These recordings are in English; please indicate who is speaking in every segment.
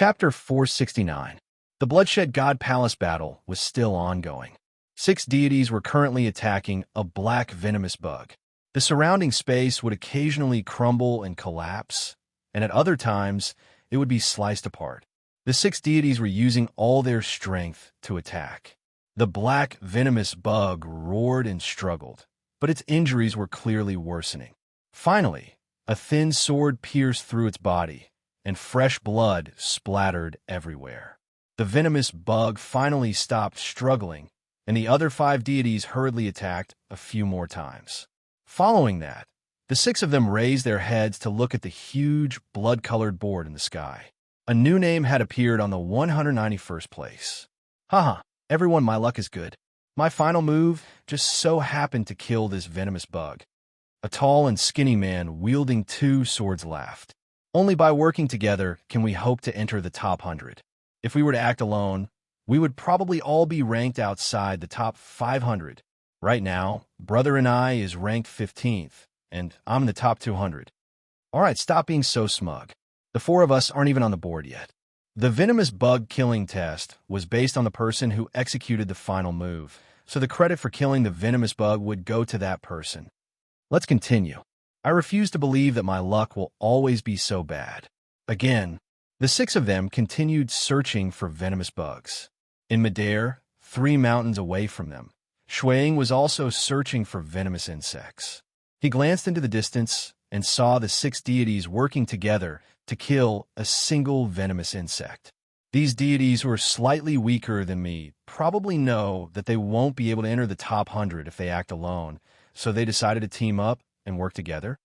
Speaker 1: Chapter 469. The Bloodshed God Palace battle was still ongoing. 6 deities were currently attacking a black venomous bug. The surrounding space would occasionally crumble and collapse, and at other times, it would be sliced apart. The 6 deities were using all their strength to attack. The black venomous bug roared and struggled, but its injuries were clearly worsening. Finally, a thin sword pierced through its body, and fresh blood splattered everywhere. The venomous bug finally stopped struggling, and the other 5 deities hurriedly attacked a few more times. Following that, the 6 of them raised their heads to look at the huge, blood-colored board in the sky. A new name had appeared on the 191st place. Haha, everyone, my luck is good. My final move just so happened to kill this venomous bug. A tall and skinny man wielding 2 swords laughed. Only by working together can we hope to enter the top 100. If we were to act alone, we would probably all be ranked outside the top 500. Right now, Brother and I is ranked 15th, and I'm in the top 200. All right, stop being so smug. The 4 of us aren't even on the board yet. The venomous bug killing test was based on the person who executed the final move, so the credit for killing the venomous bug would go to that person. Let's continue. I refuse to believe that my luck will always be so bad. Again, the 6 of them continued searching for venomous bugs. In midair, 3 mountains away from them, Ying was also searching for venomous insects. He glanced into the distance and saw the 6 deities working together to kill a single venomous insect. These deities, who are slightly weaker than me, probably know that they won't be able to enter the top 100 if they act alone, so they decided to team up and work together.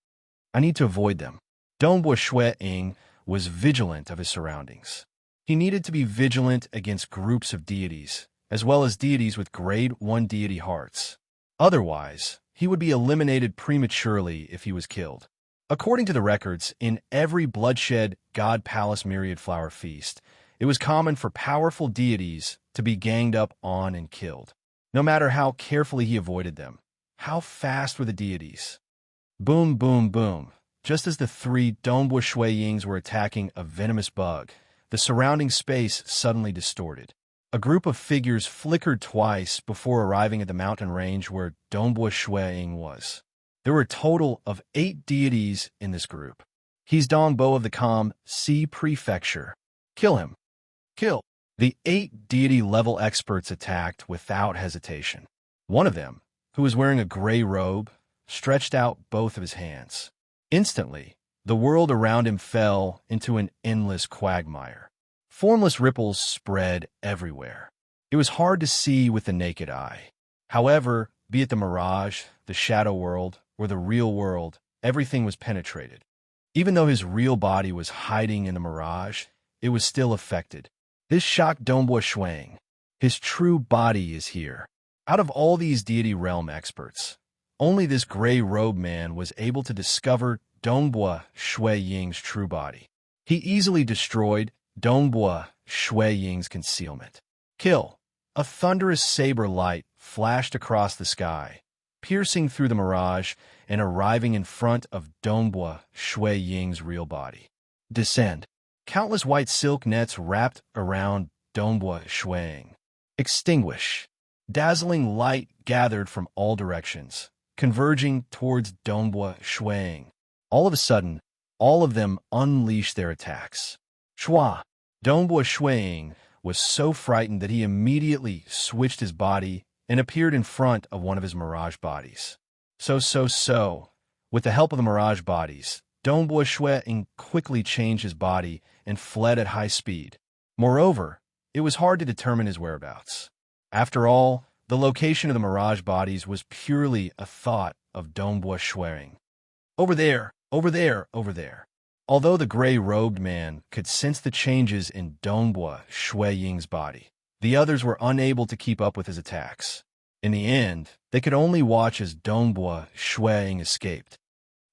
Speaker 1: I need to avoid them. Ying was vigilant of his surroundings. He needed to be vigilant against groups of deities, as well as deities with grade 1 deity hearts. Otherwise, he would be eliminated prematurely if he was killed. According to the records, in every Bloodshed God Palace Myriad Flower Feast, it was common for powerful deities to be ganged up on and killed, no matter how carefully he avoided them. How fast were the deities? Boom, boom, boom. Just as the 3 Yings were attacking a venomous bug, the surrounding space suddenly distorted. A group of figures flickered twice before arriving at the mountain range where Ying was. There were a total of 8 deities in this group. He's Dongbo of the Calm Sea Prefecture. Kill him. Kill. The 8 deity level experts attacked without hesitation. One of them, who was wearing a gray robe, stretched out both of his hands. Instantly, the world around him fell into an endless quagmire. Formless ripples spread everywhere. It was hard to see with the naked eye. However, be it the mirage, the shadow world, or the real world, everything was penetrated. Even though his real body was hiding in the mirage, it was still affected. This shocked Ying. His true body is here. Out of all these deity realm experts, only this gray-robed man was able to discover Ying's true body. He easily destroyed Ying's concealment. Kill. A thunderous saber light flashed across the sky, piercing through the mirage and arriving in front of Ying's real body. Descend. Countless white silk nets wrapped around Ying. Extinguish. Dazzling light gathered from all directions, converging towards Ying. All of a sudden, all of them unleashed their attacks. Shua. Ying was so frightened that he immediately switched his body and appeared in front of one of his mirage bodies. With the help of the mirage bodies, Ying quickly changed his body and fled at high speed. Moreover, it was hard to determine his whereabouts. After all, the location of the mirage bodies was purely a thought of Ying. Over there, over there, over there. Although the gray-robed man could sense the changes in Ying's body, the others were unable to keep up with his attacks. In the end, they could only watch as Ying escaped.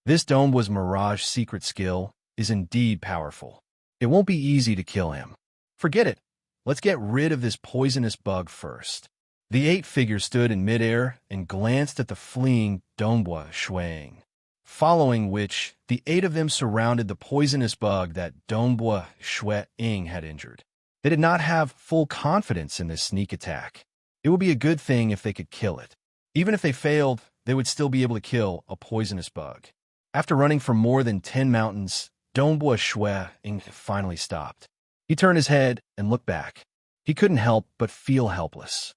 Speaker 1: This Dongbua's mirage secret skill is indeed powerful. It won't be easy to kill him. Forget it. Let's get rid of this poisonous bug first. The 8 figures stood in midair and glanced at the fleeing Ying. following which the 8 of them surrounded the poisonous bug that Dongbua Shui Ying had injured. They did not have full confidence in this sneak attack. It would be a good thing if they could kill it. Even if they failed, they would still be able to kill a poisonous bug. After running for more than 10 mountains, Dongbua Shui Ying finally stopped. He turned his head and looked back. He couldn't help but feel helpless.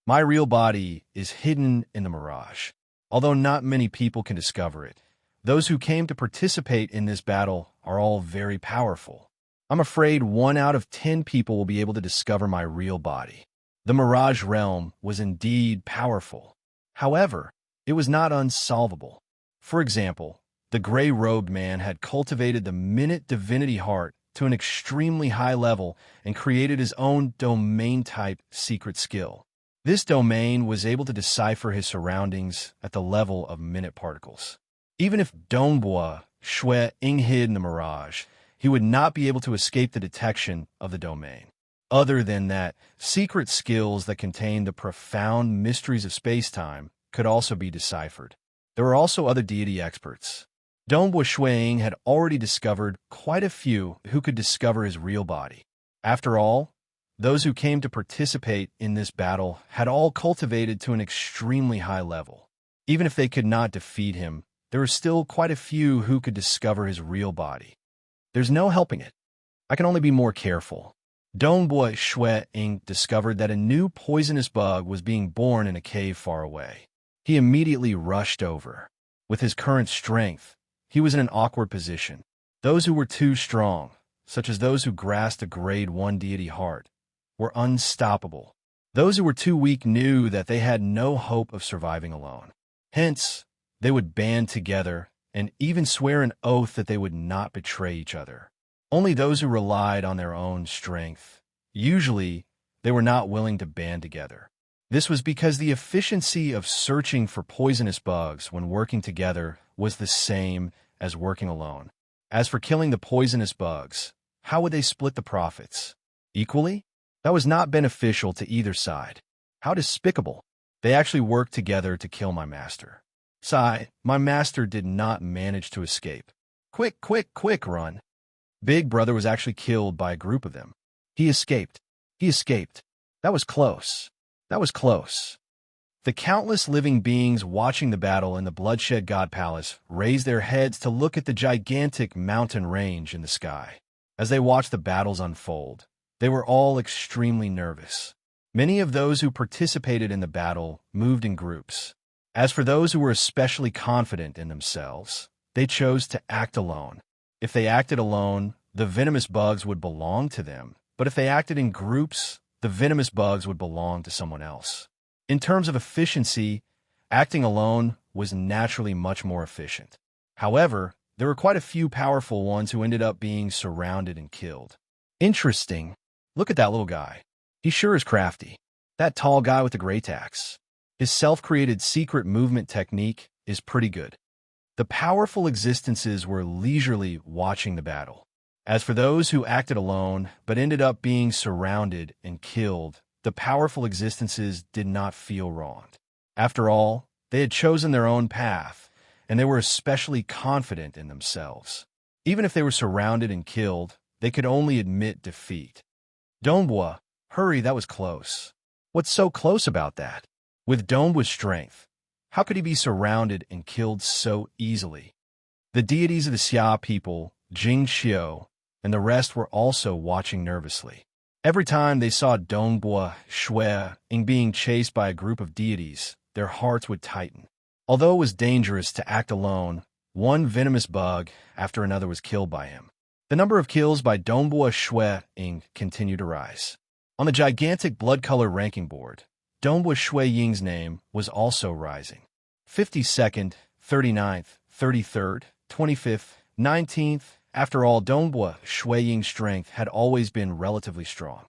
Speaker 1: My real body is hidden in the mirage. Although not many people can discover it, those who came to participate in this battle are all very powerful. I'm afraid 1 out of 10 people will be able to discover my real body. The Mirage realm was indeed powerful. However, it was not unsolvable. For example, the gray-robed man had cultivated the Minute Divinity Heart to an extremely high level and created his own domain-type secret skill. This domain was able to decipher his surroundings at the level of minute particles. Even if Dongbua Shui Ying hid in the mirage, he would not be able to escape the detection of the domain. Other than that, secret skills that contain the profound mysteries of space-time could also be deciphered. There were also other deity experts. Dongbua Shui Ying had already discovered quite a few who could discover his real body. After all, those who came to participate in this battle had all cultivated to an extremely high level. Even if they could not defeat him, there were still quite a few who could discover his real body. There's no helping it. I can only be more careful. Dongbua Shui Ying discovered that a new poisonous bug was being born in a cave far away. He immediately rushed over. With his current strength, he was in an awkward position. Those who were too strong, such as those who grasped a grade 1 deity heart, were unstoppable. Those who were too weak knew that they had no hope of surviving alone. Hence, they would band together and even swear an oath that they would not betray each other. Only those who relied on their own strength. Usually, they were not willing to band together. This was because the efficiency of searching for poisonous bugs when working together was the same as working alone. As for killing the poisonous bugs, how would they split the profits? Equally? That was not beneficial to either side. How despicable. They actually worked together to kill my master. Sigh, my master did not manage to escape. Quick, quick, quick, run. Big Brother was actually killed by a group of them. He escaped. He escaped. That was close. That was close. The countless living beings watching the battle in the Bloodshed God Palace raised their heads to look at the gigantic mountain range in the sky. As they watched the battles unfold, they were all extremely nervous. Many of those who participated in the battle moved in groups. As for those who were especially confident in themselves, they chose to act alone. If they acted alone, the venomous bugs would belong to them, but if they acted in groups, the venomous bugs would belong to someone else. In terms of efficiency, acting alone was naturally much more efficient. However, there were quite a few powerful ones who ended up being surrounded and killed. Interesting. Look at that little guy. He sure is crafty. That tall guy with the gray tax. His self-created secret movement technique is pretty good. The powerful existences were leisurely watching the battle. As for those who acted alone but ended up being surrounded and killed, the powerful existences did not feel wronged. After all, they had chosen their own path, and they were especially confident in themselves. Even if they were surrounded and killed, they could only admit defeat. Dongbua, hurry, that was close. What's so close about that? With Dongbua's strength, how could he be surrounded and killed so easily? The deities of the Xia people, Jing Xiu, and the rest were also watching nervously. Every time they saw Dongbua Shui Ying being chased by a group of deities, their hearts would tighten. Although it was dangerous to act alone, one venomous bug after another was killed by him. The number of kills by Dongbua Shui Ying continued to rise. On the gigantic blood-color ranking board, Dongbua Shui Ying's name was also rising. 52nd, 39th, 33rd, 25th, 19th. After all, Dongbua Shui Ying's strength had always been relatively strong.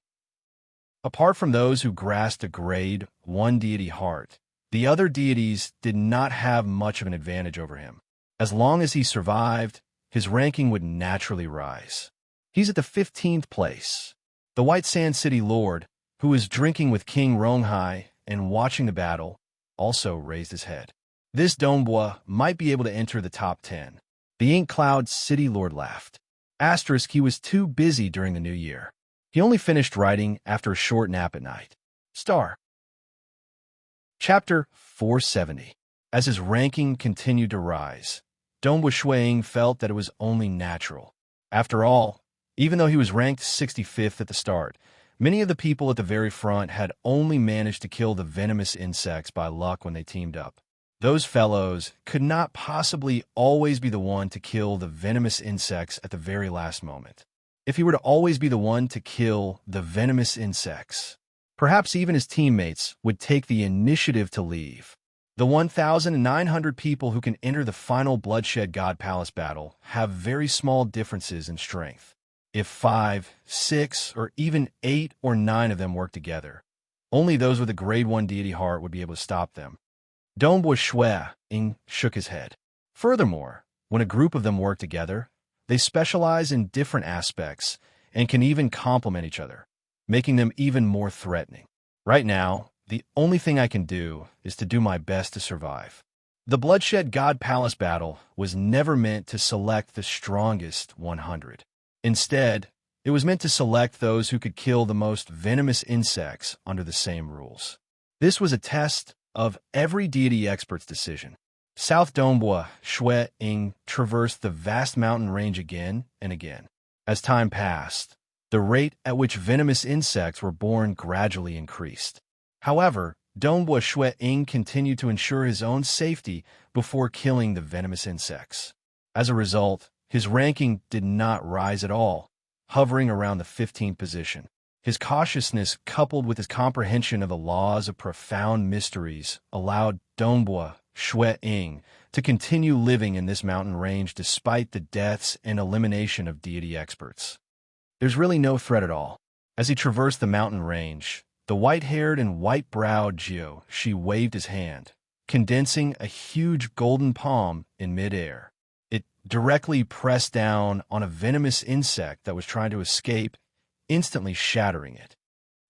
Speaker 1: Apart from those who grasped a grade 1 deity heart, the other deities did not have much of an advantage over him. As long as he survived, his ranking would naturally rise. He's at the 15th place. The White Sand City Lord, who was drinking with King Ronghai and watching the battle, also raised his head. This Dombois might be able to enter the top 10. The Ink Cloud City Lord laughed. Asterisk, he was too busy during the new year. He only finished writing after a short nap at night. Star. Chapter 470. As his ranking continued to rise, Dombois Shuiying felt that it was only natural. After all, even though he was ranked 65th at the start, many of the people at the very front had only managed to kill the venomous insects by luck when they teamed up. Those fellows could not possibly always be the one to kill the venomous insects at the very last moment. If he were to always be the one to kill the venomous insects, perhaps even his teammates would take the initiative to leave. The 1,900 people who can enter the final Bloodshed God Palace battle have very small differences in strength. If 5, 6, or even 8 or 9 of them work together, only those with a grade 1 deity heart would be able to stop them. Dombois Shuiying shook his head. Furthermore, when a group of them work together, they specialize in different aspects and can even complement each other, making them even more threatening. Right now, the only thing I can do is to do my best to survive. The Bloodshed God Palace battle was never meant to select the strongest 100. Instead, it was meant to select those who could kill the most venomous insects under the same rules. This was a test of every deity expert's decision. South Dombois Shuiying traversed the vast mountain range again and again. As time passed, the rate at which venomous insects were born gradually increased. However, Dombois Shuiying continued to ensure his own safety before killing the venomous insects. As a result, his ranking did not rise at all, hovering around the 15th position. His cautiousness, coupled with his comprehension of the laws of profound mysteries, allowed Dombois Shuiying to continue living in this mountain range despite the deaths and elimination of deity experts. There's really no threat at all. As he traversed the mountain range, the white-haired and white-browed Jiu-Shi waved his hand, condensing a huge golden palm in midair. It directly pressed down on a venomous insect that was trying to escape, instantly shattering it.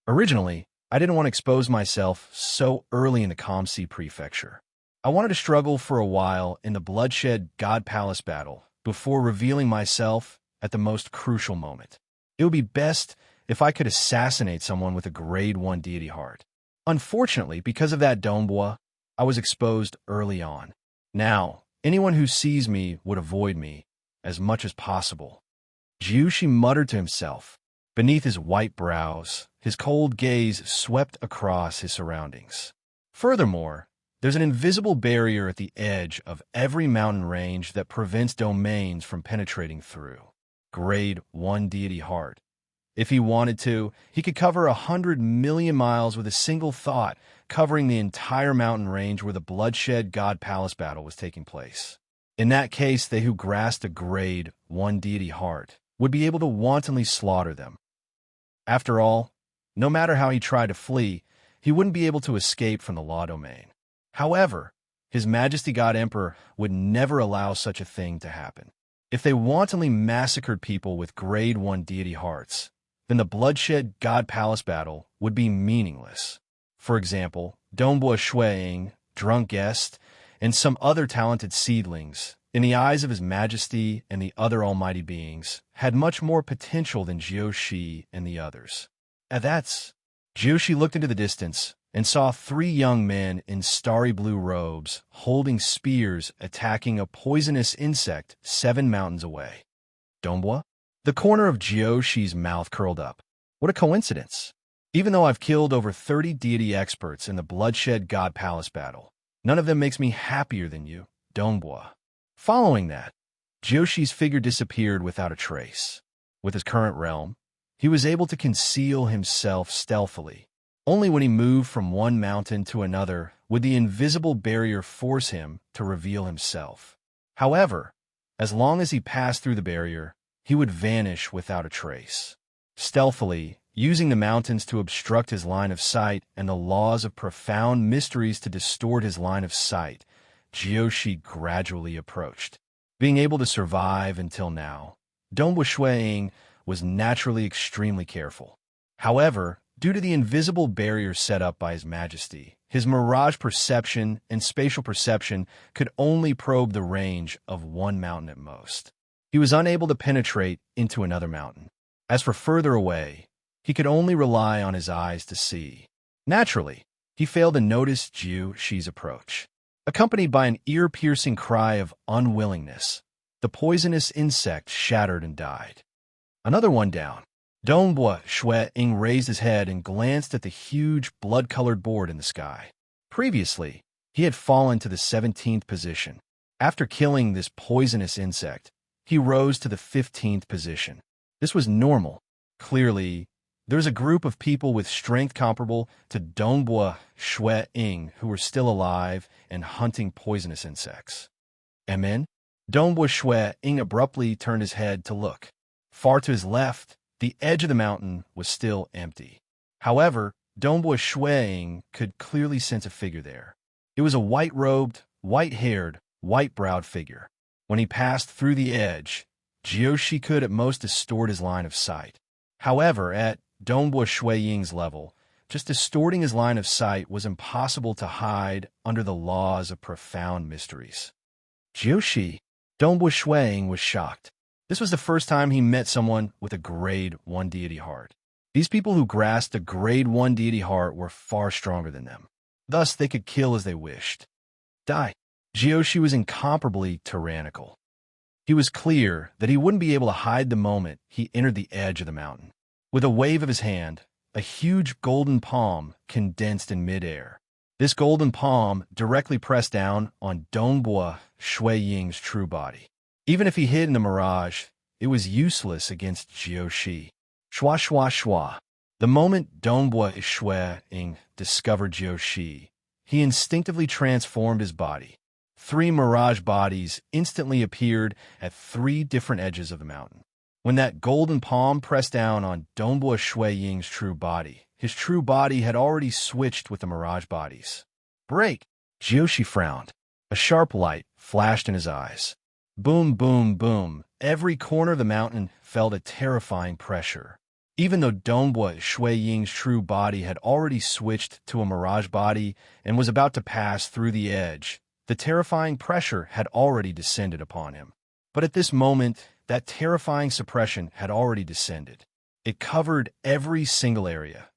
Speaker 1: Originally, I didn't want to expose myself so early in the Kamsi Prefecture. I wanted to struggle for a while in the Bloodshed God Palace battle before revealing myself at the most crucial moment. It would be best if I could assassinate someone with a grade 1 deity heart. Unfortunately, because of that Dombois, I was exposed early on. Now, anyone who sees me would avoid me as much as possible. Jiu-Shi muttered to himself. Beneath his white brows, his cold gaze swept across his surroundings. Furthermore, there's an invisible barrier at the edge of every mountain range that prevents domains from penetrating through. Grade 1 deity heart. If he wanted to, he could cover 100 million miles with a single thought, covering the entire mountain range where the Bloodshed God Palace battle was taking place. In that case, they who grasped a grade 1 deity heart would be able to wantonly slaughter them. After all, no matter how he tried to flee, he wouldn't be able to escape from the law domain. However, His Majesty God Emperor would never allow such a thing to happen. If they wantonly massacred people with grade 1 deity hearts, then the Bloodshed God Palace battle would be meaningless. For example, Dombois Shuiying, Drunk Guest, and some other talented seedlings, in the eyes of His Majesty and the other almighty beings, had much more potential than Jiu-Shi and the others. At that, Jiu-Shi looked into the distance and saw 3 young men in starry blue robes holding spears attacking a poisonous insect 7 mountains away. Dombois? The corner of Jiu-Shi's mouth curled up. What a coincidence! Even though I've killed over 30 deity experts in the Bloodshed God Palace battle, none of them makes me happier than you, Dombois. Following that, Jiu-Shi's figure disappeared without a trace. With his current realm, he was able to conceal himself stealthily. Only when he moved from one mountain to another would the invisible barrier force him to reveal himself. However, as long as he passed through the barrier, he would vanish without a trace. Stealthily, using the mountains to obstruct his line of sight and the laws of profound mysteries to distort his line of sight, Jiu-Shi gradually approached. Being able to survive until now, Dombois Shuiying was naturally extremely careful. However, Due to the invisible barrier set up by His Majesty, his mirage perception and spatial perception could only probe the range of one mountain at most. He was unable to penetrate into another mountain. As for further away, he could only rely on his eyes to see. Naturally, he failed to notice Jiu Shi's approach. Accompanied by an ear-piercing cry of unwillingness, the poisonous insect shattered and died. Another one down. Dongbua Shui Ying raised his head and glanced at the huge blood-colored board in the sky. Previously, he had fallen to the 17th position. After killing this poisonous insect, he rose to the 15th position. This was normal. Clearly, there was a group of people with strength comparable to Dongbua Shui Ying who were still alive and hunting poisonous insects. Amen? Dongbua Shui Ying abruptly turned his head to look. Far to his left, the edge of the mountain was still empty. However, Dongbua Shui Ying could clearly sense a figure there. It was a white-robed, white-haired, white-browed figure. When he passed through the edge, Jiushi could at most distort his line of sight. However, at Dongbua Shui Ying's level, just distorting his line of sight was impossible to hide under the laws of profound mysteries. Jiushi, Dongbua Shui Ying was shocked. This was the first time he met someone with a Grade 1 deity heart. These people who grasped a Grade 1 deity heart were far stronger than them. Thus, they could kill as they wished. Die. Jiushi was incomparably tyrannical. He was clear that he wouldn't be able to hide the moment he entered the edge of the mountain. With a wave of his hand, a huge golden palm condensed in midair. This golden palm directly pressed down on Dongbua Shui Ying's true body. Even if he hid in the mirage, it was useless against Jiushi. Shwa shwa shwa. The moment Dongbua Shui Ying discovered Jiushi, he instinctively transformed his body. 3 mirage bodies instantly appeared at 3 different edges of the mountain. When that golden palm pressed down on Dongbua Shui Ying's true body, his true body had already switched with the mirage bodies. Break! Jiushi frowned. A sharp light flashed in his eyes. Boom, boom, boom. Every corner of the mountain felt a terrifying pressure. Even though Dongbua Shui Ying's true body had already switched to a mirage body and was about to pass through the edge, the terrifying pressure had already descended upon him. But at this moment, that terrifying suppression had already descended. It covered every single area.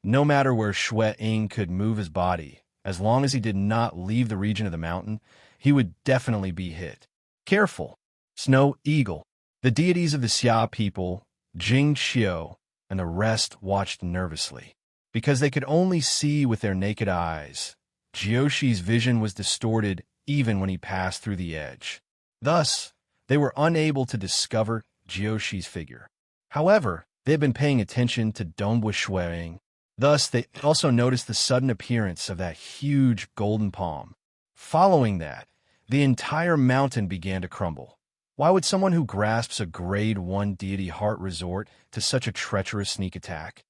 Speaker 1: No matter where Shui Ying could move his body, as long as he did not leave the region of the mountain, he would definitely be hit. Careful! Snow Eagle. The deities of the Xia people, Jing Xiu, and the rest watched nervously. Because they could only see with their naked eyes, Jiushi's vision was distorted even when he passed through the edge. Thus, they were unable to discover Jiushi's figure. However, they had been paying attention to Dongbua Shui Ying. Thus, they also noticed the sudden appearance of that huge golden palm. Following that, the entire mountain began to crumble. Why would someone who grasps a Grade 1 deity heart resort to such a treacherous sneak attack?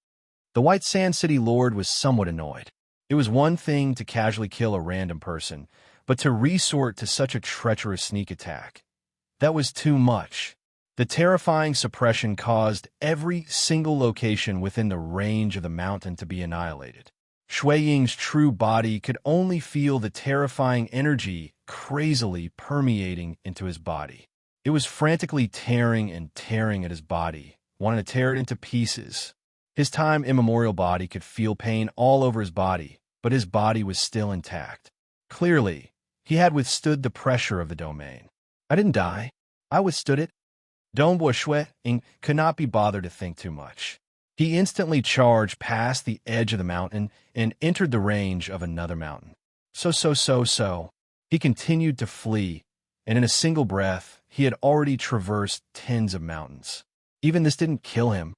Speaker 1: The White Sand City Lord was somewhat annoyed. It was one thing to casually kill a random person, but to resort to such a treacherous sneak attack, that was too much. The terrifying suppression caused every single location within the range of the mountain to be annihilated. Shui Ying's true body could only feel the terrifying energy crazily permeating into his body. It was frantically tearing and tearing at his body, wanting to tear it into pieces. His time immemorial body could feel pain all over his body, but his body was still intact. Clearly, he had withstood the pressure of the domain. I didn't die. I withstood it. Dongbua Shui Ying could not be bothered to think too much. He instantly charged past the edge of the mountain and entered the range of another mountain. So. He continued to flee, and in a single breath, he had already traversed tens of mountains. Even this didn't kill him.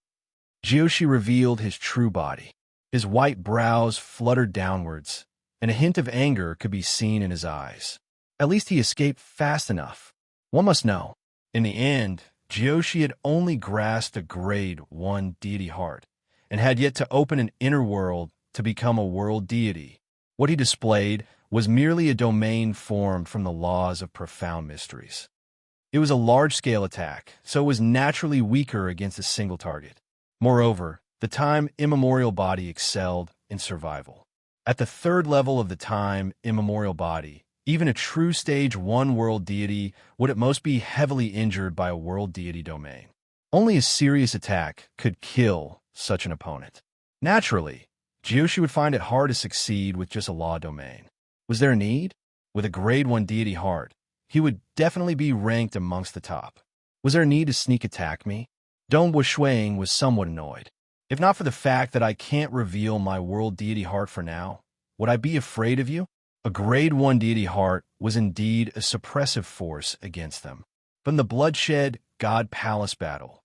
Speaker 1: Jiushi revealed his true body. His white brows fluttered downwards, and a hint of anger could be seen in his eyes. At least he escaped fast enough. One must know, in the end, Jiushi had only grasped a Grade 1 deity heart, and had yet to open an inner world to become a world deity. What he displayed was merely a domain formed from the laws of profound mysteries. It was a large-scale attack, so it was naturally weaker against a single target. Moreover, the time immemorial body excelled in survival. At the third level of the time immemorial body, even a true stage 1 world deity would at most be heavily injured by a world deity domain. Only a serious attack could kill such an opponent. Naturally, Jiyoshi would find it hard to succeed with just a law domain. Was there a need? With a grade 1 deity heart, he would definitely be ranked amongst the top. Was there a need to sneak attack me? Dong Shuang was somewhat annoyed. If not for the fact that I can't reveal my world deity heart for now, would I be afraid of you? A grade 1 deity heart was indeed a suppressive force against them. But in the bloodshed God Palace battle,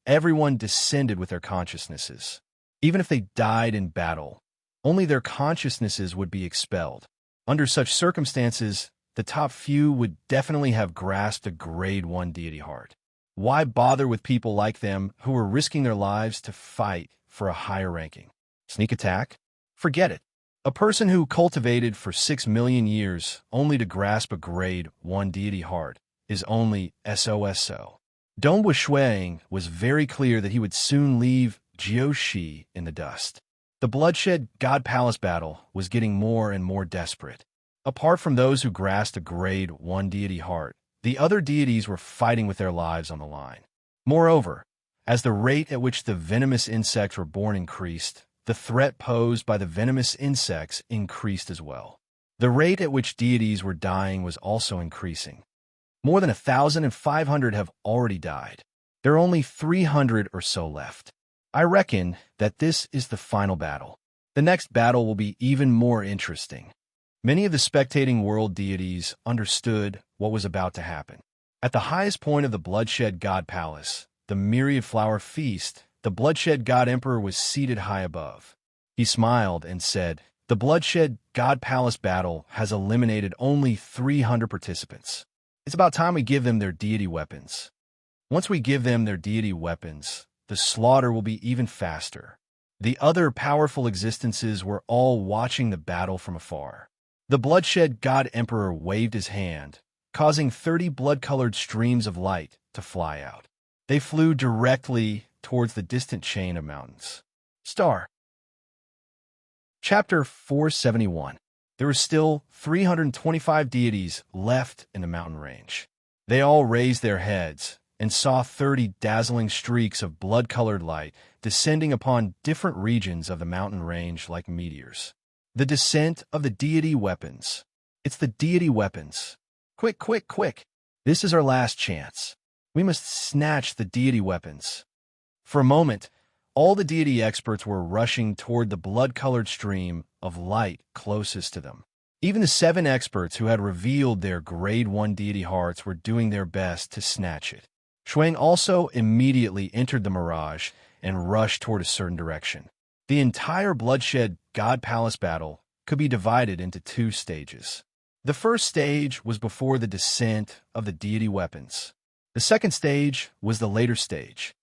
Speaker 1: everyone descended with their consciousnesses. Even if they died in battle, only their consciousnesses would be expelled. Under such circumstances, the top few would definitely have grasped a grade 1 deity heart. Why bother with people like them who were risking their lives to fight for a higher ranking? Sneak attack? Forget it. A person who cultivated for 6 million years only to grasp a grade 1 deity heart is only SOSO. Dong Shuang was very clear that he would soon leave Jiyoshi in the dust. The bloodshed God Palace battle was getting more and more desperate. Apart from those who grasped a grade 1 deity heart, the other deities were fighting with their lives on the line. Moreover, as the rate at which the venomous insects were born increased, the threat posed by the venomous insects increased as well. The rate at which deities were dying was also increasing. More than 1,500 have already died. There are only 300 or so left. I reckon that this is the final battle. The next battle will be even more interesting. Many of the spectating world deities understood what was about to happen. At the highest point of the bloodshed God Palace, the myriad flower feast, the bloodshed God Emperor was seated high above. He smiled and said, "The bloodshed God Palace battle has eliminated only 300 participants. It's about time we give them their deity weapons. Once we give them their deity weapons, the slaughter will be even faster." The other powerful existences were all watching the battle from afar. The bloodshed God Emperor waved his hand, causing 30 blood-colored streams of light to fly out. They flew directly towards the distant chain of mountains. Star. Chapter 471. There were still 325 deities left in the mountain range. They all raised their heads and saw 30 dazzling streaks of blood-colored light descending upon different regions of the mountain range like meteors. The descent of the deity weapons. It's the deity weapons. Quick, quick, quick. This is our last chance. We must snatch the deity weapons. For a moment, all the deity experts were rushing toward the blood-colored stream of light closest to them. Even the 7 experts who had revealed their grade 1 deity hearts were doing their best to snatch it. Shuang also immediately entered the mirage and rushed toward a certain direction. The entire bloodshed God Palace battle could be divided into 2 stages. The first stage was before the descent of the deity weapons. The second stage was the later stage.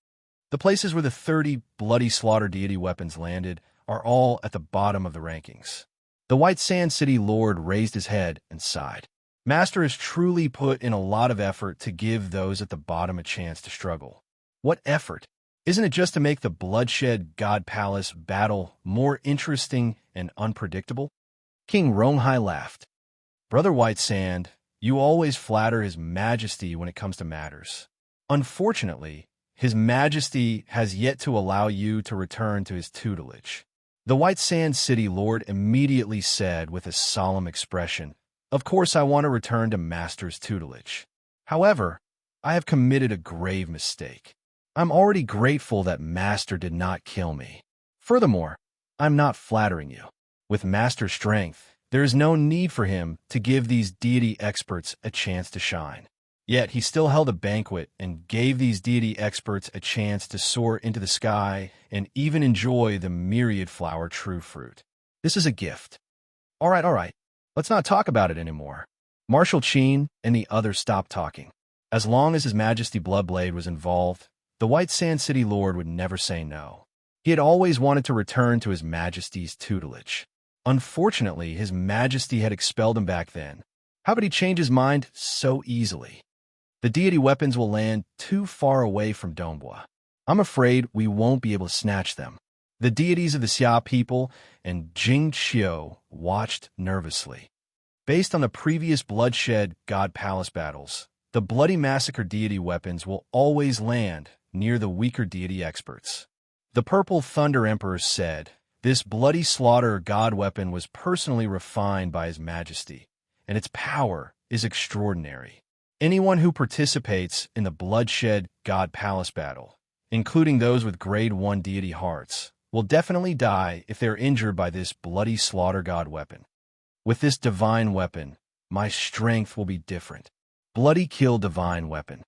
Speaker 1: The places where the 30 bloody slaughter deity weapons landed are all at the bottom of the rankings. The White Sand City Lord raised his head and sighed. Master has truly put in a lot of effort to give those at the bottom a chance to struggle. What effort? Isn't it just to make the bloodshed God Palace battle more interesting and unpredictable? King Ronghai laughed. Brother White Sand, you always flatter His Majesty when it comes to matters. Unfortunately, His Majesty has yet to allow you to return to his tutelage. The White Sand City Lord immediately said with a solemn expression, "Of course I want to return to Master's tutelage. However, I have committed a grave mistake. I'm already grateful that Master did not kill me. Furthermore, I'm not flattering you. With Master's strength, there is no need for him to give these deity experts a chance to shine. Yet he still held a banquet and gave these deity experts a chance to soar into the sky and even enjoy the myriad flower true fruit. This is a gift. All right. Let's not talk about it anymore." Marshal Qin and the others stopped talking. As long as His Majesty Bloodblade was involved, the White Sand City Lord would never say no. He had always wanted to return to His Majesty's tutelage. Unfortunately, His Majesty had expelled him back then. How could he change his mind so easily? The deity weapons will land too far away from Dongbua. I'm afraid we won't be able to snatch them. The deities of the Xia people and Jing Qiu watched nervously. Based on the previous bloodshed God Palace battles, the Bloody Massacre deity weapons will always land near the weaker deity experts. The Purple Thunder Emperor said, "This Bloody Slaughter God weapon was personally refined by His Majesty, and its power is extraordinary. Anyone who participates in the Bloodshed God Palace battle, including those with Grade 1 deity hearts, will definitely die if they are injured by this Bloody Slaughter God weapon. With this divine weapon, my strength will be different. Bloody Kill Divine Weapon."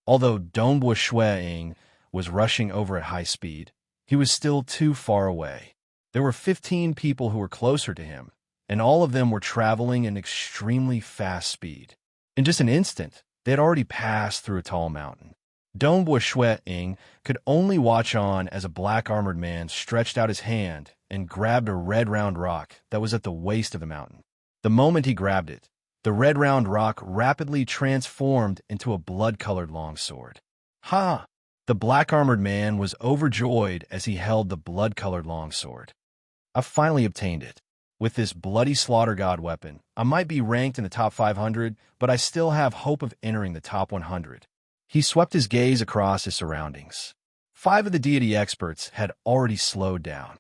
Speaker 1: Although Dongbua Ying was rushing over at high speed, he was still too far away. There were 15 people who were closer to him, and all of them were traveling at an extremely fast speed. In just an instant, they had already passed through a tall mountain. Dongbua Ying could only watch on as a black-armored man stretched out his hand and grabbed a red round rock that was at the waist of the mountain. The moment he grabbed it, the red round rock rapidly transformed into a blood-colored longsword. Ha! The black-armored man was overjoyed as he held the blood-colored longsword. "I've finally obtained it. With this Bloody Slaughter God weapon, I might be ranked in the top 500, but I still have hope of entering the top 100. He swept his gaze across his surroundings. 5 of the deity experts had already slowed down.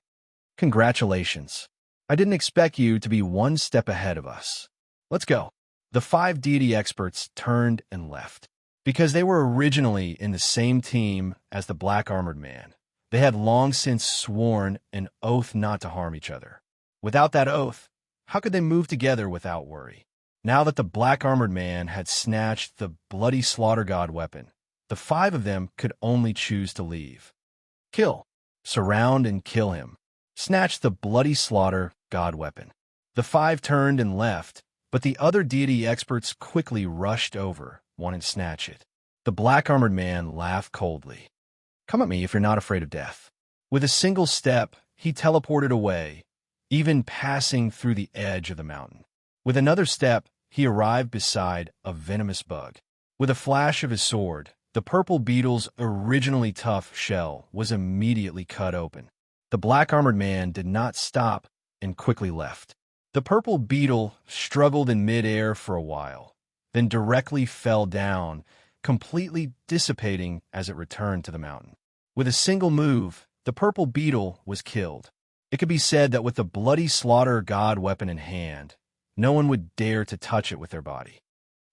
Speaker 1: "Congratulations. I didn't expect you to be one step ahead of us. Let's go." The 5 deity experts turned and left. Because they were originally in the same team as the black-armored man, they had long since sworn an oath not to harm each other. Without that oath, how could they move together without worry? Now that the black-armored man had snatched the Bloody Slaughter God weapon, the 5 of them could only choose to leave. Kill. Surround and kill him. Snatch the Bloody Slaughter God weapon. The 5 turned and left, but the other deity experts quickly rushed over, wanting to snatch it. The black-armored man laughed coldly. "Come at me if you're not afraid of death." With a single step, he teleported away, even passing through the edge of the mountain. With another step, he arrived beside a venomous bug. With a flash of his sword, the purple beetle's originally tough shell was immediately cut open. The black-armored man did not stop and quickly left. The purple beetle struggled in midair for a while, then directly fell down, completely dissipating as it returned to the mountain. With a single move, the purple beetle was killed. It could be said that with the Bloody Slaughter God weapon in hand, no one would dare to touch it with their body.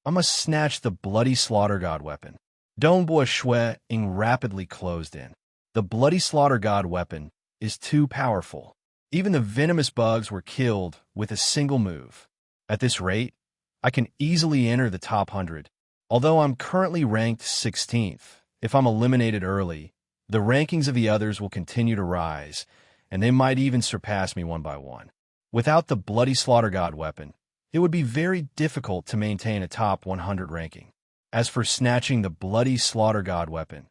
Speaker 1: "I must snatch the Bloody Slaughter God weapon." Dongbua Ying rapidly closed in. The Bloody Slaughter God weapon is too powerful. Even the venomous bugs were killed with a single move. At this rate, I can easily enter the top 100. Although I'm currently ranked 16th, if I'm eliminated early, the rankings of the others will continue to rise, and they might even surpass me one by one. Without the Bloody Slaughter God weapon, it would be very difficult to maintain a top 100 ranking. As for snatching the Bloody Slaughter God weapon,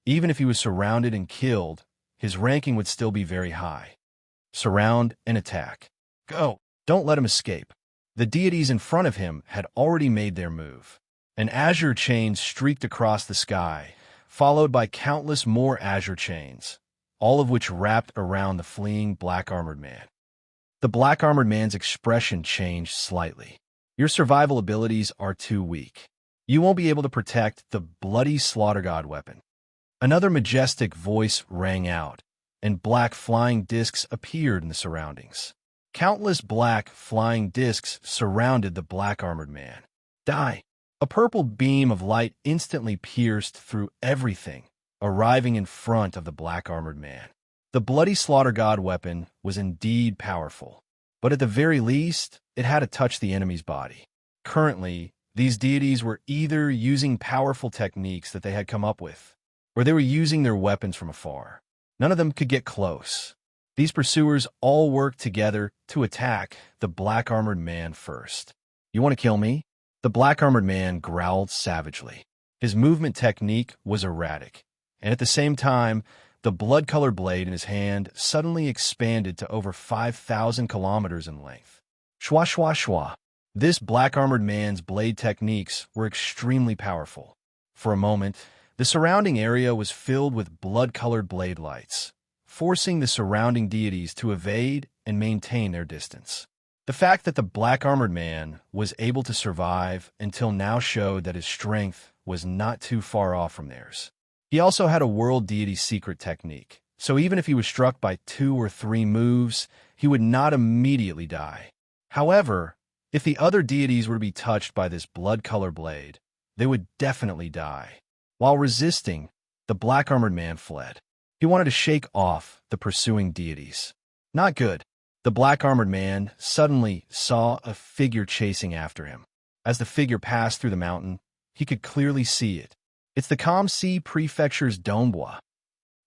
Speaker 1: even if he was surrounded and killed, his ranking would still be very high. Surround and attack. Go! Don't let him escape. The deities in front of him had already made their move. An azure chain streaked across the sky, followed by countless more azure chains, all of which wrapped around the fleeing black-armored man. The black-armored man's expression changed slightly. "Your survival abilities are too weak. You won't be able to protect the Bloody Slaughter God weapon." Another majestic voice rang out, and black flying discs appeared in the surroundings. Countless black flying discs surrounded the black-armored man. "Die!" A purple beam of light instantly pierced through everything, arriving in front of the black-armored man. The Bloody Slaughter God weapon was indeed powerful, but at the very least, it had to touch the enemy's body. Currently, these deities were either using powerful techniques that they had come up with, or they were using their weapons from afar. None of them could get close. These pursuers all worked together to attack the black-armored man first. "You want to kill me?" The black-armored man growled savagely. His movement technique was erratic, and at the same time, the blood-colored blade in his hand suddenly expanded to over 5,000 kilometers in length. Shwa shwa shwa. This black-armored man's blade techniques were extremely powerful. For a moment, the surrounding area was filled with blood-colored blade lights, forcing the surrounding deities to evade and maintain their distance. The fact that the black-armored man was able to survive until now showed that his strength was not too far off from theirs. He also had a world deity secret technique, so even if he was struck by 2 or 3 moves, he would not immediately die. However, if the other deities were to be touched by this blood-color blade, they would definitely die. While resisting, the black-armored man fled. He wanted to shake off the pursuing deities. Not good. The black-armored man suddenly saw a figure chasing after him. As the figure passed through the mountain, he could clearly see it. It's the Kamsi Prefecture's Dongbua.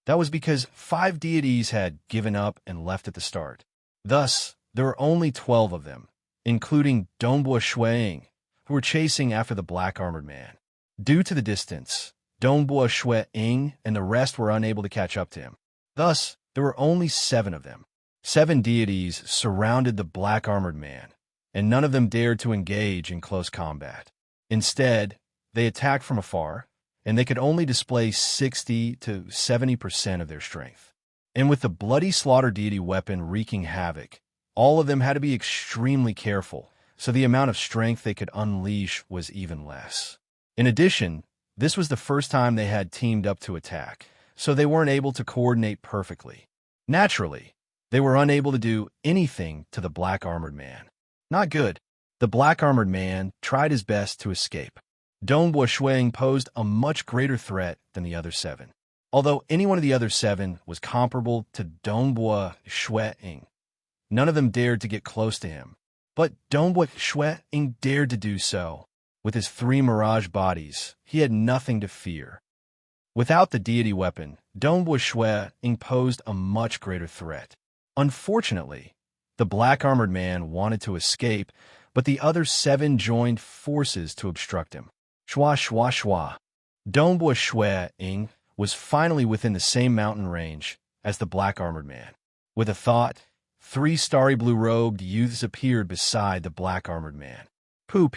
Speaker 1: That was because 5 deities had given up and left at the start. Thus, there were only 12 of them, including Dongbua Shuiying, who were chasing after the black-armored man. Due to the distance, Dongbua Shuiying and the rest were unable to catch up to him. Thus, there were only 7 of them. 7 deities surrounded the black-armored man, and none of them dared to engage in close combat. Instead, they attacked from afar, and they could only display 60 to 70% of their strength. And with the bloody slaughter deity weapon wreaking havoc, all of them had to be extremely careful, so the amount of strength they could unleash was even less. In addition, this was the first time they had teamed up to attack, so they weren't able to coordinate perfectly. Naturally, they were unable to do anything to the black-armored man. Not good. The black-armored man tried his best to escape. Dongbua Shuiying posed a much greater threat than the other 7. Although any one of the other 7 was comparable to Dongbua Shuiying, none of them dared to get close to him. But Dongbua Shuiying dared to do so. With his 3 mirage bodies, he had nothing to fear. Without the deity weapon, Dongbua Shuiying posed a much greater threat. Unfortunately, the black-armored man wanted to escape, but the other 7 joined forces to obstruct him. Shwa shwa shwa. Dongbua Shuiying was finally within the same mountain range as the black-armored man. With a thought, 3 starry blue-robed youths appeared beside the black-armored man. Pu.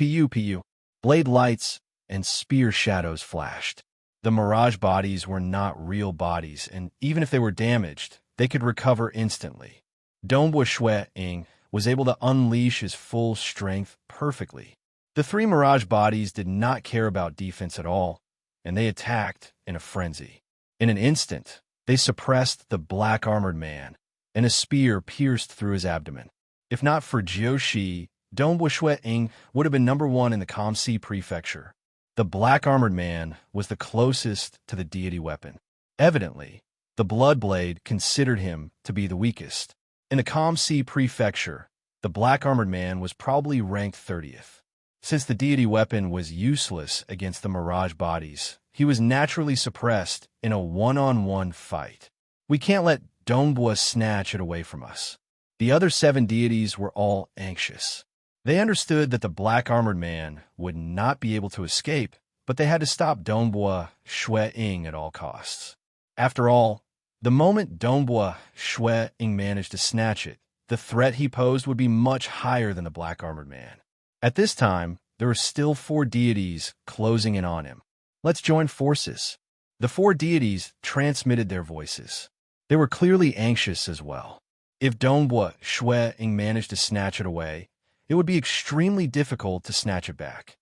Speaker 1: Blade lights and spear shadows flashed. The mirage bodies were not real bodies, and even if they were damaged, they could recover instantly. Dongbua Shuiying was able to unleash his full strength perfectly. The 3 mirage bodies did not care about defense at all, and they attacked in a frenzy. In an instant, they suppressed the black-armored man, and a spear pierced through his abdomen. If not for Jiushi, Dongbua Shuiying would have been number 1 in the Kamsi Prefecture. The black-armored man was the closest to the deity weapon. Evidently, the Blood Blade considered him to be the weakest. In the Kamsi Prefecture, the black-armored man was probably ranked 30th. Since the deity weapon was useless against the mirage bodies, he was naturally suppressed in a one-on-one fight. We can't let Dongbua snatch it away from us. The other 7 deities were all anxious. They understood that the black-armored man would not be able to escape, but they had to stop Dongbua Shuiying at all costs. After all, the moment Dongbua Shuiying managed to snatch it, the threat he posed would be much higher than the black-armored man. At this time, there were still 4 deities closing in on him. Let's join forces. The 4 deities transmitted their voices. They were clearly anxious as well. If Dongbua Shuiying managed to snatch it away, it would be extremely difficult to snatch it back.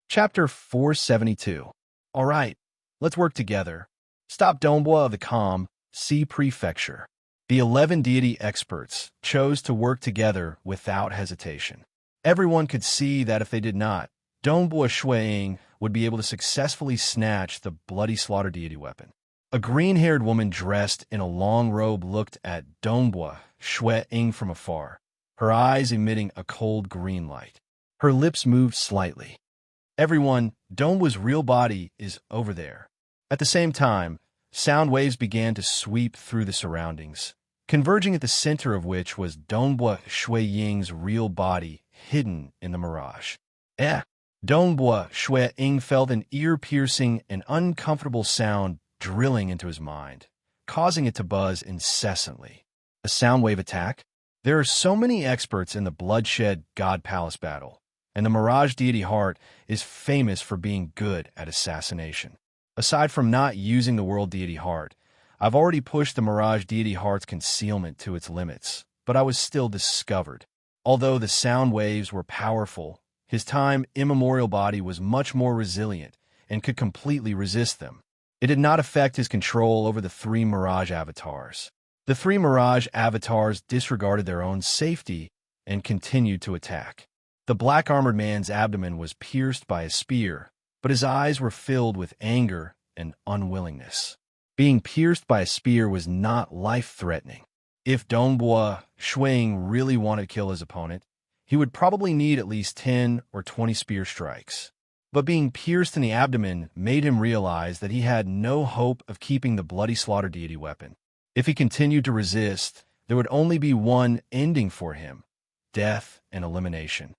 Speaker 1: Chapter 472. All right, let's work together. Stop Dongbua of the Kamsi Prefecture. The 11 deity experts chose to work together without hesitation. Everyone could see that if they did not, Dongbua Shuiying would be able to successfully snatch the bloody slaughter deity weapon. A green-haired woman dressed in a long robe looked at Dongbua Shuiying from afar, her eyes emitting a cold green light. Her lips moved slightly. Everyone, Dongbua's real body is over there. At the same time, sound waves began to sweep through the surroundings, converging at the center of which was Dongbua Shuiying's real body hidden in the mirage. Dongbua Shuiying felt an ear-piercing and uncomfortable sound drilling into his mind, causing it to buzz incessantly. A sound wave attack? There are so many experts in the bloodshed God Palace battle, and the Mirage deity heart is famous for being good at assassination. Aside from not using the world deity heart, I've already pushed the Mirage Deity Heart's concealment to its limits, but I was still discovered. Although the sound waves were powerful, his time immemorial body was much more resilient and could completely resist them. It did not affect his control over the three Mirage avatars. The three Mirage avatars disregarded their own safety and continued to attack. The black-armored man's abdomen was pierced by a spear, but his eyes were filled with anger and unwillingness. Being pierced by a spear was not life-threatening. If Dongbua Shuang really wanted to kill his opponent, he would probably need at least 10 or 20 spear strikes. But being pierced in the abdomen made him realize that he had no hope of keeping the Bloody Slaughter Deity weapon. If he continued to resist, there would only be one ending for him: death and elimination.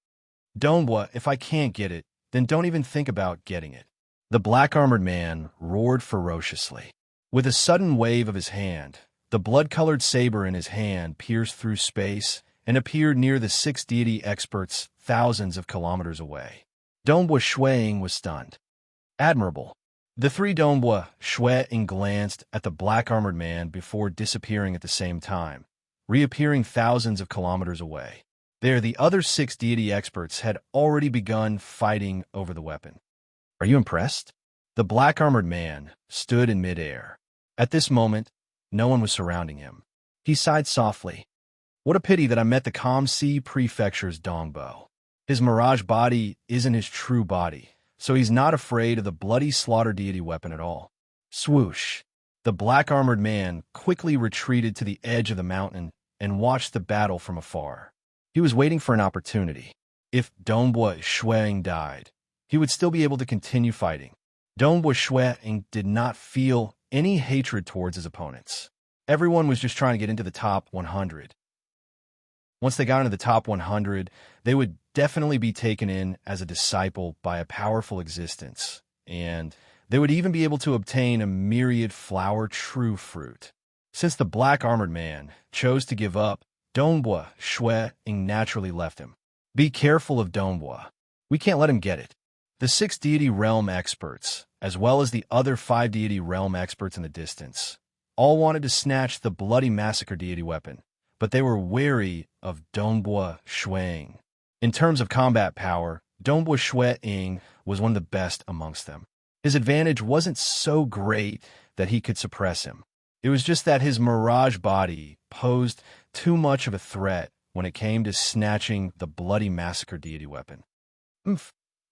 Speaker 1: Dongbua, if I can't get it, then don't even think about getting it. The black-armored man roared ferociously. With a sudden wave of his hand, the blood-colored saber in his hand pierced through space and appeared near the six deity experts thousands of kilometers away. Dongbua Shuang was stunned. Admirable. The three Dongbua Shuang glanced at the black-armored man before disappearing at the same time, reappearing thousands of kilometers away. There, the other six deity experts had already begun fighting over the weapon. Are you impressed? The black-armored man stood in midair. At this moment, no one was surrounding him. He sighed softly. What a pity that I met the Calm Sea Prefecture's Dongbo. His mirage body isn't his true body, so he's not afraid of the Bloody Slaughter Deity weapon at all. Swoosh! The black-armored man quickly retreated to the edge of the mountain and watched the battle from afar. He was waiting for an opportunity. If Dongbua Shuang died, he would still be able to continue fighting. Dongbua Shuang did not feel any hatred towards his opponents. Everyone was just trying to get into the top 100. Once they got into the top 100, they would definitely be taken in as a disciple by a powerful existence, and they would even be able to obtain a myriad flower true fruit. Since the black-armored man chose to give up, Dongbua Shuang naturally left him. Be careful of Dongbua. We can't let him get it. The six deity realm experts, as well as the other five deity realm experts in the distance, all wanted to snatch the Bloody Massacre Deity weapon, but they were wary of Dongbua Shuang. In terms of combat power, Dongbua Shuang was one of the best amongst them. His advantage wasn't so great that he could suppress him. It was just that his mirage body posed too much of a threat when it came to snatching the Bloody Massacre Deity weapon.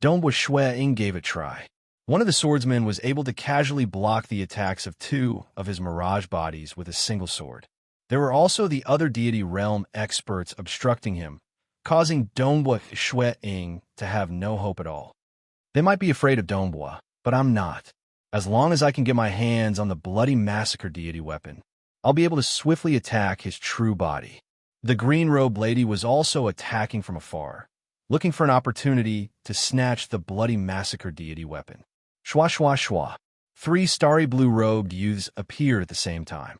Speaker 1: Dongbua Shuang gave it a try. One of the swordsmen was able to casually block the attacks of two of his mirage bodies with a single sword. There were also the other deity realm experts obstructing him, causing Dongbua Shuang to have no hope at all. They might be afraid of Dongbua, but I'm not. As long as I can get my hands on the Bloody Massacre Deity weapon, I'll be able to swiftly attack his true body. The green-robed lady was also attacking from afar, looking for an opportunity to snatch the Bloody Massacre Deity weapon. Shwa shwa shwa. Three starry blue-robed youths appeared at the same time.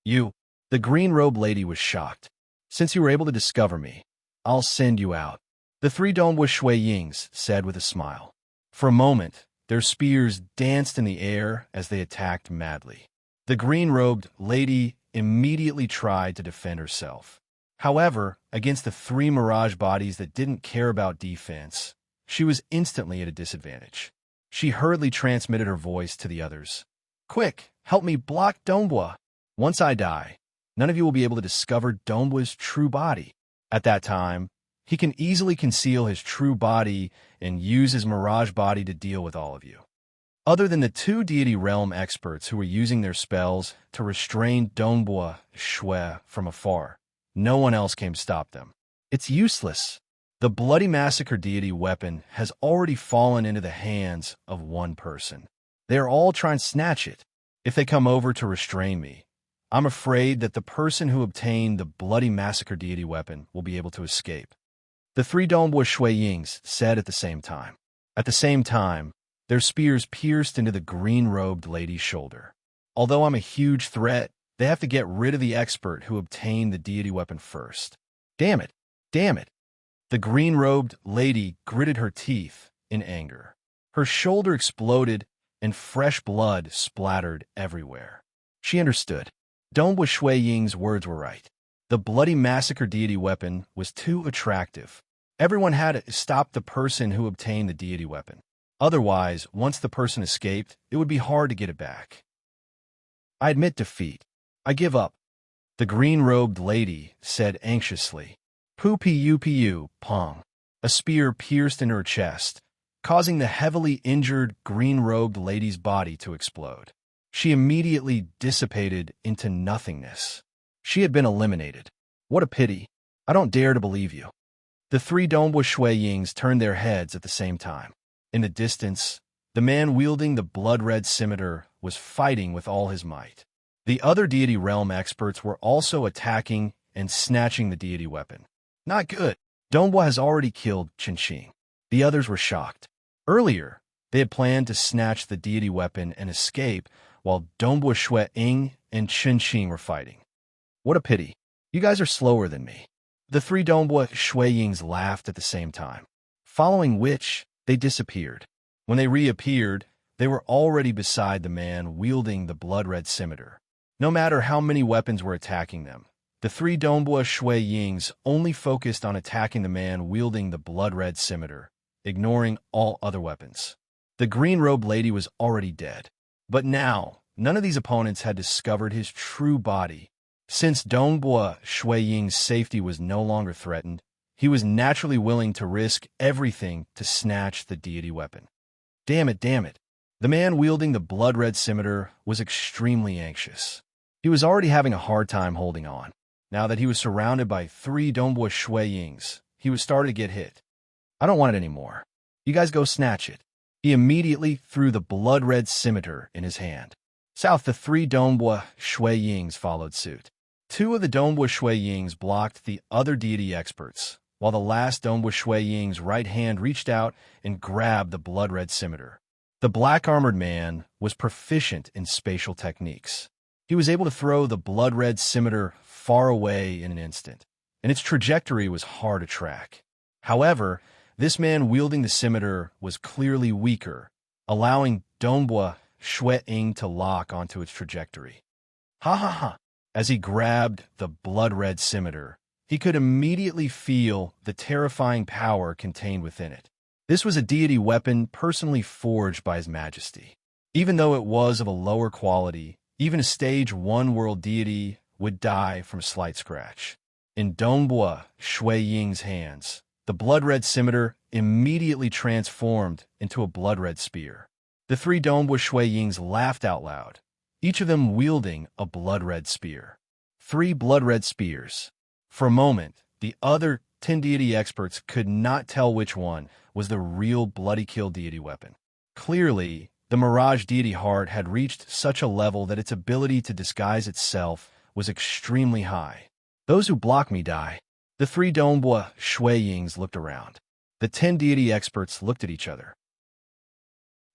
Speaker 1: You, the green-robed lady, was shocked. Since you were able to discover me, I'll send you out. The three Dongbua Shuangs said with a smile. For a moment, their spears danced in the air as they attacked madly. The green-robed lady immediately tried to defend herself. However, against the three mirage bodies that didn't care about defense, she was instantly at a disadvantage. She hurriedly transmitted her voice to the others. Quick, help me block Dongbua. Once I die, none of you will be able to discover Dongbua's true body. At that time, he can easily conceal his true body and use his mirage body to deal with all of you. Other than the two deity realm experts who were using their spells to restrain Dongbua Shuang from afar, no one else came to stop them. It's useless. The Bloody Massacre Deity weapon has already fallen into the hands of one person. They are all trying to snatch it. If they come over to restrain me, I'm afraid that the person who obtained the Bloody Massacre Deity weapon will be able to escape. The three Dongbua Shuangs said at the same time. At the same time, their spears pierced into the green-robed lady's shoulder. Although I'm a huge threat, they have to get rid of the expert who obtained the deity weapon first. Damn it! Damn it! The green-robed lady gritted her teeth in anger. Her shoulder exploded and fresh blood splattered everywhere. She understood. Donghua Shui Ying's words were right. The bloody massacre deity weapon was too attractive. Everyone had to stop the person who obtained the deity weapon. Otherwise, once the person escaped, it would be hard to get it back. I admit defeat. I give up, the green-robed lady said anxiously. Pu, pong. A spear pierced in her chest, causing the heavily injured green-robed lady's body to explode. She immediately dissipated into nothingness. She had been eliminated. What a pity. I don't dare to believe you. The three Donghua Shui Yings turned their heads at the same time. In the distance, the man wielding the blood-red scimitar was fighting with all his might. The other deity realm experts were also attacking and snatching the deity weapon. Not good. Donghua has already killed Qinxing. The others were shocked. Earlier, they had planned to snatch the deity weapon and escape while Donghua Shui Ying and Qinxing were fighting. What a pity. You guys are slower than me. The three Donghua Shui Yings laughed at the same time, following which they disappeared. When they reappeared, they were already beside the man wielding the blood-red scimitar. No matter how many weapons were attacking them, the three Donghua Shui Yings only focused on attacking the man wielding the blood-red scimitar, ignoring all other weapons. The green-robed lady was already dead. But now, none of these opponents had discovered his true body. Since Donghua Shui Ying's safety was no longer threatened, he was naturally willing to risk everything to snatch the deity weapon. Damn it. The man wielding the blood-red scimitar was extremely anxious. He was already having a hard time holding on. Now that he was surrounded by three Donghua Shui Yings, he was starting to get hit. I don't want it anymore. You guys go snatch it. He immediately threw the blood-red scimitar in his hand. South, the three Donghua Shui Yings followed suit. Two of the Donghua Shui Yings blocked the other deity experts, while the last Donghua Shui Ying's right hand reached out and grabbed the blood-red scimitar. The black-armored man was proficient in spatial techniques. He was able to throw the blood-red scimitar far away in an instant, and its trajectory was hard to track. However, this man wielding the scimitar was clearly weaker, allowing Donghua Shui Ying to lock onto its trajectory. Ha! As he grabbed the blood-red scimitar, he could immediately feel the terrifying power contained within it. This was a deity weapon personally forged by His Majesty. Even though it was of a lower quality, even a stage 1 world deity would die from a slight scratch. In Donghua Shui Ying's hands, the blood-red scimitar immediately transformed into a blood-red spear. The three Donghua Shui Yings laughed out loud, each of them wielding a blood-red spear. 3 blood-red spears. For a moment, the other 10 deity experts could not tell which one was the real bloody kill deity weapon. Clearly, the Mirage deity heart had reached such a level that its ability to disguise itself was extremely high. Those who block me die. The 3 Donghua Shui Yings looked around. The 10 deity experts looked at each other.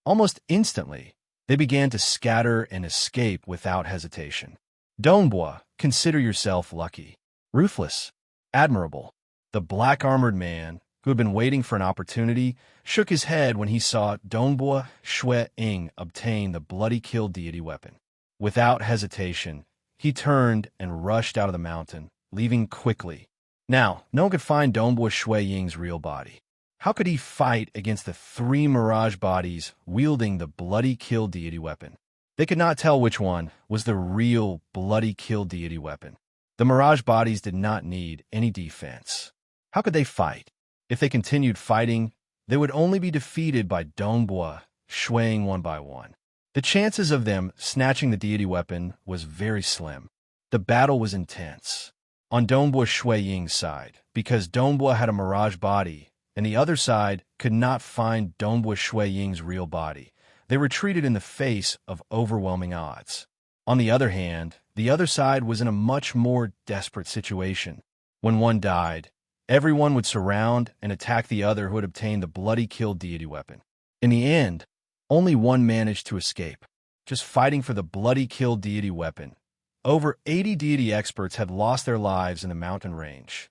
Speaker 1: Almost instantly, they began to scatter and escape without hesitation. Donghua, consider yourself lucky. Ruthless. Admirable. The black-armored man, who had been waiting for an opportunity, shook his head when he saw Donghua Shui Ying obtain the bloody kill deity weapon. Without hesitation, he turned and rushed out of the mountain, leaving quickly. Now, no one could find Donghua Shui Ying's real body. How could he fight against the 3 Mirage bodies wielding the bloody kill deity weapon? They could not tell which one was the real bloody kill deity weapon. The Mirage bodies did not need any defense. How could they fight? If they continued fighting, they would only be defeated by Donghua Shui Ying one by one. The chances of them snatching the deity weapon was very slim. The battle was intense. On Donghua Shui Ying's side, because Donghua had a Mirage body, and the other side could not find Donghua Shui Ying's real body, they retreated in the face of overwhelming odds. On the other hand, the other side was in a much more desperate situation. When one died, everyone would surround and attack the other who had obtained the bloody kill deity weapon. In the end, only one managed to escape, just fighting for the bloody kill deity weapon. Over 80 deity experts had lost their lives in the mountain range.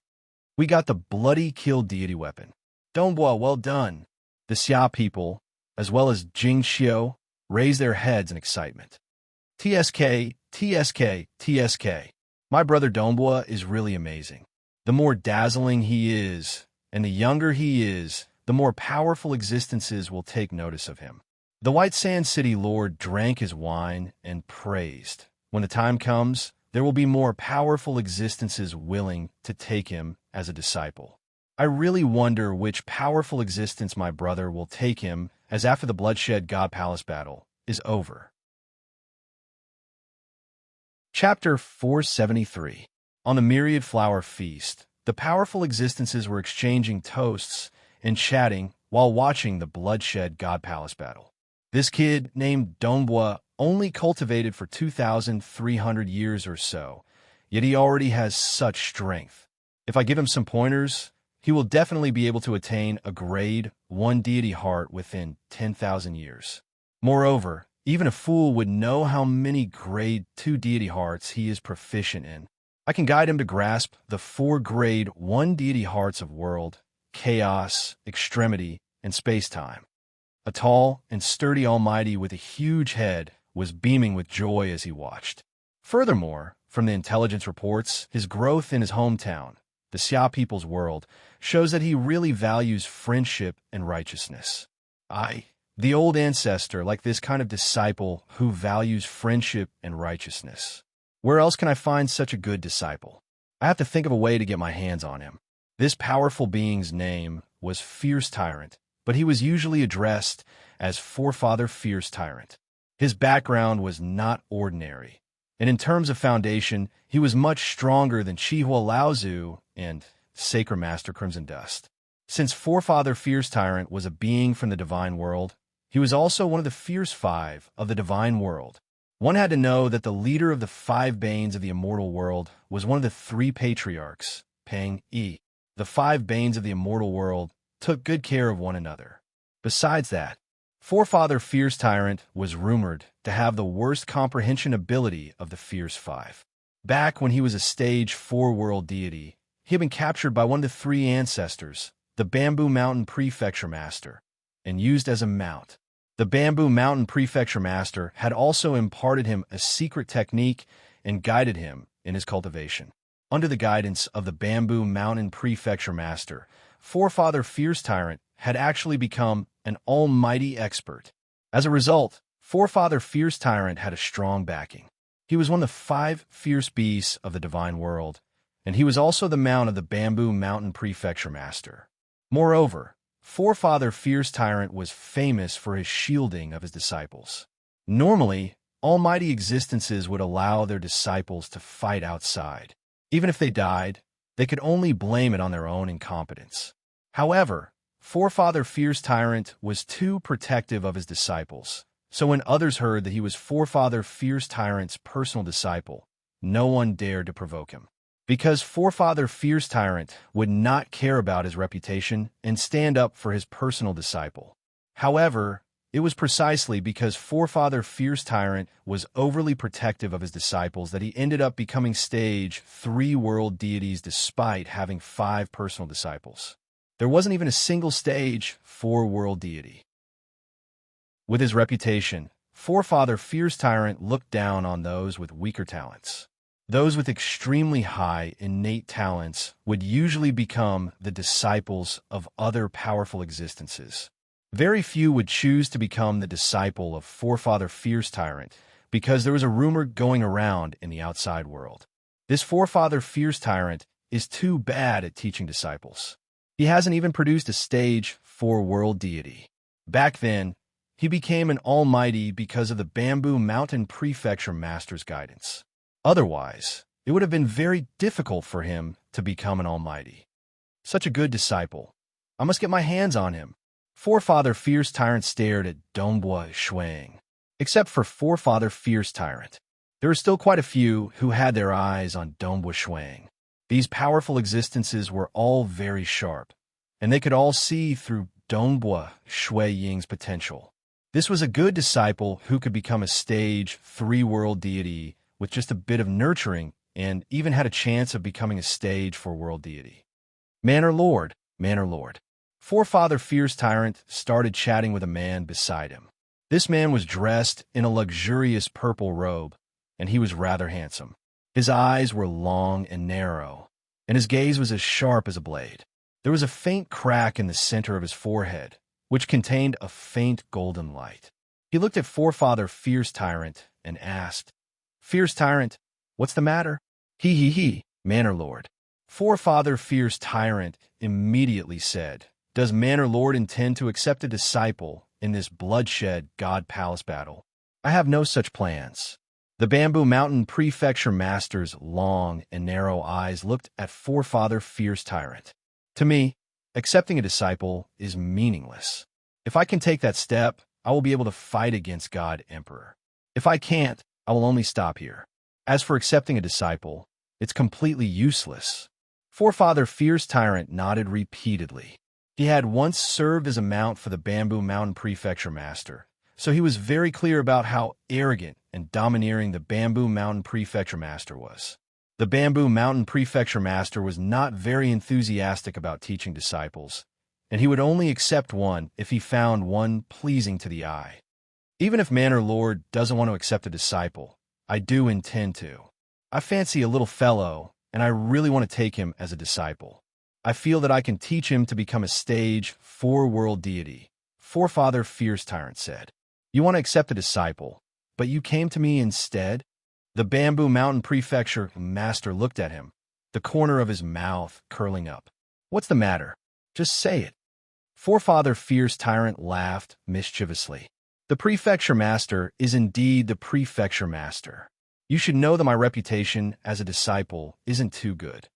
Speaker 1: We got the bloody kill deity weapon. Donghua, well done. The Xia people, as well as Jing Xiu, raised their heads in excitement. TSK, TSK. My brother Dongbua is really amazing. The more dazzling he is, and the younger he is, the more powerful existences will take notice of him. The White Sand City Lord drank his wine and praised. When the time comes, there will be more powerful existences willing to take him as a disciple. I really wonder which powerful existence my brother will take him as after the bloodshed God Palace battle is over. Chapter 473. On the Myriad Flower Feast, the powerful existences were exchanging toasts and chatting while watching the bloodshed God Palace battle. This kid, named Dongbua, only cultivated for 2,300 years or so, yet he already has such strength. If I give him some pointers, he will definitely be able to attain a grade 1 deity heart within 10,000 years. Moreover, even a fool would know how many grade 2 deity hearts he is proficient in. I can guide him to grasp the 4 grade 1 deity hearts of world, chaos, extremity, and space-time. A tall and sturdy almighty with a huge head was beaming with joy as he watched. Furthermore, from the intelligence reports, his growth in his hometown, the Xia people's world, shows that he really values friendship and righteousness. The old ancestor, like this kind of disciple who values friendship and righteousness. Where else can I find such a good disciple? I have to think of a way to get my hands on him. This powerful being's name was Fierce Tyrant, but he was usually addressed as Forefather Fierce Tyrant. His background was not ordinary, and in terms of foundation, he was much stronger than Chihua Laozu and Sacred Master Crimson Dust. Since Forefather Fierce Tyrant was a being from the divine world, he was also one of the Fierce Five of the divine world. One had to know that the leader of the 5 Banes of the immortal world was one of the 3 patriarchs, Peng Yi. The 5 Banes of the immortal world took good care of one another. Besides that, Forefather Fierce Tyrant was rumored to have the worst comprehension ability of the Fierce Five. Back when he was a stage 4 world deity, he had been captured by one of the 3 ancestors, the Bamboo Mountain Prefecture Master, and used as a mount. The Bamboo Mountain Prefecture Master had also imparted him a secret technique and guided him in his cultivation. Under the guidance of the Bamboo Mountain Prefecture Master, Forefather Fierce Tyrant had actually become an almighty expert. As a result, Forefather Fierce Tyrant had a strong backing. He was one of the 5 fierce beasts of the divine world, and he was also the mount of the Bamboo Mountain Prefecture Master. Moreover, Forefather Fierce Tyrant was famous for his shielding of his disciples. Normally, almighty existences would allow their disciples to fight outside. Even if they died, they could only blame it on their own incompetence. However, Forefather Fierce Tyrant was too protective of his disciples, so when others heard that he was Forefather Fierce Tyrant's personal disciple, no one dared to provoke him. Because Forefather Fierce Tyrant would not care about his reputation and stand up for his personal disciple. However, it was precisely because Forefather Fierce Tyrant was overly protective of his disciples that he ended up becoming stage 3 world deities despite having 5 personal disciples. There wasn't even a single stage 4 world deity. With his reputation, Forefather Fierce Tyrant looked down on those with weaker talents. Those with extremely high innate talents would usually become the disciples of other powerful existences. Very few would choose to become the disciple of Forefather Fierce Tyrant because there was a rumor going around in the outside world. This Forefather Fierce Tyrant is too bad at teaching disciples. He hasn't even produced a stage 4 world deity. Back then, he became an almighty because of the Bamboo Mountain Prefecture Master's guidance. Otherwise, it would have been very difficult for him to become an almighty. Such a good disciple. I must get my hands on him. Forefather Fierce Tyrant stared at Dongbua Shuang. Except for Forefather Fierce Tyrant, there were still quite a few who had their eyes on Dongbua Shuang. These powerful existences were all very sharp, and they could all see through Dongbua Shui Ying's potential. This was a good disciple who could become a stage 3 world deity with just a bit of nurturing and even had a chance of becoming a stage 4 world deity. Man or Lord. Forefather Fierce Tyrant started chatting with a man beside him. This man was dressed in a luxurious purple robe, and he was rather handsome. His eyes were long and narrow, and his gaze was as sharp as a blade. There was a faint crack in the center of his forehead, which contained a faint golden light. He looked at Forefather Fierce Tyrant and asked, "Fierce Tyrant, what's the matter?" He, Manor Lord." Forefather Fierce Tyrant immediately said, "Does Manor Lord intend to accept a disciple in this bloodshed God Palace battle?" "I have no such plans." The Bamboo Mountain Prefecture Master's long and narrow eyes looked at Forefather Fierce Tyrant. "To me, accepting a disciple is meaningless. If I can take that step, I will be able to fight against God Emperor. If I can't, I will only stop here. As for accepting a disciple, it's completely useless." Forefather Fierce Tyrant nodded repeatedly. He had once served as a mount for the Bamboo Mountain Prefecture Master, so he was very clear about how arrogant and domineering the Bamboo Mountain Prefecture Master was. The Bamboo Mountain Prefecture Master was not very enthusiastic about teaching disciples, and he would only accept one if he found one pleasing to the eye. "Even if Manor Lord doesn't want to accept a disciple, I do intend to. I fancy a little fellow, and I really want to take him as a disciple. I feel that I can teach him to become a stage 4-world deity," Forefather Fierce Tyrant said. "You want to accept a disciple, but you came to me instead?" The Bamboo Mountain Prefecture Master looked at him, the corner of his mouth curling up. "What's the matter? Just say it." Forefather Fierce Tyrant laughed mischievously. "The Prefecture Master is indeed the Prefecture Master. You should know that my reputation as a disciple isn't too good.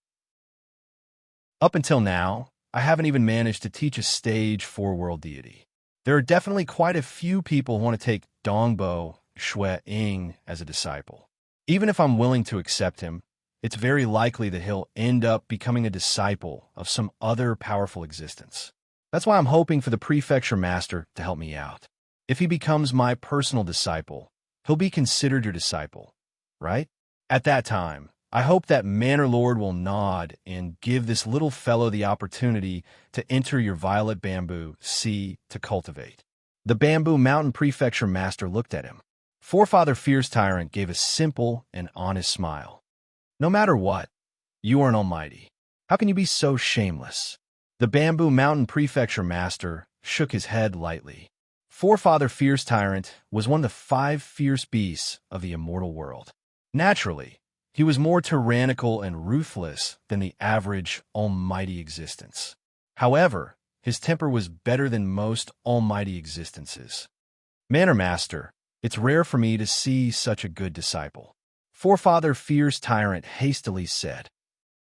Speaker 1: Up until now, I haven't even managed to teach a stage 4-world deity. There are definitely quite a few people who want to take Dongbo Shui Ying as a disciple. Even if I'm willing to accept him, it's very likely that he'll end up becoming a disciple of some other powerful existence. That's why I'm hoping for the Prefecture Master to help me out. If he becomes my personal disciple, he'll be considered your disciple, right? At that time, I hope that Manor Lord will nod and give this little fellow the opportunity to enter your violet bamboo sea to cultivate." The Bamboo Mountain Prefecture Master looked at him. Forefather Fierce Tyrant gave a simple and honest smile. "No matter what, you are an almighty. How can you be so shameless?" The Bamboo Mountain Prefecture Master shook his head lightly. Forefather Fierce Tyrant was one of the 5 fierce beasts of the immortal world. Naturally, he was more tyrannical and ruthless than the average almighty existence. However, his temper was better than most almighty existences. "Manor Master, it's rare for me to see such a good disciple," Forefather Fierce Tyrant hastily said.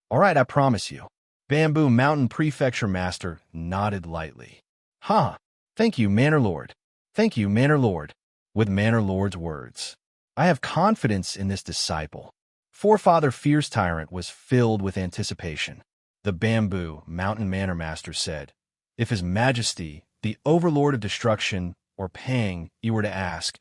Speaker 1: "All right, I promise you." Bamboo Mountain Prefecture Master nodded lightly. "Huh. Thank you, Manor Lord. Thank you, Manor Lord." With Manor Lord's words, "I have confidence in this disciple." Forefather Fierce Tyrant was filled with anticipation. The Bamboo Mountain Manor Master said, "If His Majesty, the Overlord of Destruction, or Pang, you were to ask,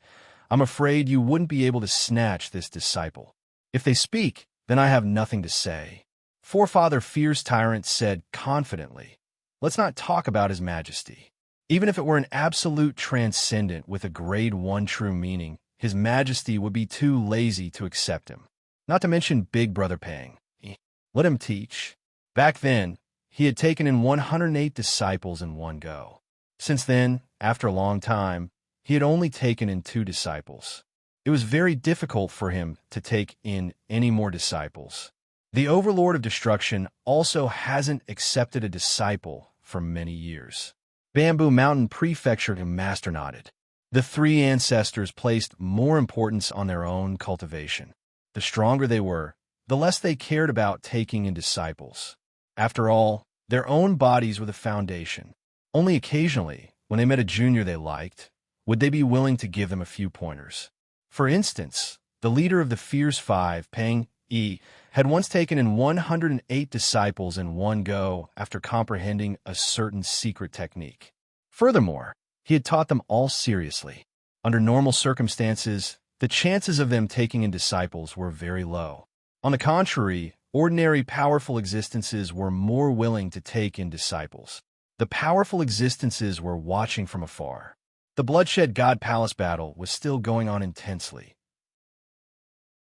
Speaker 1: I'm afraid you wouldn't be able to snatch this disciple. If they speak, then I have nothing to say." Forefather Fierce Tyrant said confidently, "Let's not talk about His Majesty. Even if it were an absolute transcendent with a grade 1 true meaning, His Majesty would be too lazy to accept him. Not to mention Big Brother Pang. Let him teach." Back then, he had taken in 108 disciples in one go. Since then, after a long time, he had only taken in 2 disciples. It was very difficult for him to take in any more disciples. The Overlord of Destruction also hasn't accepted a disciple for many years. Bamboo Mountain Prefecture Master nodded. The 3 ancestors placed more importance on their own cultivation. The stronger they were, the less they cared about taking in disciples. After all, their own bodies were the foundation. Only occasionally, when they met a junior they liked, would they be willing to give them a few pointers. For instance, the leader of the Fierce 5, Pang Yi, had once taken in 108 disciples in one go after comprehending a certain secret technique. Furthermore, he had taught them all seriously. Under normal circumstances, the chances of them taking in disciples were very low. On the contrary, ordinary powerful existences were more willing to take in disciples. The powerful existences were watching from afar. The Bloodshed God Palace battle was still going on intensely.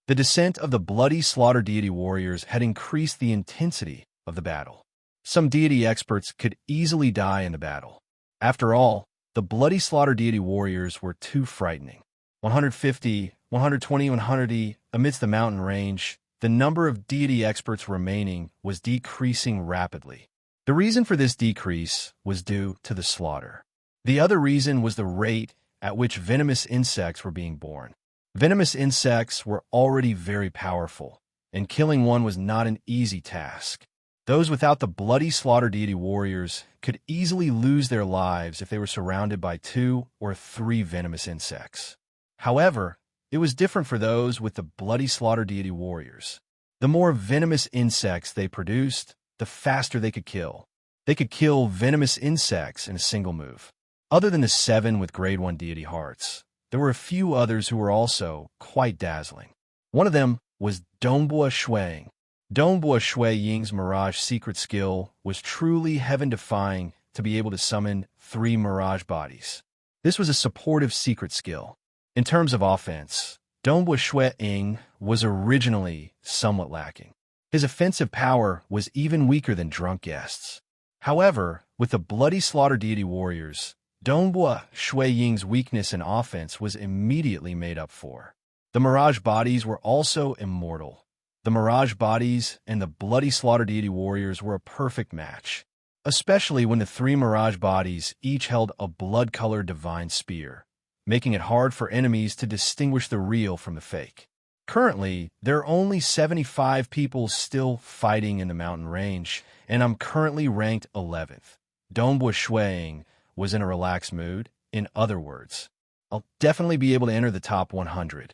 Speaker 1: The descent of the bloody slaughter deity warriors had increased the intensity of the battle. Some deity experts could easily die in the battle. After all, the bloody slaughter deity warriors were too frightening. 150, 120, 100 amidst the mountain range, the number of deity experts remaining was decreasing rapidly. The reason for this decrease was due to the slaughter. The other reason was the rate at which venomous insects were being born. Venomous insects were already very powerful, and killing one was not an easy task. Those without the bloody slaughter deity warriors could easily lose their lives if they were surrounded by 2 or 3 venomous insects. However, it was different for those with the bloody slaughter deity warriors. The more venomous insects they produced, the faster they could kill. They could kill venomous insects in a single move. Other than the 7 with grade 1 deity hearts, there were a few others who were also quite dazzling. One of them was Dongbua Shuang. Dongbua Shui Ying's Mirage secret skill was truly heaven-defying to be able to summon 3 Mirage bodies. This was a supportive secret skill. In terms of offense, Dongbua Shui Ying was originally somewhat lacking. His offensive power was even weaker than Drunk Guests. However, with the bloody slaughter deity warriors, Dongbua Shui Ying's weakness in offense was immediately made up for. The Mirage bodies were also immortal. The Mirage bodies and the bloody slaughter deity warriors were a perfect match, especially when the 3 Mirage bodies each held a blood-colored divine spear, making it hard for enemies to distinguish the real from the fake. Currently, there are only 75 people still fighting in the mountain range, and I'm currently ranked 11th. Dongbua Shuang was in a relaxed mood. In other words, I'll definitely be able to enter the top 100.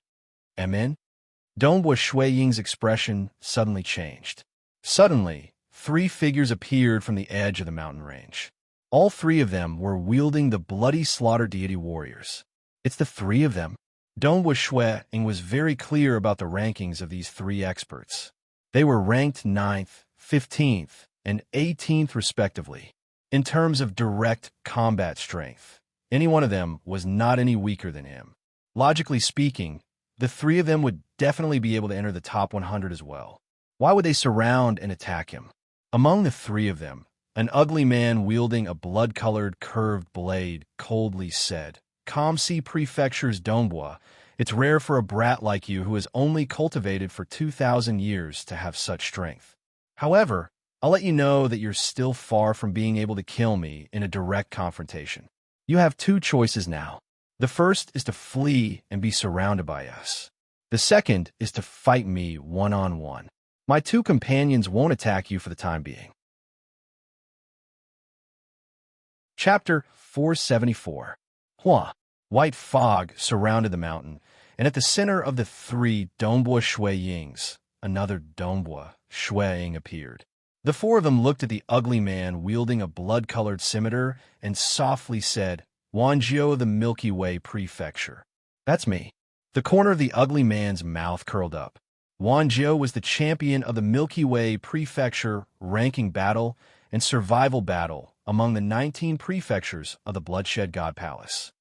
Speaker 1: Amen? Dongbua Shui Ying's expression suddenly changed. Suddenly, 3 figures appeared from the edge of the mountain range. All 3 of them were wielding the bloody slaughter deity warriors. It's the 3 of them. Dongbua Shui Ying was very clear about the rankings of these 3 experts. They were ranked 9th, 15th, and 18th respectively. In terms of direct combat strength, any one of them was not any weaker than him. Logically speaking, the 3 of them would definitely be able to enter the top 100 as well. Why would they surround and attack him? Among the 3 of them, an ugly man wielding a blood-colored curved blade coldly said, "Kamsi Prefecture's Dongbua, it's rare for a brat like you who has only cultivated for 2,000 years to have such strength. However, I'll let you know that you're still far from being able to kill me in a direct confrontation. You have 2 choices now. The first is to flee and be surrounded by us. The second is to fight me one-on-one. My 2 companions won't attack you for the time being." Chapter 474. Hua. White fog surrounded the mountain, and at the center of the 3 Dongbua Shui Yings, another Dongbua Shui Ying appeared. The 4 of them looked at the ugly man wielding a blood-colored scimitar and softly said, "Wanjiu of the Milky Way Prefecture." "That's me." The corner of the ugly man's mouth curled up. Wanjiu was the champion of the Milky Way Prefecture ranking battle and survival battle among the 19 prefectures of the Bloodshed God Palace.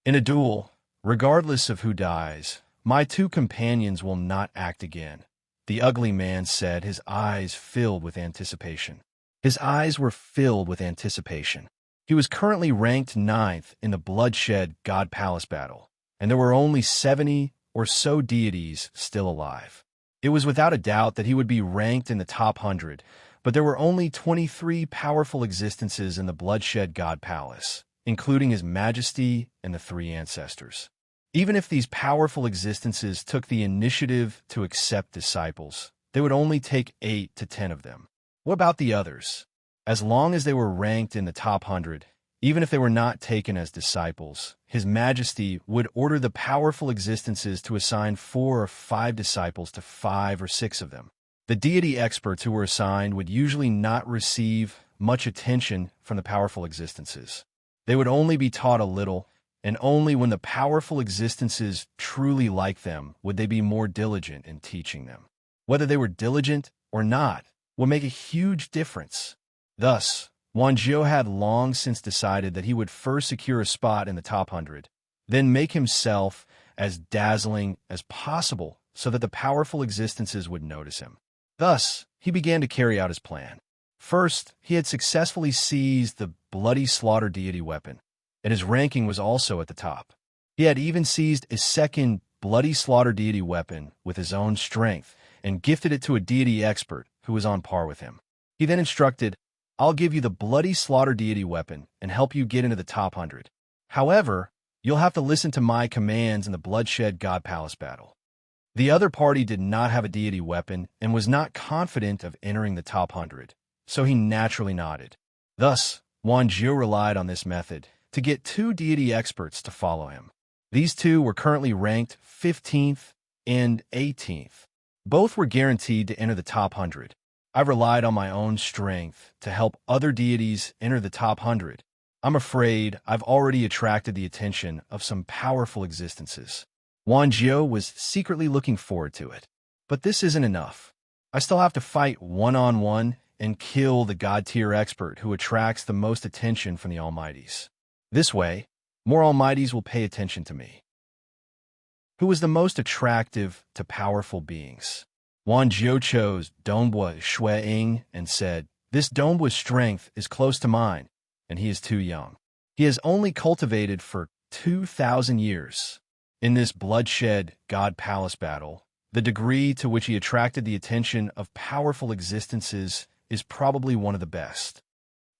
Speaker 1: In a duel, regardless of who dies, my 2 companions will not act again, the ugly man said, his eyes filled with anticipation. His eyes were filled with anticipation. He was currently ranked 9th in the Bloodshed God Palace battle, and there were only 70 or so deities still alive. It was without a doubt that he would be ranked in the top 100, but there were only 23 powerful existences in the Bloodshed God Palace, including His Majesty and the 3 ancestors. Even if these powerful existences took the initiative to accept disciples, they would only take 8 to 10 of them. What about the others? As long as they were ranked in the top 100, even if they were not taken as disciples, His Majesty would order the powerful existences to assign 4 or 5 disciples to 5 or 6 of them. The deity experts who were assigned would usually not receive much attention from the powerful existences. They would only be taught a little, and only when the powerful existences truly liked them would they be more diligent in teaching them. Whether they were diligent or not would make a huge difference. Thus, Wanjiu had long since decided that he would first secure a spot in the top 100, then make himself as dazzling as possible so that the powerful existences would notice him. Thus, he began to carry out his plan. First, he had successfully seized the bloody slaughter deity weapon, and his ranking was also at the top. He had even seized a second bloody slaughter deity weapon with his own strength and gifted it to a deity expert who was on par with him. He then instructed, "I'll give you the bloody slaughter deity weapon and help you get into the top 100. However, you'll have to listen to my commands in the bloodshed god palace battle." The other party did not have a deity weapon and was not confident of entering the top 100, so he naturally nodded. Thus, Wang Jiu relied on this method to get two deity experts to follow him. These two were currently ranked 15th and 18th. Both were guaranteed to enter the top 100. I relied on my own strength to help other deities enter the top 100. I'm afraid I've already attracted the attention of some powerful existences. Wang Jiu was secretly looking forward to it. But this isn't enough. I still have to fight one-on-one and kill the god-tier expert who attracts the most attention from the Almighties. This way, more Almighties will pay attention to me. Who was the most attractive to powerful beings? Wang Jiu chose Dongbua Shui Ying and said, "This Dongbua's strength is close to mine, and he is too young. He has only cultivated for 2,000 years. In this bloodshed god palace battle, the degree to which he attracted the attention of powerful existences is probably one of the best.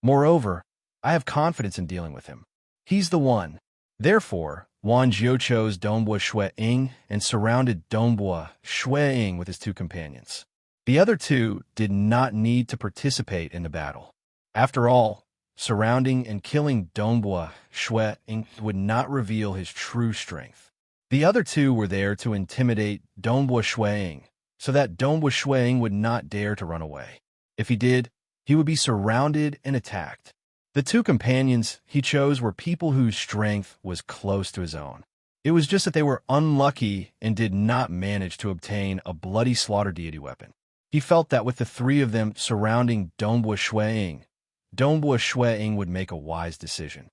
Speaker 1: Moreover, I have confidence in dealing with him. He's the one." Therefore, Wang Jiu chose Dongbua Shui Ying and surrounded Dongbua Shui Ying with his two companions. The other two did not need to participate in the battle. After all, surrounding and killing Dongbua Shui Ying would not reveal his true strength. The other two were there to intimidate Dongbua Shui Ying, so that Dongbua Shui Ying would not dare to run away. If he did, he would be surrounded and attacked. The two companions he chose were people whose strength was close to his own. It was just that they were unlucky and did not manage to obtain a bloody slaughter deity weapon. He felt that with the three of them surrounding Dongbua Shui Ying, Dongbua Shui Ying would make a wise decision.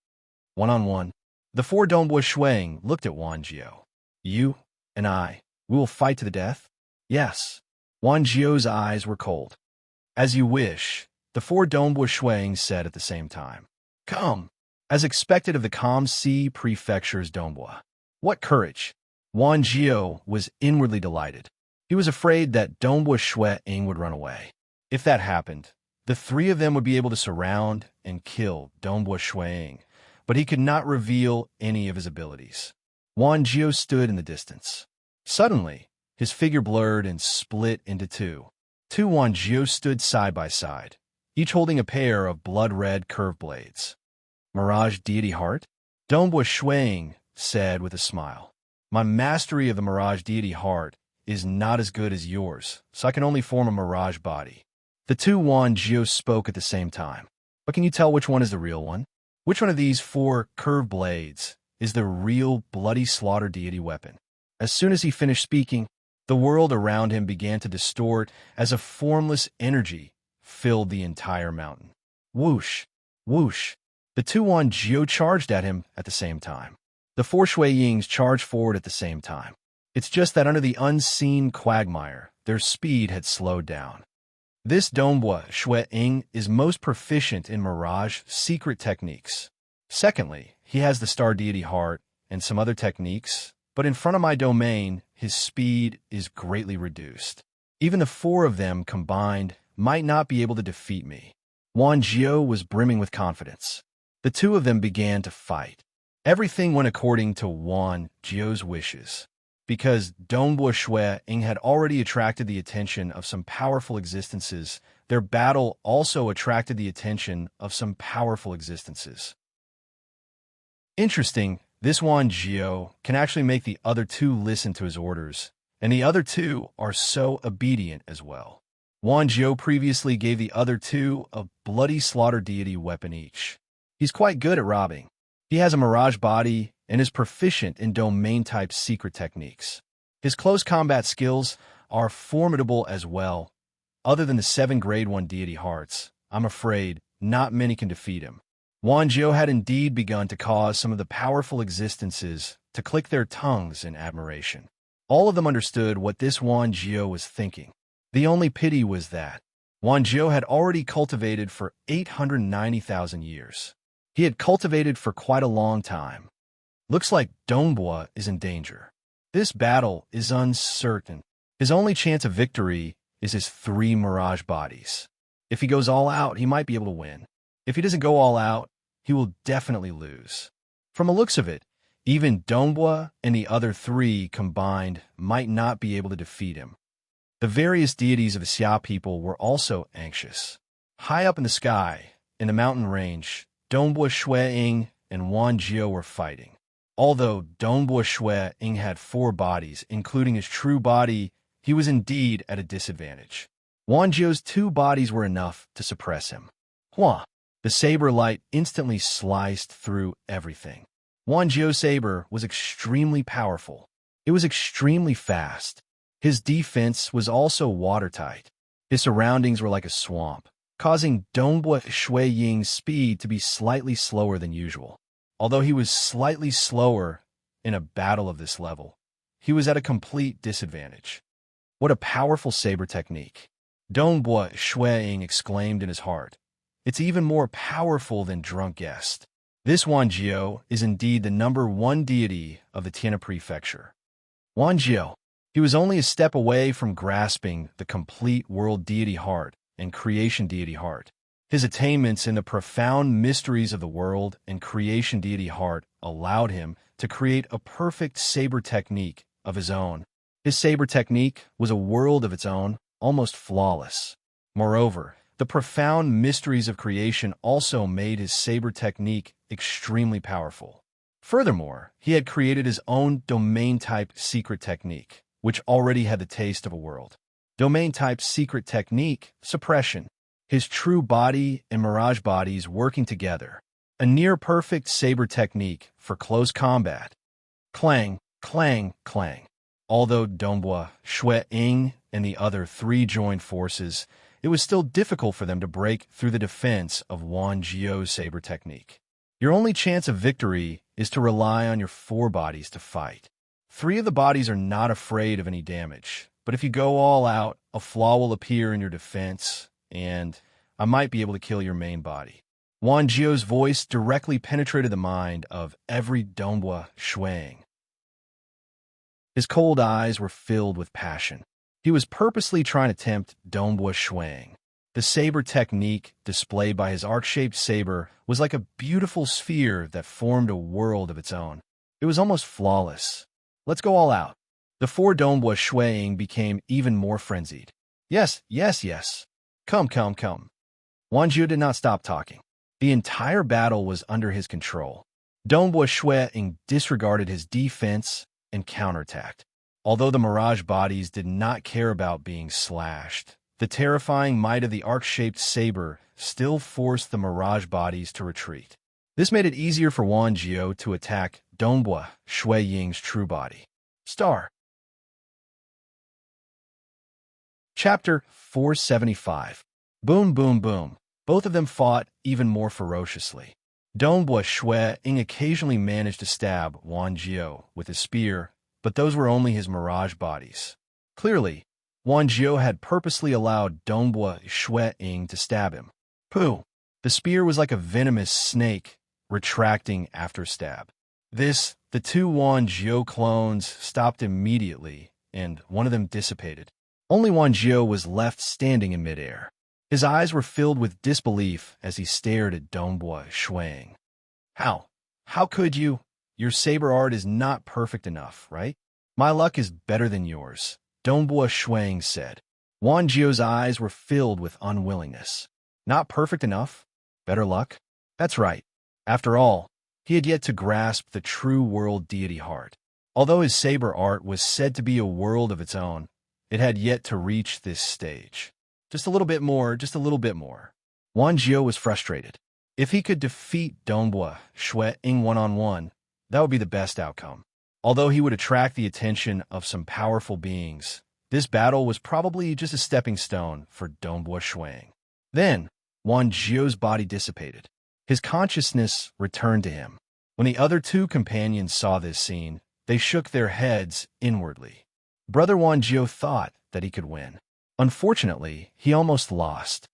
Speaker 1: One-on-one, the four Dongbua Shui Ying looked at Wang Jiu. "You and I, we will fight to the death?" "Yes." Wang Jiu's eyes were cold. "As you wish," the four Dongbua Shui Ying said at the same time. "Come." As expected of the Calm Sea Prefecture's Dongbua. What courage! Wang Jiu was inwardly delighted. He was afraid that Dongbua Shui Ying would run away. If that happened, the three of them would be able to surround and kill Dongbua Shui Ying, but he could not reveal any of his abilities. Wang Jiu stood in the distance. Suddenly, his figure blurred and split into two. Two Wang Jiu stood side by side, each holding a pair of blood-red curved blades. "Mirage Deity Heart?" Dongbua Shui Ying said with a smile. "My mastery of the Mirage Deity Heart is not as good as yours, so I can only form a Mirage body." The two Wang Jiu spoke at the same time. "But can you tell which one is the real one? Which one of these four curved blades is the real bloody slaughter deity weapon?" As soon as he finished speaking, the world around him began to distort as a formless energy filled the entire mountain. Whoosh! Whoosh! The two Wang Jiu charged at him at the same time. The four Shui Yings charged forward at the same time. It's just that under the unseen quagmire, their speed had slowed down. This Dongbua Shui Ying is most proficient in Mirage secret techniques. Secondly, he has the Star Deity Heart and some other techniques, but in front of my domain, his speed is greatly reduced. Even the four of them combined might not be able to defeat me. Wang Jiu was brimming with confidence. The two of them began to fight. Everything went according to Wang Jiu's wishes. Because Dongbua Shui Ying had already attracted the attention of some powerful existences, their battle also attracted the attention of some powerful existences. Interesting, this Wang Jiu can actually make the other two listen to his orders, and the other two are so obedient as well. Wang Jiu previously gave the other two a bloody slaughter deity weapon each. He's quite good at robbing. He has a Mirage body and is proficient in domain-type secret techniques. His close combat skills are formidable as well. Other than the 7 Grade 1 deity hearts, I'm afraid not many can defeat him. Wang Jiu had indeed begun to cause some of the powerful existences to click their tongues in admiration. All of them understood what this Wan Jiao was thinking. The only pity was that Wan Jiao had already cultivated for 890,000 years. He had cultivated for quite a long time. Looks like Dongbua is in danger. This battle is uncertain. His only chance of victory is his 3 mirage bodies. If he goes all out, he might be able to win. If he doesn't go all out, he will definitely lose. From the looks of it, even Dongbua and the other 3 combined might not be able to defeat him. The various deities of the Xia people were also anxious. High up in the sky, in the mountain range, Dongbua Ying and Wan Jiao were fighting. Although Dongbua Ying had 4 bodies, including his true body, he was indeed at a disadvantage. Wan Jiao's 2 bodies were enough to suppress him. Hua! The saber light instantly sliced through everything. Wan Jiao's saber was extremely powerful. It was extremely fast. His defense was also watertight. His surroundings were like a swamp, causing Dongbua Ying's speed to be slightly slower than usual. Although he was slightly slower in a battle of this level, he was at a complete disadvantage. What a powerful saber technique! Dongbua Ying exclaimed in his heart. It's even more powerful than Drunk Guest. This Wan Jiao is indeed the #1 deity of the Tianhe Prefecture. Wan Jiao. He was only a step away from grasping the complete world deity heart and creation deity heart. His attainments in the profound mysteries of the world and creation deity heart allowed him to create a perfect saber technique of his own. His saber technique was a world of its own, almost flawless. Moreover, the profound mysteries of creation also made his saber technique extremely powerful. Furthermore, he had created his own domain-type secret technique, which already had the taste of a world. Domain-type secret technique, suppression. His true body and mirage bodies working together. A near-perfect saber technique for close combat. Clang, clang, clang. Although Dongbua Ying and the other 3 joined forces, it was still difficult for them to break through the defense of Wan Jiao's saber technique. Your only chance of victory is to rely on your 4 bodies to fight. 3 of the bodies are not afraid of any damage, but if you go all out, a flaw will appear in your defense, and I might be able to kill your main body. Wan Jiao's voice directly penetrated the mind of every Dongbua Ying. His cold eyes were filled with passion. He was purposely trying to tempt Dongbua Ying. The saber technique displayed by his arc-shaped saber was like a beautiful sphere that formed a world of its own. It was almost flawless. Let's go all out. The 4 Dongbua Ying became even more frenzied. Yes, yes, yes. Come, come, come. Wan Jiao did not stop talking. The entire battle was under his control. Dongbua Ying disregarded his defense and counterattacked. Although the mirage bodies did not care about being slashed, the terrifying might of the arc-shaped saber still forced the mirage bodies to retreat. This made it easier for Wan Jiao to attack Dongbua Ying's true body. Star. Chapter 475. Boom, boom, boom. Both of them fought even more ferociously. Dongbua Ying occasionally managed to stab Wan Jiao with his spear, but those were only his mirage bodies. Clearly, Wan Jiao had purposely allowed Dongbua Ying to stab him. Pooh! The spear was like a venomous snake, retracting after stab. The 2 Wan Jiao clones stopped immediately, and one of them dissipated. Only Wan Jiao was left standing in midair. His eyes were filled with disbelief as he stared at Dongbua Ying. How could you? Your saber art is not perfect enough, right? My luck is better than yours, Dongbua Ying said. Wan Jiao's eyes were filled with unwillingness. Not perfect enough? Better luck? That's right. After all, he had yet to grasp the true world deity heart. Although his saber art was said to be a world of its own, it had yet to reach this stage. Just a little bit more, just a little bit more. Wan Jiao was frustrated. If he could defeat Dongbua Ying one-on-one, that would be the best outcome. Although he would attract the attention of some powerful beings, this battle was probably just a stepping stone for Dongbua Ying. Then, Wan Jiao's body dissipated. His consciousness returned to him. When the other 2 companions saw this scene, they shook their heads inwardly. Brother Wanjiu thought that he could win. Unfortunately, he almost lost.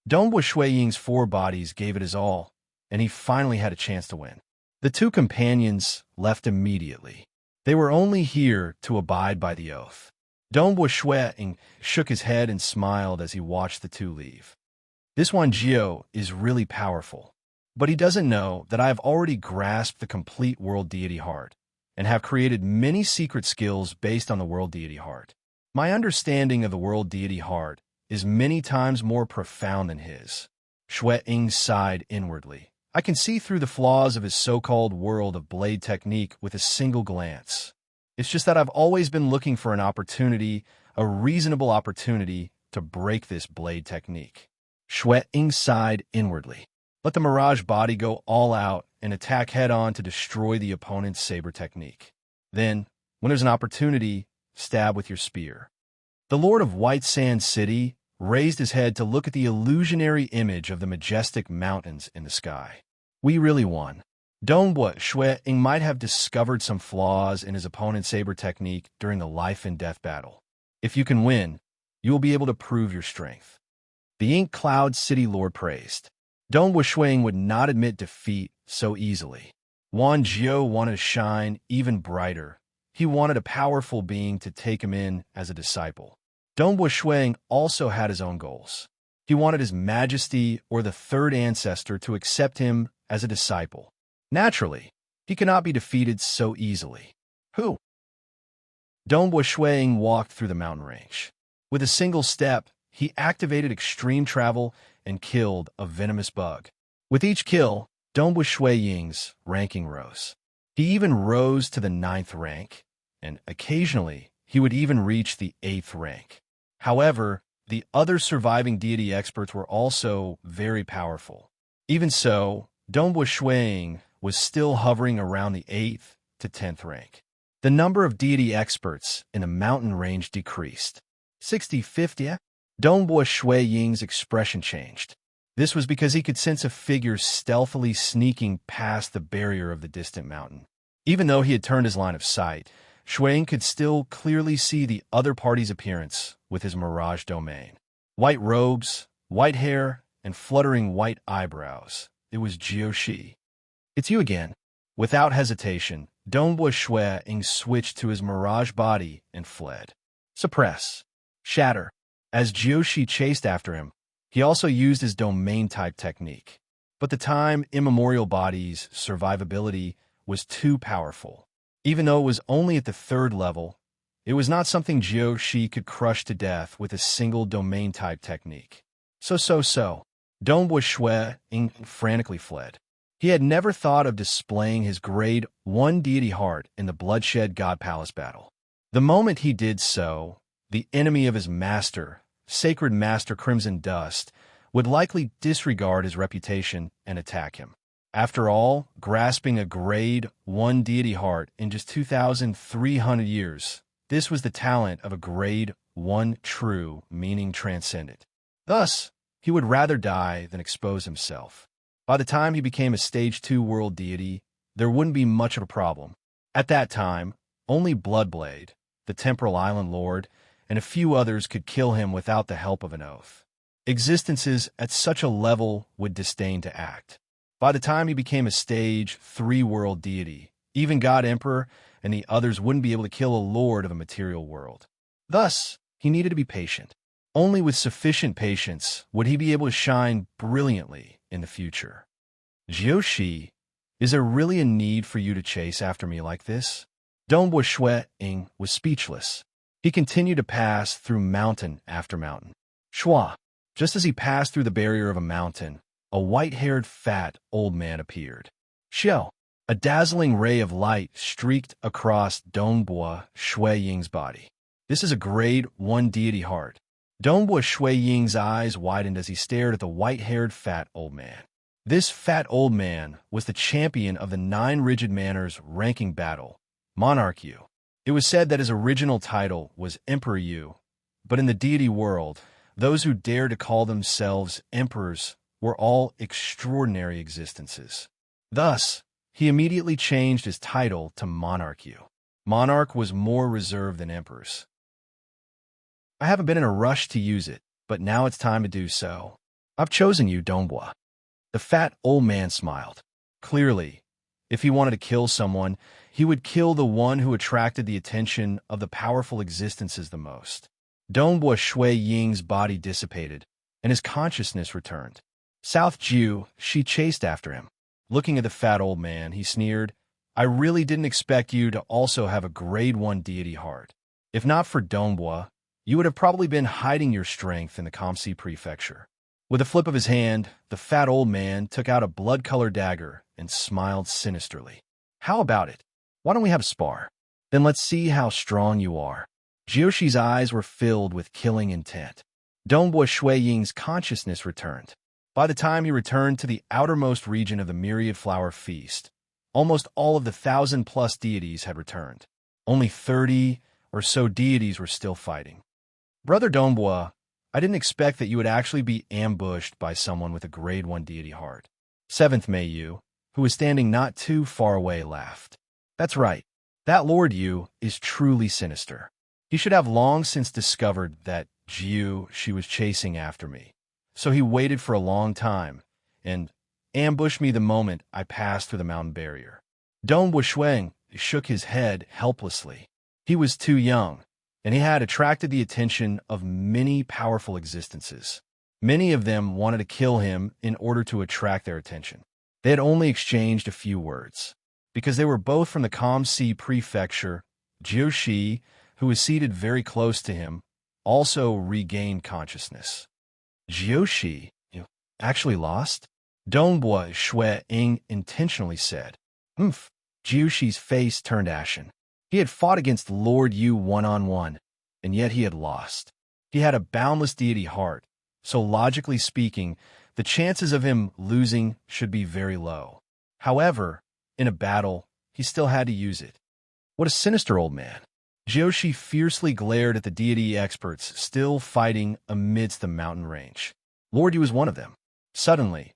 Speaker 1: Dongbo Shui Ying's four bodies gave it his all, and he finally had a chance to win. The two companions left immediately. They were only here to abide by the oath. Dongbo Shui Ying shook his head and smiled as he watched the two leave. This Wanjiu is really powerful, but he doesn't know that I have already grasped the complete world deity heart and have created many secret skills based on the world deity heart. My understanding of the world deity heart is many times more profound than his. Shui Ying sighed inwardly. I can see through the flaws of his so-called world of blade technique with a single glance. It's just that I've always been looking for an opportunity, a reasonable opportunity, to break this blade technique. Shui Ying sighed inwardly. Let the Mirage body go all out and attack head-on to destroy the opponent's saber technique. Then, when there's an opportunity, stab with your spear. The Lord of White Sand City raised his head to look at the illusionary image of the majestic mountains in the sky. We really won. Dongbo Shui Ying might have discovered some flaws in his opponent's saber technique during the life-and-death battle. If you can win, you will be able to prove your strength. The Ink Cloud City Lord praised. Dongbo Shui Ying would not admit defeat so easily. Wanjiu wanted to shine even brighter. He wanted a powerful being to take him in as a disciple. Dongbo Shui Ying also had his own goals. He wanted His Majesty or the third ancestor to accept him as a disciple. Naturally, he cannot be defeated so easily. Who? Dongbo Shui Ying walked through the mountain range. With a single step, he activated extreme travel and killed a venomous bug. With each kill, Dongbo Shui Ying's ranking rose. He even rose to the 9th rank, and occasionally he would even reach the 8th rank. However, the other surviving deity experts were also very powerful. Even so, Dongbo Shui Ying was still hovering around the 8th to 10th rank. The number of deity experts in the mountain range decreased. 60-50. Dongbo Shui Ying's expression changed. This was because he could sense a figure stealthily sneaking past the barrier of the distant mountain. Even though he had turned his line of sight, Shui Ying could still clearly see the other party's appearance with his Mirage domain. White robes, white hair, and fluttering white eyebrows. It was Jiushi. It's you again. Without hesitation, Dongbo Shui Ying switched to his Mirage body and fled. Suppress. Shatter. As Jiushi chased after him, he also used his domain-type technique. But the time immemorial body's survivability was too powerful. Even though it was only at the 3rd level, it was not something Jiushi could crush to death with a single domain-type technique. So. Dongbo Shui Ying frantically fled. He had never thought of displaying his grade 1 deity heart in the Bloodshed God Palace battle. The moment he did so, the enemy of his master, Sacred Master Crimson Dust, would likely disregard his reputation and attack him. After all, grasping a grade 1 deity heart in just 2,300 years, this was the talent of a grade 1 true, meaning transcendent. Thus, he would rather die than expose himself. By the time he became a stage 2 world deity, there wouldn't be much of a problem. At that time, only Bloodblade, the Temporal Island Lord, and a few others could kill him without the help of an oath. Existences at such a level would disdain to act. By the time he became a stage 3 world deity, even God Emperor and the others wouldn't be able to kill a lord of a material world. Thus, he needed to be patient. Only with sufficient patience would he be able to shine brilliantly in the future. Jiushi, is there really a need for you to chase after me like this? Dongbo Shui Ying was speechless. He continued to pass through mountain after mountain. Shua, just as he passed through the barrier of a mountain, a white-haired fat old man appeared. Xiao, a dazzling ray of light streaked across Dongbo Shui Ying's body. This is a grade 1 deity heart. Dongbo Shui Ying's eyes widened as he stared at the white-haired fat old man. This fat old man was the champion of the 9 Rigid Manors ranking battle, Monarch Yu. It was said that his original title was Emperor Yu, but in the deity world, those who dared to call themselves emperors were all extraordinary existences. Thus, he immediately changed his title to Monarch Yu. Monarch was more reserved than emperors. I haven't been in a rush to use it, but now it's time to do so. I've chosen you, Donghua. The fat old man smiled. Clearly, if he wanted to kill someone, he would kill the one who attracted the attention of the powerful existences the most. Donghua Shui Ying's body dissipated, and his consciousness returned. South Jiu, she chased after him. Looking at the fat old man, he sneered, I really didn't expect you to also have a grade 1 deity heart. If not for Donghua, you would have probably been hiding your strength in the Kamsi prefecture. With a flip of his hand, the fat old man took out a blood-colored dagger and smiled sinisterly. How about it? Why don't we have a spar? Then let's see how strong you are. Jioshi's eyes were filled with killing intent. Donghua Shui Ying's consciousness returned. By the time he returned to the outermost region of the myriad flower feast, almost all of the 1,000+ deities had returned. Only 30 or so deities were still fighting. Brother Donghua, I didn't expect that you would actually be ambushed by someone with a grade 1 deity heart. 7th Mei Yu, who was standing not too far away, laughed. That's right. That Lord Yu is truly sinister. He should have long since discovered that Jiu she was chasing after me. So he waited for a long time and ambushed me the moment I passed through the mountain barrier. Donghua Shui shook his head helplessly. He was too young, and he had attracted the attention of many powerful existences. Many of them wanted to kill him in order to attract their attention. They had only exchanged a few words. Because they were both from the Kamsi prefecture, Jiushi, who was seated very close to him, also regained consciousness. Jiushi, you actually lost? Donghua Shui Ying intentionally said. Jiushi's face turned ashen. He had fought against Lord Yu one-on-one, and yet he had lost. He had a boundless deity heart, so logically speaking, the chances of him losing should be very low. However, in a battle, he still had to use it. What a sinister old man. Jiushi fiercely glared at the deity experts still fighting amidst the mountain range. Lord Yu was one of them. Suddenly,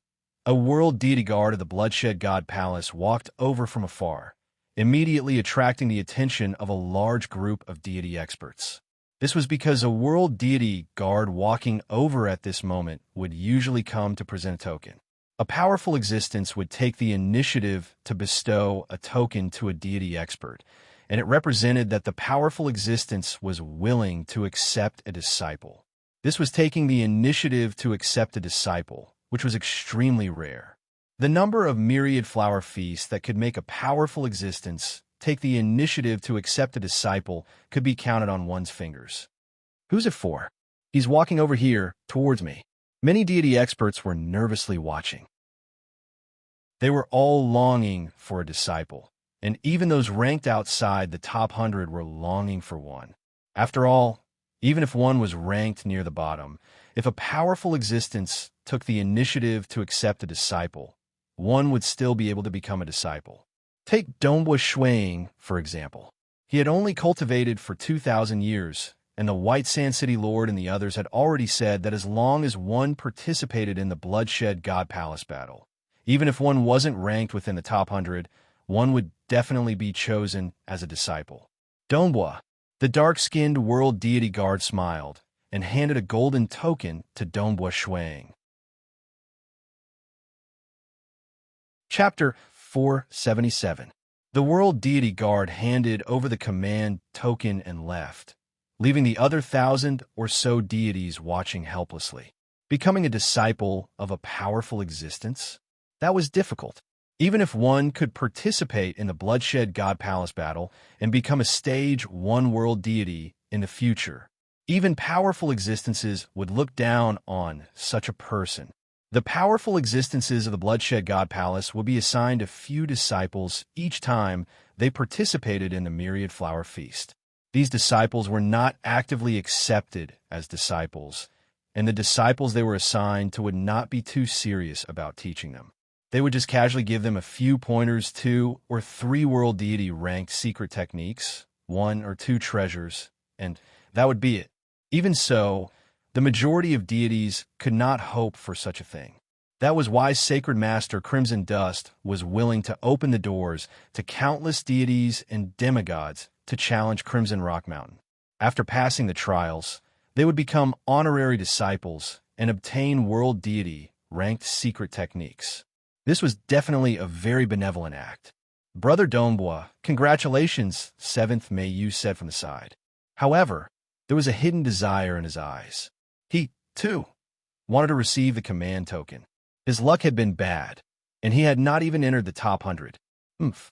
Speaker 1: a world deity guard of the Bloodshed God Palace walked over from afar, immediately attracting the attention of a large group of deity experts. This was because a world deity guard walking over at this moment would usually come to present a token. A powerful existence would take the initiative to bestow a token to a deity expert, and it represented that the powerful existence was willing to accept a disciple. This was taking the initiative to accept a disciple, which was extremely rare. The number of myriad flower feasts that could make a powerful existence take the initiative to accept a disciple could be counted on one's fingers. Who's it for? He's walking over here, towards me. Many deity experts were nervously watching. They were all longing for a disciple, and even those ranked outside the top 100 were longing for one. After all, even if one was ranked near the bottom, if a powerful existence took the initiative to accept a disciple, one would still be able to become a disciple. Take Donghua Shui, for example. He had only cultivated for 2,000 years, and the White Sand City Lord and the others had already said that as long as one participated in the Bloodshed God Palace battle, even if one wasn't ranked within the top 100, one would definitely be chosen as a disciple. Donghua, the dark-skinned world deity guard, smiled and handed a golden token to Donghua Shui. Chapter 477. The world deity guard handed over the command token and left, leaving the other 1,000 or so deities watching helplessly. Becoming a disciple of a powerful existence? That was difficult. Even if one could participate in the Bloodshed God Palace battle and become a stage 1 world deity in the future, even powerful existences would look down on such a person. The powerful existences of the Bloodshed God Palace would be assigned a few disciples each time they participated in the Myriad Flower Feast. These disciples were not actively accepted as disciples, and the disciples they were assigned to would not be too serious about teaching them. They would just casually give them a few pointers, 2 or 3 world deity ranked secret techniques, 1 or 2 treasures, and that would be it. Even so, the majority of deities could not hope for such a thing. That was why Sacred Master Crimson Dust was willing to open the doors to countless deities and demigods to challenge Crimson Rock Mountain. After passing the trials, They would become honorary disciples and obtain world deity ranked secret techniques. This was definitely a very benevolent act. Brother Donghua, congratulations, 7th Mei Yu said from the side. However, there was a hidden desire in his eyes. He, too, wanted to receive the command token. His luck had been bad, and he had not even entered the top 100. Oomph.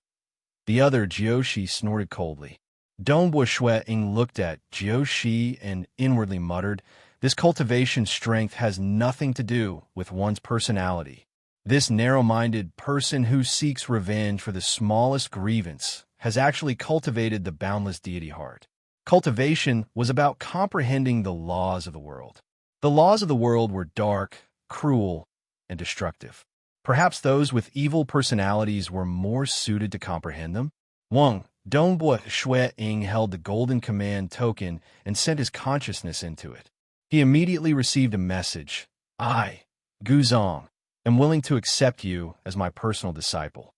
Speaker 1: The other, Jiushi, snorted coldly. Donghua Shui-ing looked at Jiushi and inwardly muttered, "This cultivation strength has nothing to do with one's personality. This narrow-minded person who seeks revenge for the smallest grievance has actually cultivated the boundless deity heart." Cultivation was about comprehending the laws of the world. The laws of the world were dark, cruel, and destructive. Perhaps those with evil personalities were more suited to comprehend them. Wang, Donghua Shui-ing held the golden command token and sent his consciousness into it. He immediately received a message. "I, Guzong, am willing to accept you as my personal disciple."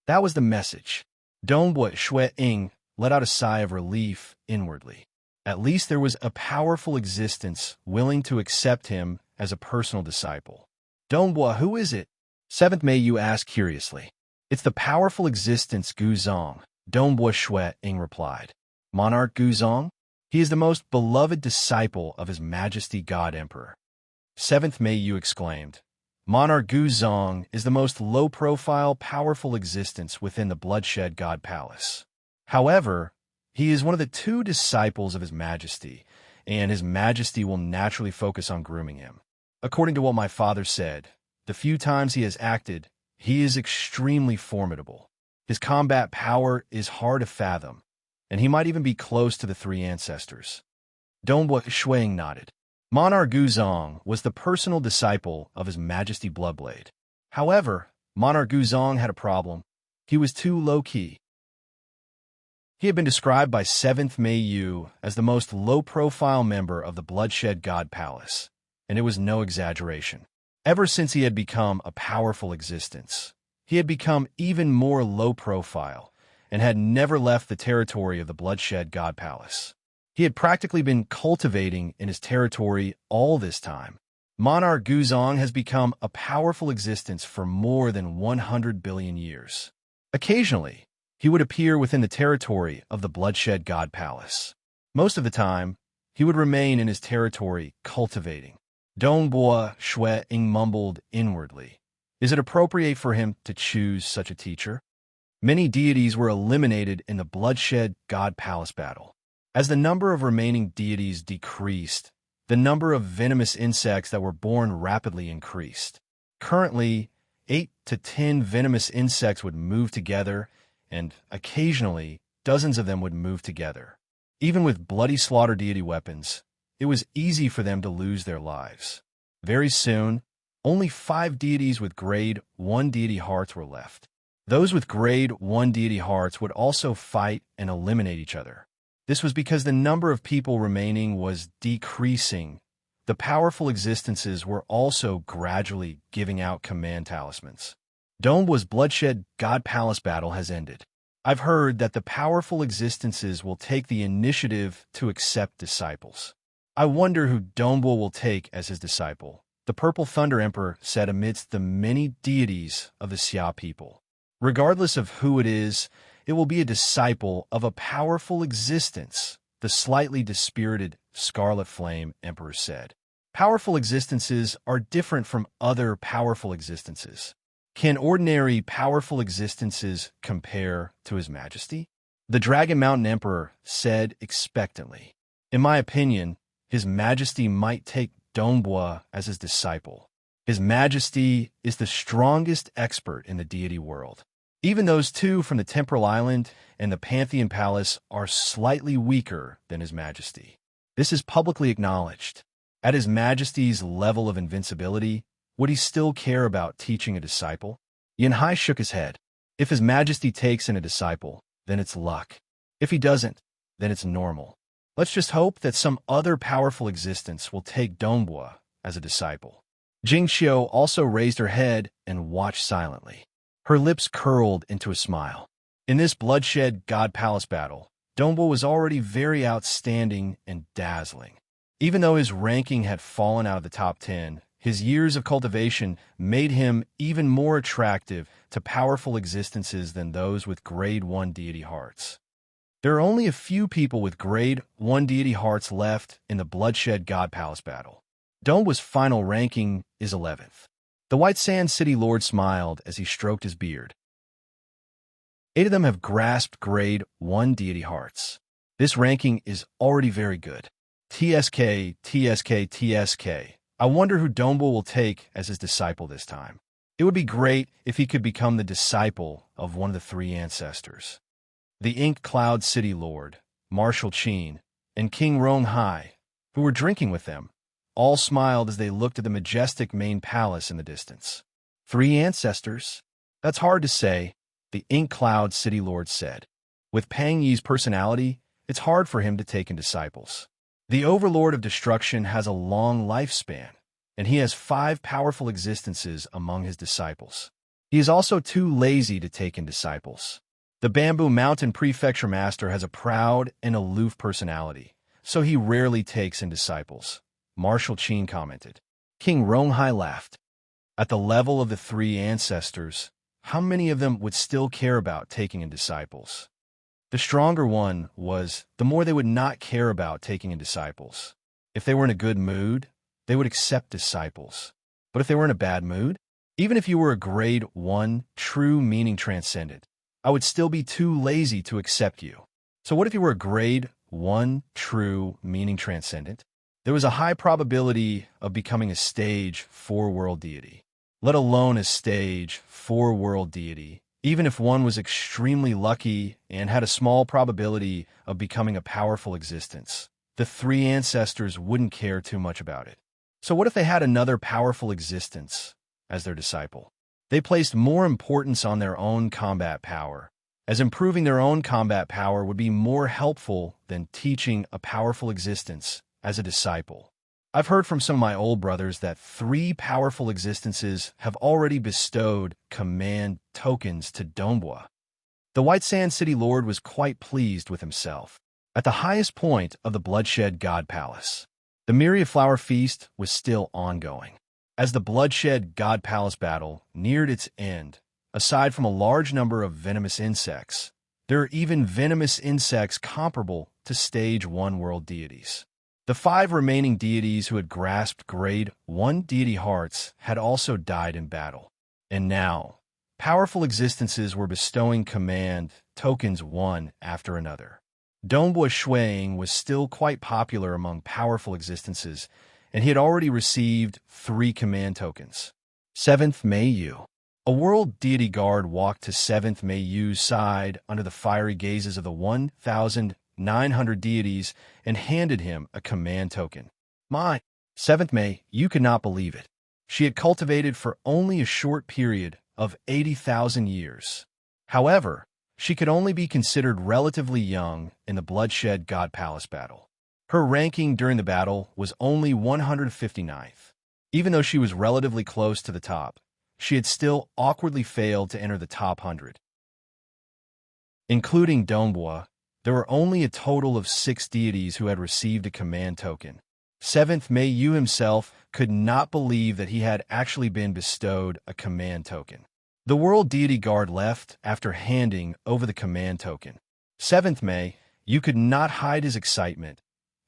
Speaker 1: That was the message. Donghua Shui-ing let out a sigh of relief inwardly. At least there was a powerful existence willing to accept him as a personal disciple. "Donghua, who is it?" 7th Mei Yu asked curiously. "It's the powerful existence Guzong," Donghua Shui-ing replied. "Monarch Guzong? He is the most beloved disciple of His Majesty God Emperor." 7th Mei Yu exclaimed. "Monarch Guzong is the most low-profile, powerful existence within the Bloodshed God Palace. However, he is one of the 2 disciples of His Majesty, and His Majesty will naturally focus on grooming him. According to what my father said, the few times he has acted, he is extremely formidable. His combat power is hard to fathom, and he might even be close to the 3 ancestors." Donghua Shui-ing nodded. Monarch Guzong was the personal disciple of His Majesty Bloodblade. However, Monarch Guzong had a problem. He was too low-key. He had been described by 7th Mei Yu as the most low-profile member of the Bloodshed God Palace, and it was no exaggeration. Ever since he had become a powerful existence, he had become even more low-profile and had never left the territory of the Bloodshed God Palace. He had practically been cultivating in his territory all this time. Monarch Guzong has become a powerful existence for more than 100 billion years. Occasionally, he would appear within the territory of the Bloodshed God Palace. Most of the time, he would remain in his territory cultivating. Donghua Shui-ing mumbled inwardly. Is it appropriate for him to choose such a teacher? Many deities were eliminated in the Bloodshed God Palace battle. As the number of remaining deities decreased, the number of venomous insects that were born rapidly increased. Currently, 8 to 10 venomous insects would move together, and occasionally, dozens of them would move together. Even with bloody slaughter deity weapons, it was easy for them to lose their lives. Very soon, only 5 deities with grade 1 deity hearts were left. Those with grade 1 deity hearts would also fight and eliminate each other. This was because the number of people remaining was decreasing. The powerful existences were also gradually giving out command talismans. Donghua's Bloodshed God Palace battle has ended. I've heard that the powerful existences will take the initiative to accept disciples. I wonder who Donghua will take as his disciple, the Purple Thunder Emperor said amidst the many deities of the Xia people. Regardless of who it is, it will be a disciple of a powerful existence, the slightly dispirited Scarlet Flame Emperor said. Powerful existences are different from other powerful existences. Can ordinary powerful existences compare to His Majesty? The Dragon Mountain Emperor said expectantly. In my opinion, His Majesty might take Donghua as his disciple. His Majesty is the strongest expert in the deity world. Even those 2 from the Temporal Island and the Pantheon Palace are slightly weaker than His Majesty. This is publicly acknowledged. At His Majesty's level of invincibility, would he still care about teaching a disciple? Yanhai shook his head. If His Majesty takes in a disciple, then it's luck. If he doesn't, then it's normal. Let's just hope that some other powerful existence will take Donghua as a disciple. Jingxiu also raised her head and watched silently. Her lips curled into a smile. In this Bloodshed God Palace battle, Donghua was already very outstanding and dazzling. Even though his ranking had fallen out of the top 10, his years of cultivation made him even more attractive to powerful existences than those with Grade 1 deity hearts. There are only a few people with Grade 1 deity hearts left in the Bloodshed God Palace battle. Donbua's final ranking is 11th. The White Sand City Lord smiled as he stroked his beard. 8 of them have grasped Grade 1 deity hearts. This ranking is already very good. TSK, TSK, TSK. I wonder who Donbua will take as his disciple this time. It would be great if he could become the disciple of one of the 3 ancestors. The Ink Cloud City Lord, Marshal Qin, and King Ronghai, who were drinking with them, all smiled as they looked at the majestic main palace in the distance. 3 ancestors? That's hard to say, the Ink Cloud City Lord said. With Pang Yi's personality, it's hard for him to take in disciples. The Overlord of Destruction has a long lifespan, and he has 5 powerful existences among his disciples. He is also too lazy to take in disciples. The Bamboo Mountain Prefecture Master has a proud and aloof personality, so he rarely takes in disciples, Marshal Qin commented. King Ronghai laughed. At the level of the 3 ancestors, how many of them would still care about taking in disciples? The stronger one was, the more they would not care about taking in disciples. If they were in a good mood, they would accept disciples. But if they were in a bad mood, even if you were a Grade 1, true meaning transcendent, I would still be too lazy to accept you. So what if you were a Grade 1, true meaning transcendent? There was a high probability of becoming a Stage 4 world deity, let alone a Stage 4 world deity, even if one was extremely lucky and had a small probability of becoming a powerful existence. The 3 ancestors wouldn't care too much about it. So what if they had another powerful existence as their disciple? They placed more importance on their own combat power, as improving their own combat power would be more helpful than teaching a powerful existence as a disciple. I've heard from some of my old brothers that 3 powerful existences have already bestowed command tokens to Donbua. The White Sand City Lord was quite pleased with himself. At the highest point of the Bloodshed God Palace, the Myriad Flower Feast was still ongoing. As the Bloodshed God Palace battle neared its end, aside from a large number of venomous insects, there are even venomous insects comparable to Stage 1 world deities. The 5 remaining deities who had grasped Grade 1 deity hearts had also died in battle. And now, powerful existences were bestowing command tokens one after another. Donbua Shuang was still quite popular among powerful existences, and he had already received 3 command tokens. 7th Mei Yu. A world deity guard walked to 7th Mei Yu's side under the fiery gazes of the 1,900 deities and handed him a command token. My 7th Mei, you could not believe it. She had cultivated for only a short period of 80,000 years. However, she could only be considered relatively young in the Bloodshed God Palace battle. Her ranking during the battle was only 159th. Even though she was relatively close to the top, she had still awkwardly failed to enter the top 100. Including Donbua, there were only a total of 6 deities who had received a command token. 7th Mei Yu himself could not believe that he had actually been bestowed a command token. The world deity guard left after handing over the command token. 7th Mei Yu could not hide his excitement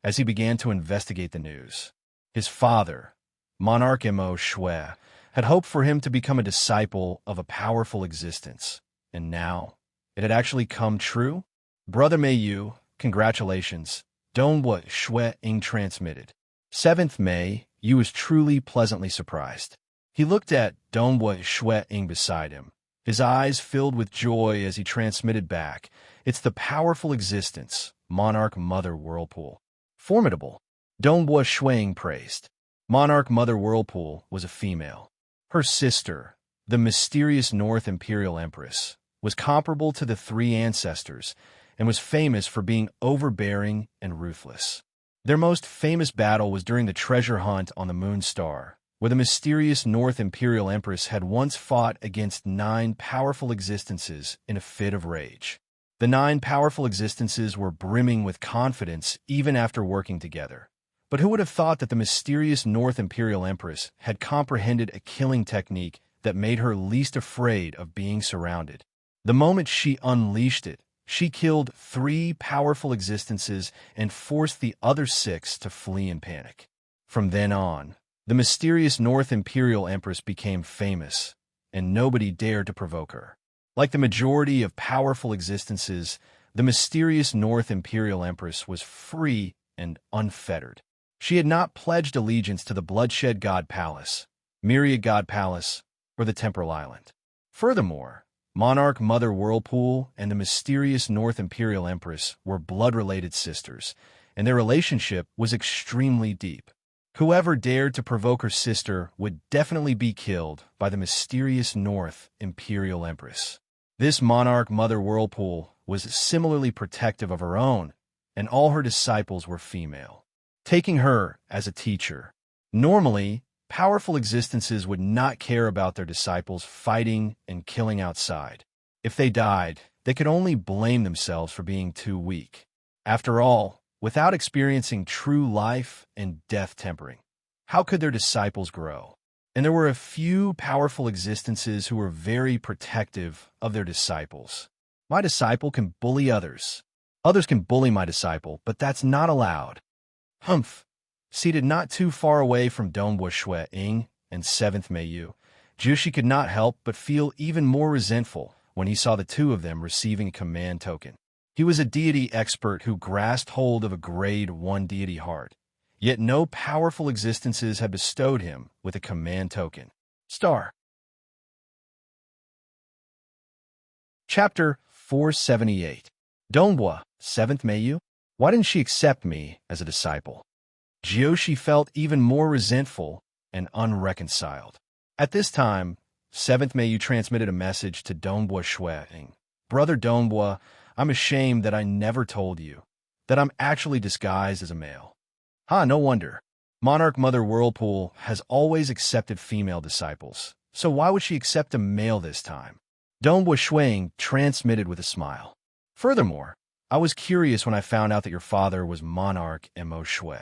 Speaker 1: as he began to investigate the news. His father, Monarch Mo Shui, had hoped for him to become a disciple of a powerful existence, and now it had actually come true. Brother Mei Yu, congratulations, Donbua Shui Ying transmitted. 7th Mei Yu was truly pleasantly surprised. He looked at Donbua Shui Ying beside him, his eyes filled with joy as he transmitted back. It's the powerful existence, Monarch Mother Whirlpool. Formidable, Donbua Shui Ying praised. Monarch Mother Whirlpool was a female. Her sister, the mysterious North Imperial Empress, was comparable to the 3 ancestors and was famous for being overbearing and ruthless. Their most famous battle was during the treasure hunt on the Moon Star, where the mysterious North Imperial Empress had once fought against 9 powerful existences in a fit of rage. The 9 powerful existences were brimming with confidence even after working together, But who would have thought that the mysterious North Imperial Empress had comprehended a killing technique that made her least afraid of being surrounded? The moment she unleashed it, she killed 3 powerful existences and forced the other 6 to flee in panic. From then on, the mysterious North Imperial Empress became famous, and nobody dared to provoke her. Like the majority of powerful existences, the mysterious North Imperial Empress was free and unfettered. She had not pledged allegiance to the Bloodshed God Palace, Myriad God Palace, or the Temporal Island. Furthermore, Monarch Mother Whirlpool and the mysterious North Imperial Empress were blood-related sisters, and their relationship was extremely deep. Whoever dared to provoke her sister would definitely be killed by the mysterious North Imperial Empress. This Monarch Mother Whirlpool was similarly protective of her own, and all her disciples were female, taking her as a teacher. Normally, powerful existences would not care about their disciples fighting and killing outside. If they died, they could only blame themselves for being too weak. After all, without experiencing true life and death tempering, how could their disciples grow? And there were a few powerful existences who were very protective of their disciples. My disciple can bully others. Others can bully my disciple, but that's not allowed. Humph. Seated not too far away from Donghua Shui Ying and 7th Meiyu, Jushi could not help but feel even more resentful when he saw the two of them receiving a command token. He was a deity expert who grasped hold of a grade 1 deity heart, yet no powerful existences had bestowed him with a command token. Star. Chapter 478. Donghua, 7th Meiyu? Why didn't she accept me as a disciple? Jiushi felt even more resentful and unreconciled. At this time, 7th Meiyu transmitted a message to Donghua Shui. Brother Donghua, I'm ashamed that I never told you that I'm actually disguised as a male. No wonder. Monarch Mother Whirlpool has always accepted female disciples, so why would she accept a male this time? Donghua Shui transmitted with a smile. Furthermore, I was curious when I found out that your father was Monarch Mo Shui.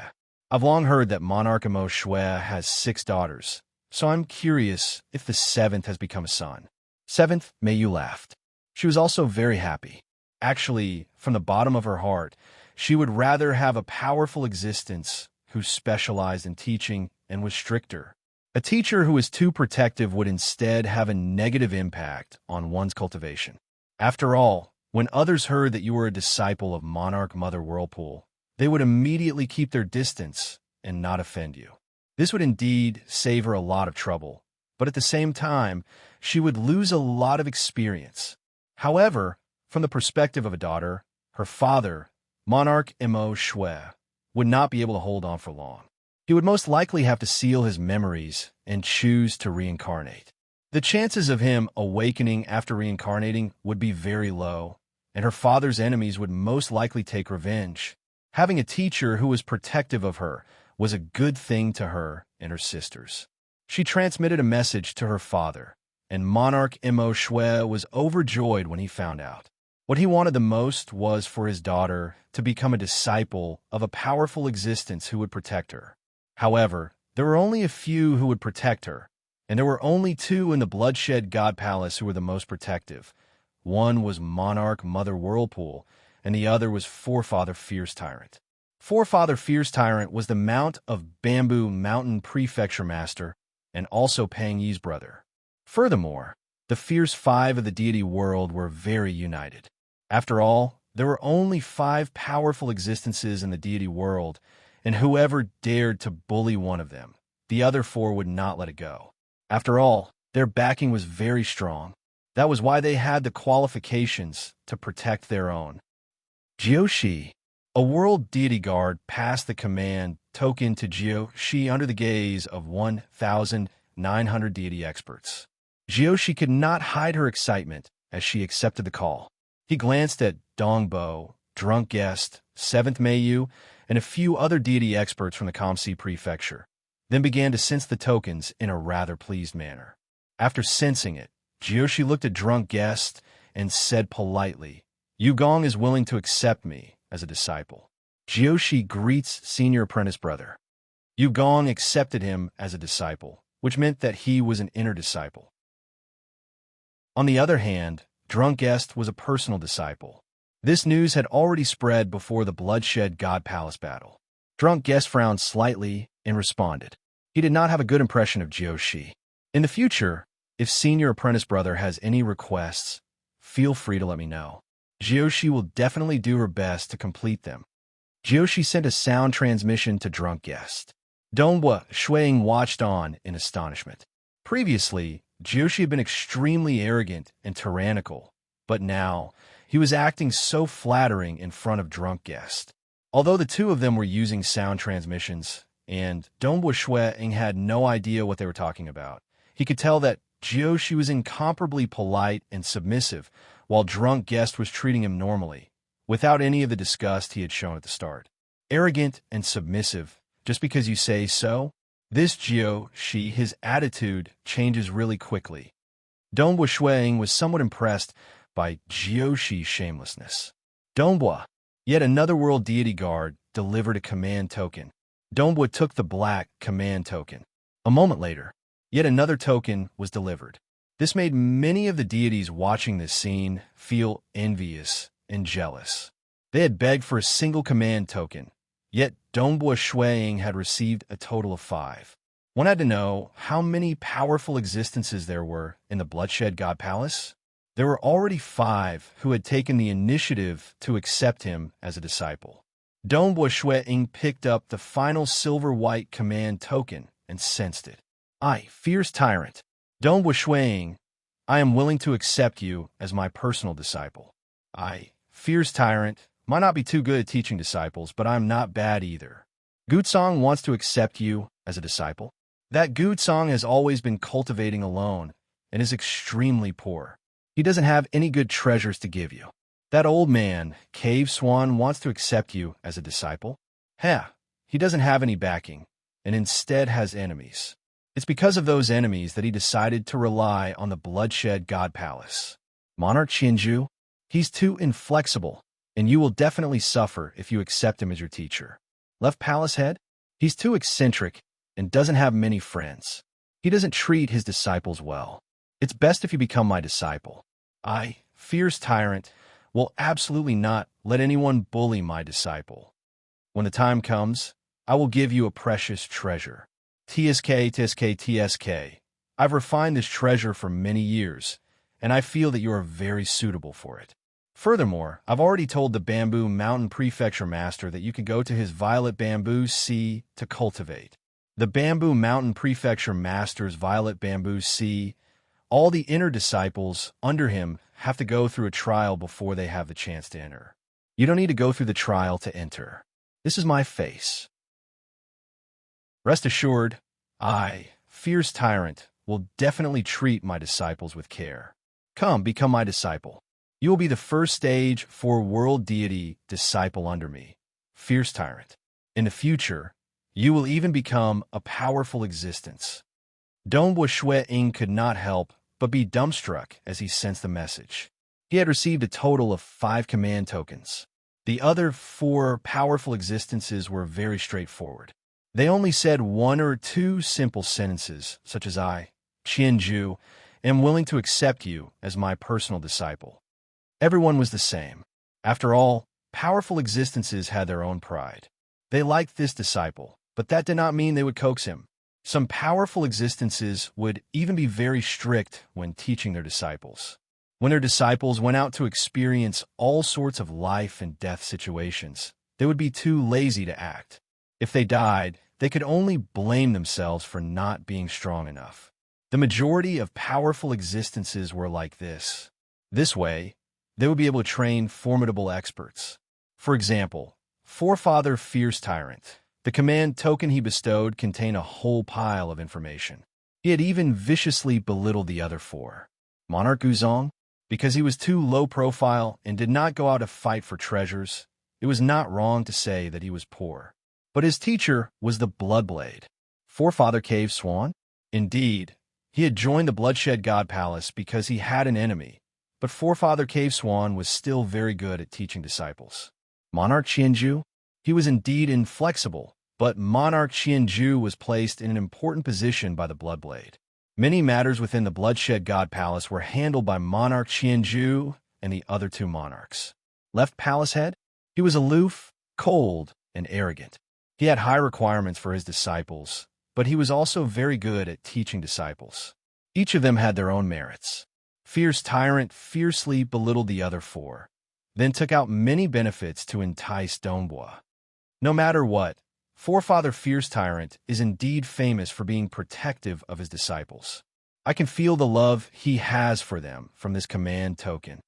Speaker 1: I've long heard that Monarch Mo Shui has 6 daughters, so I'm curious if the 7th has become a son. 7th Meiyu laughed. She was also very happy. Actually, from the bottom of her heart, she would rather have a powerful existence who specialized in teaching and was stricter. A teacher who is too protective would instead have a negative impact on one's cultivation. After all, when others heard that you were a disciple of Monarch Mother Whirlpool, they would immediately keep their distance and not offend you. This would indeed save her a lot of trouble, but at the same time, she would lose a lot of experience. However, from the perspective of a daughter, her father, Monarch Mo Shui, would not be able to hold on for long. He would most likely have to seal his memories and choose to reincarnate. The chances of him awakening after reincarnating would be very low, and her father's enemies would most likely take revenge. Having a teacher who was protective of her was a good thing to her and her sisters. She transmitted a message to her father, and Monarch Mo Shui was overjoyed when he found out. What he wanted the most was for his daughter to become a disciple of a powerful existence who would protect her. However, there were only a few who would protect her, and there were only 2 in the Bloodshed God Palace who were the most protective. One was Monarch Mother Whirlpool, and the other was Forefather Fierce Tyrant. Forefather Fierce Tyrant was the Mount of Bamboo Mountain Prefecture Master, and also Pang Yi's brother. Furthermore, the Fierce 5 of the deity world were very united. After all, there were only 5 powerful existences in the deity world, and whoever dared to bully one of them, the other 4 would not let it go. After all, their backing was very strong. That was why they had the qualifications to protect their own. Jiushi, a world deity guard, passed the command token to Jiushi under the gaze of 1,900 deity experts. Jiushi could not hide her excitement as she accepted the call. He glanced at Dongbo, Drunk Guest, 7th Meiyu, and a few other deity experts from the Kamsi Prefecture, then began to sense the tokens in a rather pleased manner. After sensing it, Jiushi looked at Drunk Guest and said politely, Yugong is willing to accept me as a disciple. Jiushi greets senior apprentice brother. Yu Gong accepted him as a disciple, which meant that he was an inner disciple. On the other hand, Drunk Guest was a personal disciple. This news had already spread before the bloodshed God Palace battle. Drunk Guest frowned slightly and responded. He did not have a good impression of Jiushi. In the future, if senior apprentice brother has any requests, feel free to let me know. Jiushi will definitely do her best to complete them. Jiushi sent a sound transmission to Drunk Guest. Donghua Shuiying watched on in astonishment. Previously, Jiushi had been extremely arrogant and tyrannical, but now he was acting so flattering in front of Drunk Guest. Although the two of them were using sound transmissions, and Donghua Shuiying had no idea what they were talking about, he could tell that Jiushi was incomparably polite and submissive, while Drunk Guest was treating him normally, without any of the disgust he had shown at the start. Arrogant and submissive, just because you say so? This Jiushi, his attitude changes really quickly. Donghua Shuiying was somewhat impressed by Jiushi's shamelessness. Donghua, yet another world deity guard, delivered a command token. Donghua took the black command token. A moment later, yet another token was delivered. This made many of the deities watching this scene feel envious and jealous. They had begged for a single command token, yet Donghua Shuiying had received a total of 5. One had to know how many powerful existences there were in the Bloodshed God Palace. There were already 5 who had taken the initiative to accept him as a disciple. Donghua Shuiying picked up the final silver-white command token and sensed it. I, fierce tyrant. Donghua Shuiying, I am willing to accept you as my personal disciple. I, fierce tyrant, might not be too good at teaching disciples, but I'm not bad either. Gutsong wants to accept you as a disciple. That Gutsong has always been cultivating alone and is extremely poor. He doesn't have any good treasures to give you. That old man, Cave Swan, wants to accept you as a disciple. He doesn't have any backing, and instead has enemies. It's because of those enemies that he decided to rely on the Bloodshed God Palace. Monarch Qianju, he's too inflexible, and you will definitely suffer if you accept him as your teacher. Left Palace Head, he's too eccentric and doesn't have many friends. He doesn't treat his disciples well. It's best if you become my disciple. I, fierce tyrant, will absolutely not let anyone bully my disciple. When the time comes, I will give you a precious treasure. TSK. I've refined this treasure for many years, and I feel that you are very suitable for it. Furthermore, I've already told the Bamboo Mountain Prefecture Master that you could go to his Violet Bamboo Sea to cultivate. The Bamboo Mountain Prefecture Master's Violet Bamboo Sea, all the inner disciples under him have to go through a trial before they have the chance to enter. You don't need to go through the trial to enter. This is my face. Rest assured, I, fierce tyrant, will definitely treat my disciples with care. Come, become my disciple. You will be the first stage for world deity disciple under me, fierce tyrant. In the future, you will even become a powerful existence. Donghua Shuiying could not help but be dumbstruck as he sensed the message. He had received a total of 5 command tokens. The other 4 powerful existences were very straightforward. They only said 1 or 2 simple sentences, such as I, Qianju, am willing to accept you as my personal disciple. Everyone was the same. After all, powerful existences had their own pride. They liked this disciple, but that did not mean they would coax him. Some powerful existences would even be very strict when teaching their disciples. When their disciples went out to experience all sorts of life and death situations, they would be too lazy to act. If they died, they could only blame themselves for not being strong enough. The majority of powerful existences were like this. This way, they would be able to train formidable experts. For example, Forefather Fierce Tyrant. The command token he bestowed contained a whole pile of information. He had even viciously belittled the other 4. Monarch Guzong, because he was too low profile and did not go out to fight for treasures, it was not wrong to say that he was poor. But his teacher was the Bloodblade. Forefather Cave Swan? Indeed, he had joined the Bloodshed God Palace because he had an enemy, but Forefather Cave Swan was still very good at teaching disciples. Monarch Qianju? He was indeed inflexible, but Monarch Qianju was placed in an important position by the Bloodblade. Many matters within the Bloodshed God Palace were handled by Monarch Qianju and the other two monarchs. Left Palace Head? He was aloof, cold, and arrogant. He had high requirements for his disciples, but he was also very good at teaching disciples. Each of them had their own merits. Fierce Tyrant fiercely belittled the other four, then took out many benefits to entice Dongbua. No matter what, Forefather Fierce Tyrant is indeed famous for being protective of his disciples. I can feel the love he has for them from this command token.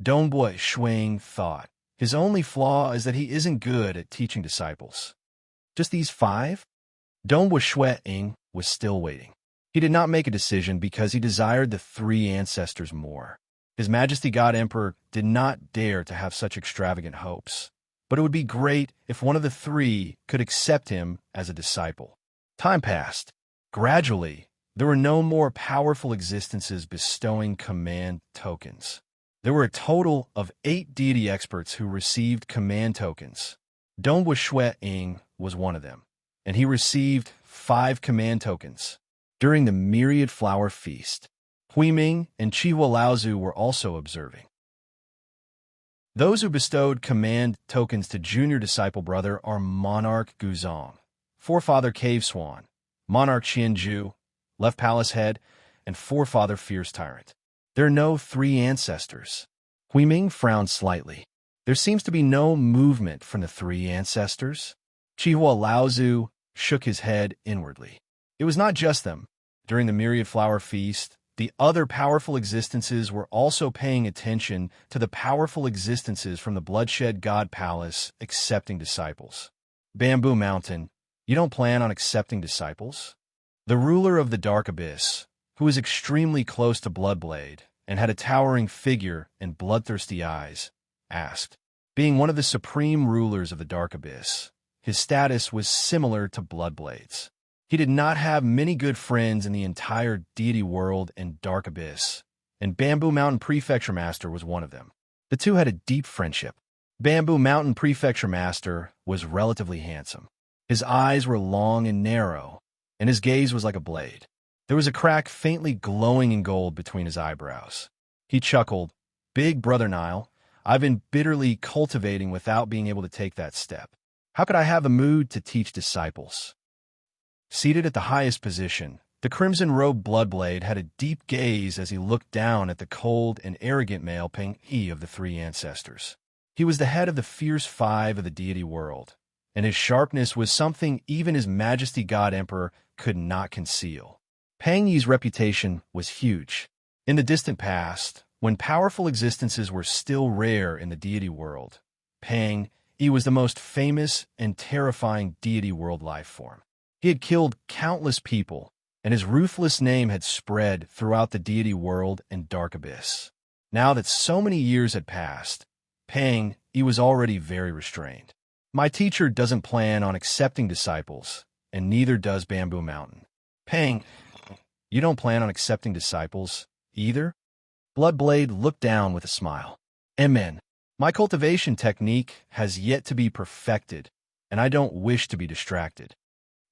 Speaker 1: Dongbua Shuang thought. His only flaw is that he isn't good at teaching disciples. Just these 5? Dongbua Shuang was still waiting. He did not make a decision because he desired the 3 ancestors more. His Majesty God Emperor did not dare to have such extravagant hopes, but it would be great if one of the 3 could accept him as a disciple. Time passed. Gradually, there were no more powerful existences bestowing command tokens. There were a total of 8 deity experts who received command tokens. Dongbua Shuang was one of them, and he received 5 command tokens. During the Myriad Flower Feast, Huiming and Chihua Laozu were also observing. Those who bestowed command tokens to junior disciple brother are Monarch Guzong, Forefather Cave Swan, Monarch Qianju, Left Palace Head, and Forefather Fierce Tyrant. There are no 3 ancestors. Huiming frowned slightly. There seems to be no movement from the 3 ancestors. Chihua Laozu shook his head inwardly. It was not just them. During the Myriad Flower Feast, the other powerful existences were also paying attention to the powerful existences from the Bloodshed God Palace accepting disciples. Bamboo Mountain, you don't plan on accepting disciples? The ruler of the Dark Abyss, who was extremely close to Bloodblade and had a towering figure and bloodthirsty eyes, asked. Being one of the supreme rulers of the Dark Abyss, his status was similar to Bloodblade's. He did not have many good friends in the entire deity world and Dark Abyss, and Bamboo Mountain Prefecture Master was one of them. The two had a deep friendship. Bamboo Mountain Prefecture Master was relatively handsome. His eyes were long and narrow, and his gaze was like a blade. There was a crack faintly glowing in gold between his eyebrows. He chuckled, Big Brother Nile, I've been bitterly cultivating without being able to take that step. How could I have the mood to teach disciples? Seated at the highest position, the crimson-robed Bloodblade had a deep gaze as he looked down at the cold and arrogant male Peng-Yi of the 3 ancestors. He was the head of the fierce 5 of the deity world, and his sharpness was something even his Majesty God Emperor could not conceal. Peng-Yi's reputation was huge. In the distant past, when powerful existences were still rare in the deity world, Peng-Yi was the most famous and terrifying deity world life form. He had killed countless people, and his ruthless name had spread throughout the deity world and Dark Abyss. Now that so many years had passed, Peng-Yi was already very restrained. My teacher doesn't plan on accepting disciples, and neither does Bamboo Mountain. Peng, you don't plan on accepting disciples, either? Bloodblade looked down with a smile. Amen. My cultivation technique has yet to be perfected, and I don't wish to be distracted.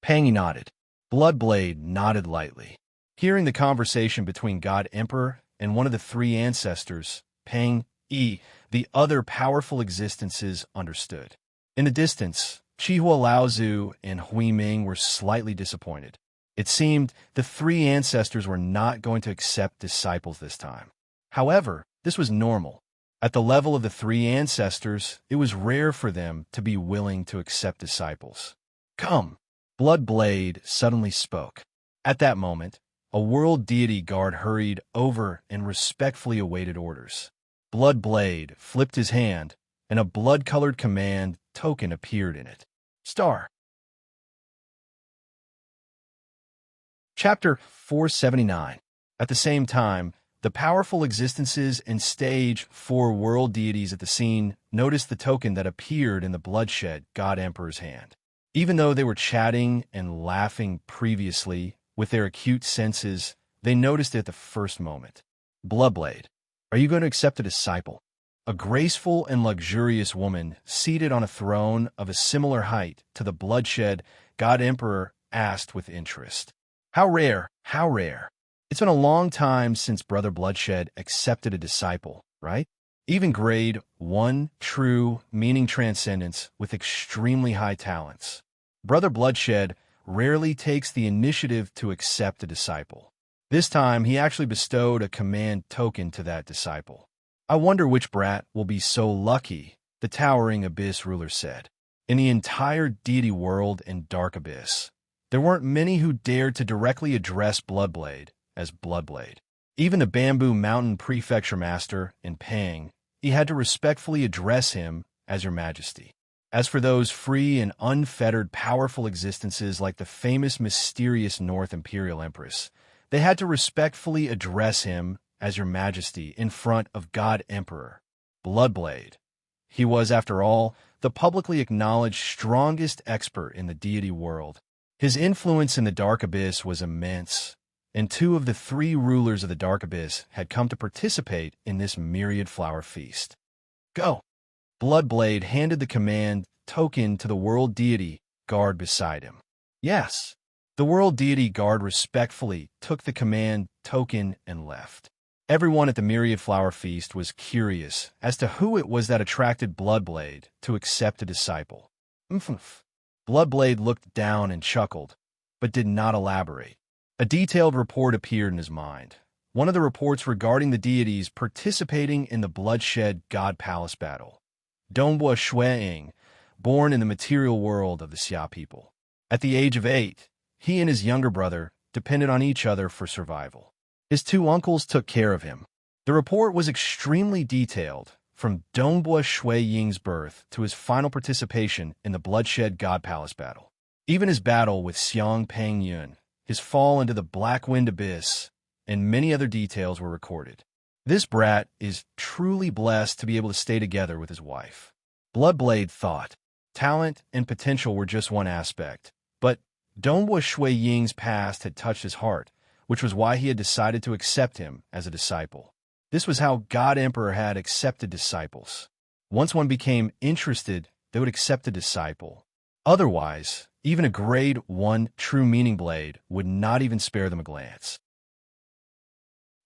Speaker 1: Peng-Yi nodded. Bloodblade nodded lightly. Hearing the conversation between God Emperor and one of the 3 ancestors, Peng-Yi, the other powerful existences, understood. In the distance, Chihua Laozu and Huiming were slightly disappointed. It seemed the 3 ancestors were not going to accept disciples this time. However, this was normal. At the level of the 3 ancestors, it was rare for them to be willing to accept disciples. Come! Bloodblade suddenly spoke. At that moment, a world deity guard hurried over and respectfully awaited orders. Bloodblade flipped his hand, and a blood-colored command token appeared in it. Star. Chapter 479. At the same time, the powerful existences and stage 4 world deities at the scene noticed the token that appeared in the Bloodshed God Emperor's hand. Even though they were chatting and laughing previously with their acute senses, they noticed it at the first moment. Bloodblade, are you going to accept a disciple? a graceful and luxurious woman seated on a throne of a similar height to the bloodshed God Emperor asked with interest. How rare, how rare. It's been a long time since Brother Bloodshed accepted a disciple, right? Even grade 1, true, meaning transcendence with extremely high talents. Brother Bloodshed rarely takes the initiative to accept a disciple. This time, he actually bestowed a command token to that disciple. I wonder which brat will be so lucky, the towering abyss ruler said. In the entire deity world and dark abyss, there weren't many who dared to directly address Bloodblade as Bloodblade. Even the Bamboo Mountain Prefecture Master in Pang, he had to respectfully address him as Your Majesty. As for those free and unfettered powerful existences like the famous mysterious North Imperial Empress, they had to respectfully address him as Your Majesty in front of God Emperor Bloodblade. He was, after all, the publicly acknowledged strongest expert in the deity world. His influence in the Dark Abyss was immense, and 2 of the 3 rulers of the Dark Abyss had come to participate in this myriad flower feast. Go! Bloodblade handed the command token to the world deity guard beside him. Yes, the world deity guard respectfully took the command token and left. Everyone at the myriad flower feast was curious as to who it was that attracted Bloodblade to accept a disciple. Bloodblade looked down and chuckled, but did not elaborate. A detailed report appeared in his mind. One of the reports regarding the deities participating in the bloodshed God Palace battle. Dongbua Shueying, born in the material world of the Xia people. At the age of 8, he and his younger brother depended on each other for survival. His 2 uncles took care of him. The report was extremely detailed, from Dongbua Shueying's birth to his final participation in the bloodshed God Palace battle. Even his battle with Xiang Pangyun, his fall into the Black Wind Abyss, and many other details were recorded. This brat is truly blessed to be able to stay together with his wife. Bloodblade thought. Talent and potential were just one aspect, but Dongbua Shueying's past had touched his heart, which was why he had decided to accept him as a disciple. This was how God Emperor had accepted disciples. Once one became interested, they would accept a disciple. Otherwise, even a grade 1 true meaning blade would not even spare them a glance.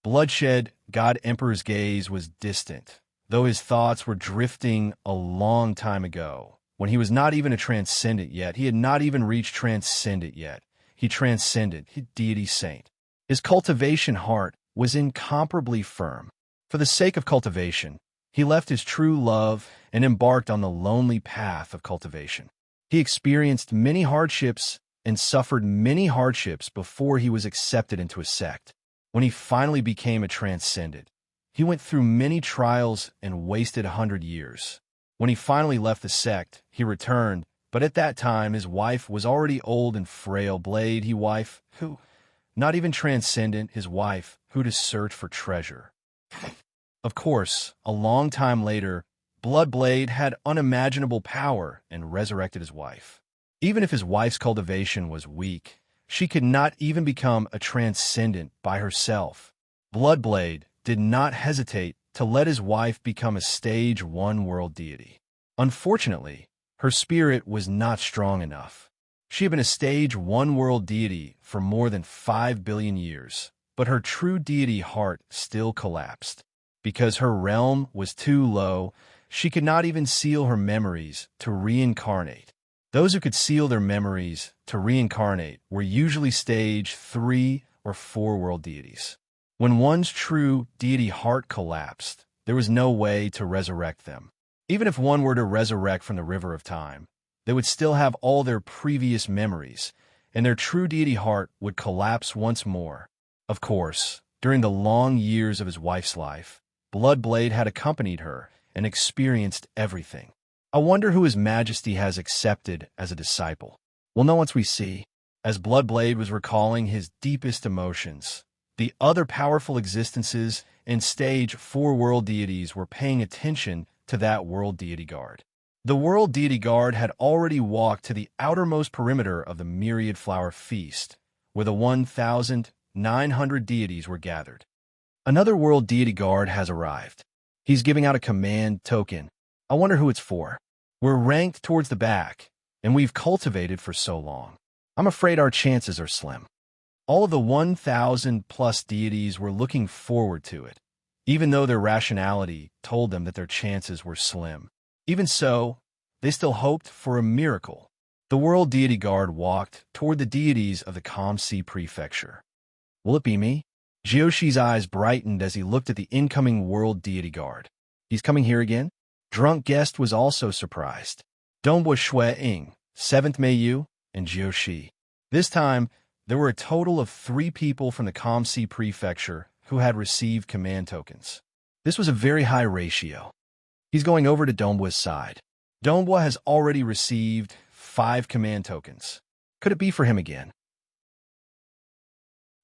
Speaker 1: Bloodshed, God Emperor's gaze was distant, though his thoughts were drifting a long time ago, when he was not even a transcendent yet. He had not even reached transcendent yet. He transcended, he deity saint. His cultivation heart was incomparably firm. For the sake of cultivation, he left his true love and embarked on the lonely path of cultivation. He experienced many hardships and suffered many hardships before he was accepted into a sect. When he finally became a transcendent, he went through many trials and wasted 100 years. When he finally left the sect, he returned, but at that time his wife was already old and frail. Blade, he wife, who, not even transcendent, his wife, who to search for treasure. Of course, a long time later, Bloodblade had unimaginable power and resurrected his wife. Even if his wife's cultivation was weak, she could not even become a transcendent by herself. Bloodblade did not hesitate to let his wife become a stage 1 world deity. Unfortunately, her spirit was not strong enough. She had been a stage 1 world deity for more than 5 billion years, but her true deity heart still collapsed. Because her realm was too low, she could not even seal her memories to reincarnate. Those who could seal their memories to reincarnate were usually stage 3 or 4 world deities. When one's true deity heart collapsed, there was no way to resurrect them. Even if one were to resurrect from the river of time, they would still have all their previous memories, and their true deity heart would collapse once more. Of course, during the long years of his wife's life, Bloodblade had accompanied her and experienced everything. I wonder who His Majesty has accepted as a disciple. We'll know once we see. As Bloodblade was recalling his deepest emotions, the other powerful existences and stage 4 world deities were paying attention to that world deity guard. The world deity guard had already walked to the outermost perimeter of the myriad flower feast, where the 1,900 deities were gathered. Another world deity guard has arrived. He's giving out a command token. I wonder who it's for. We're ranked towards the back, and we've cultivated for so long. I'm afraid our chances are slim. All of the 1,000+ deities were looking forward to it, even though their rationality told them that their chances were slim. Even so, they still hoped for a miracle. The World Deity Guard walked toward the deities of the Calm Sea Prefecture. Will it be me? Jioshi's eyes brightened as he looked at the incoming World Deity Guard. He's coming here again? Drunk Guest was also surprised. Donghua Shui Ying, 7th Meiyu, and Jioshi. This time, there were a total of 3 people from the Calm Sea Prefecture who had received command tokens. This was a very high ratio. He's going over to Donghua's side. Donghua has already received 5 command tokens. Could it be for him again?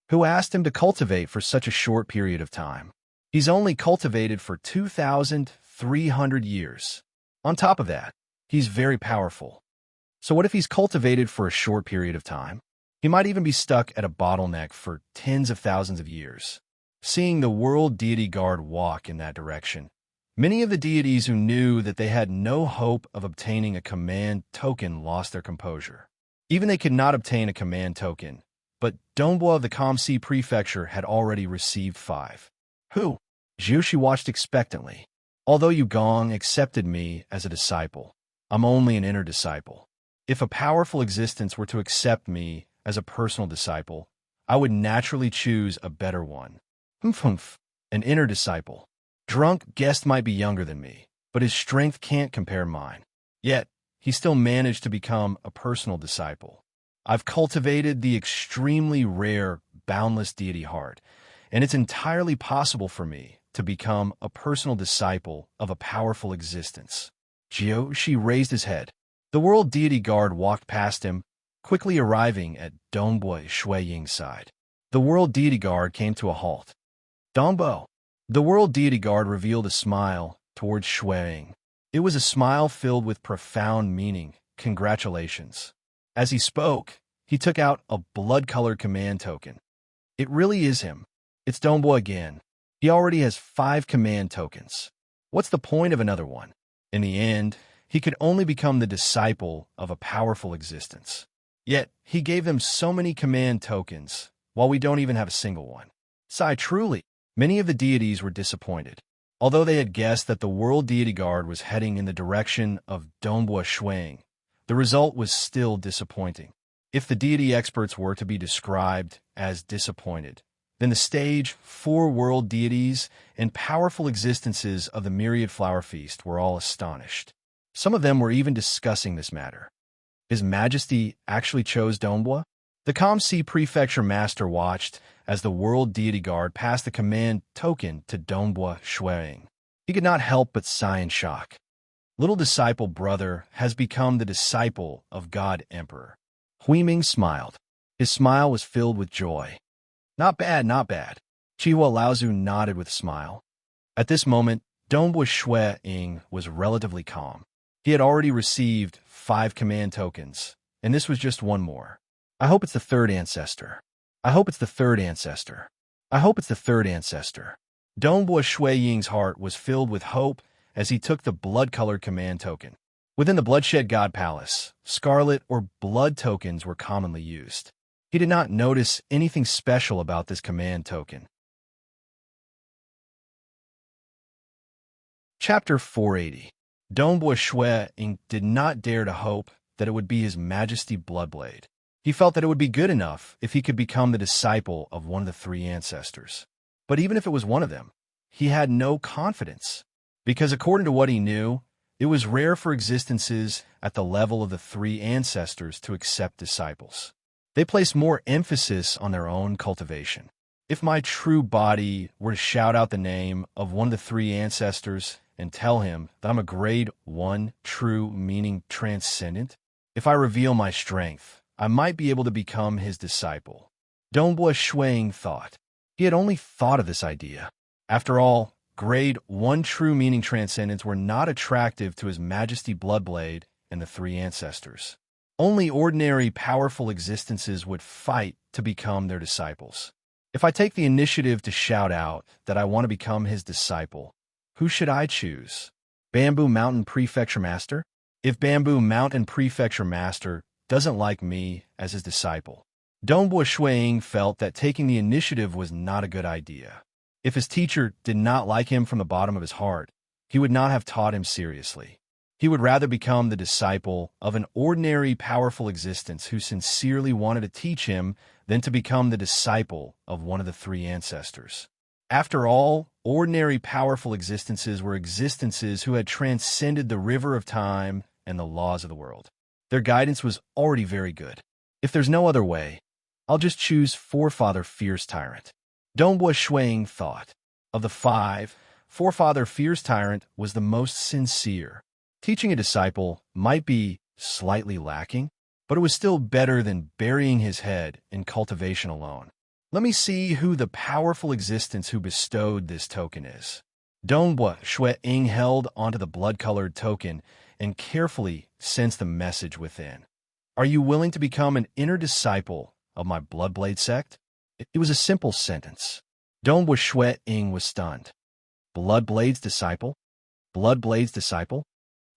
Speaker 1: Who asked him to cultivate for such a short period of time? He's only cultivated for 2,300 years. On top of that, he's very powerful. So what if he's cultivated for a short period of time? He might even be stuck at a bottleneck for tens of thousands of years. Seeing the World Deity Guard walk in that direction, many of the deities who knew that they had no hope of obtaining a command token lost their composure. Even they could not obtain a command token, but Donghua of the Calm Sea Prefecture had already received 5. Who? Jiushi watched expectantly. Although Yugong accepted me as a disciple, I'm only an inner disciple. If a powerful existence were to accept me as a personal disciple, I would naturally choose a better one. An inner disciple. Drunk Guest might be younger than me, but his strength can't compare mine. Yet, he still managed to become a personal disciple. I've cultivated the extremely rare, boundless deity heart, and it's entirely possible for me to become a personal disciple of a powerful existence. Jiushi raised his head. The World Deity Guard walked past him, quickly arriving at Donghua Shui Ying's side. The World Deity Guard came to a halt. Dongbo. The World Deity Guard revealed a smile towards Shui Ying. It was a smile filled with profound meaning. Congratulations. As he spoke, he took out a blood-colored command token. It really is him. It's Donghua again. He already has 5 command tokens. What's the point of another one? In the end, he could only become the disciple of a powerful existence. Yet, he gave them so many command tokens, while we don't even have a single one. Truly, many of the deities were disappointed. Although they had guessed that the World Deity Guard was heading in the direction of Donghua Shui Ying, the result was still disappointing. If the deity experts were to be described as disappointed, then the stage 4 world deities and powerful existences of the Myriad Flower Feast were all astonished. Some of them were even discussing this matter. His Majesty actually chose Donghua? The Calm Sea Prefecture Master watched as the World Deity Guard passed the command token to Donghua Shui Ying. He could not help but sigh in shock. Little disciple brother has become the disciple of God Emperor. Huiming smiled. His smile was filled with joy. Not bad, not bad. Chihua Laozu nodded with a smile. At this moment, Donghua Shui Ying was relatively calm. He had already received 5 command tokens, and this was just one more. I hope it's the 3rd ancestor. I hope it's the 3rd ancestor. I hope it's the 3rd ancestor. Donghua Shui Ying's heart was filled with hope as he took the blood-colored command token. Within the Bloodshed God Palace, scarlet or blood tokens were commonly used. He did not notice anything special about this command token. Chapter 480. Donghua Shui Ying did not dare to hope that it would be His Majesty Bloodblade. He felt that it would be good enough if he could become the disciple of one of the 3 ancestors. But even if it was one of them, he had no confidence, because according to what he knew, it was rare for existences at the level of the 3 ancestors to accept disciples. They place more emphasis on their own cultivation. If my true body were to shout out the name of one of the 3 ancestors and tell him that I'm a grade 1 true meaning transcendent, if I reveal my strength, I might be able to become his disciple. Donghua Shui Ying thought. He had only thought of this idea. After all, grade 1 true meaning transcendents were not attractive to His Majesty Bloodblade and the 3 ancestors. Only ordinary, powerful existences would fight to become their disciples. If I take the initiative to shout out that I want to become his disciple, Who should I choose? Bamboo Mountain Prefecture Master? If Bamboo Mountain Prefecture Master doesn't like me as his disciple, Dongbua Shuiying felt that taking the initiative was not a good idea. If his teacher did not like him from the bottom of his heart, he would not have taught him seriously. He would rather become the disciple of an ordinary, powerful existence who sincerely wanted to teach him than to become the disciple of one of the three ancestors. After all, ordinary, powerful existences were existences who had transcended the river of time and the laws of the world. Their guidance was already very good. If there's no other way, I'll just choose Forefather Fierce Tyrant. Dongbua Shuiying thought. Of the five, Forefather Fierce Tyrant was the most sincere. Teaching a disciple might be slightly lacking, but it was still better than burying his head in cultivation alone. Let me see who the powerful existence who bestowed this token is. Dongbua Shuiying held onto the blood-colored token and carefully sensed the message within. Are you willing to become an inner disciple of my Bloodblade sect? It was a simple sentence. Dongbua Shuiying was stunned. Bloodblade's disciple? Bloodblade's disciple?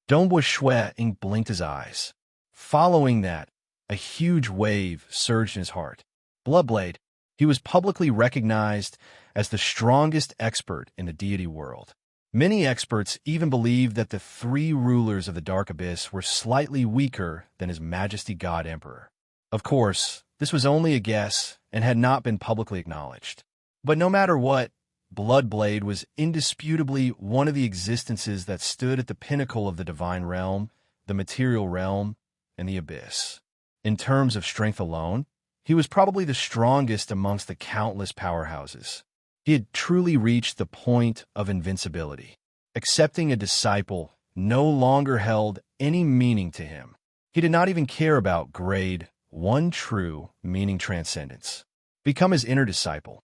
Speaker 1: Dongbua Shuiying blinked his eyes. Following that, a huge wave surged in his heart. Bloodblade, he was publicly recognized as the strongest expert in the deity world. Many experts even believed that the three rulers of the Dark Abyss were slightly weaker than His Majesty God Emperor. Of course, this was only a guess and had not been publicly acknowledged. But no matter what, Bloodblade was indisputably one of the existences that stood at the pinnacle of the divine realm, the material realm, and the abyss. In terms of strength alone, he was probably the strongest amongst the countless powerhouses. He had truly reached the point of invincibility. Accepting a disciple no longer held any meaning to him. He did not even care about grade, one true meaning transcendence. Become his inner disciple.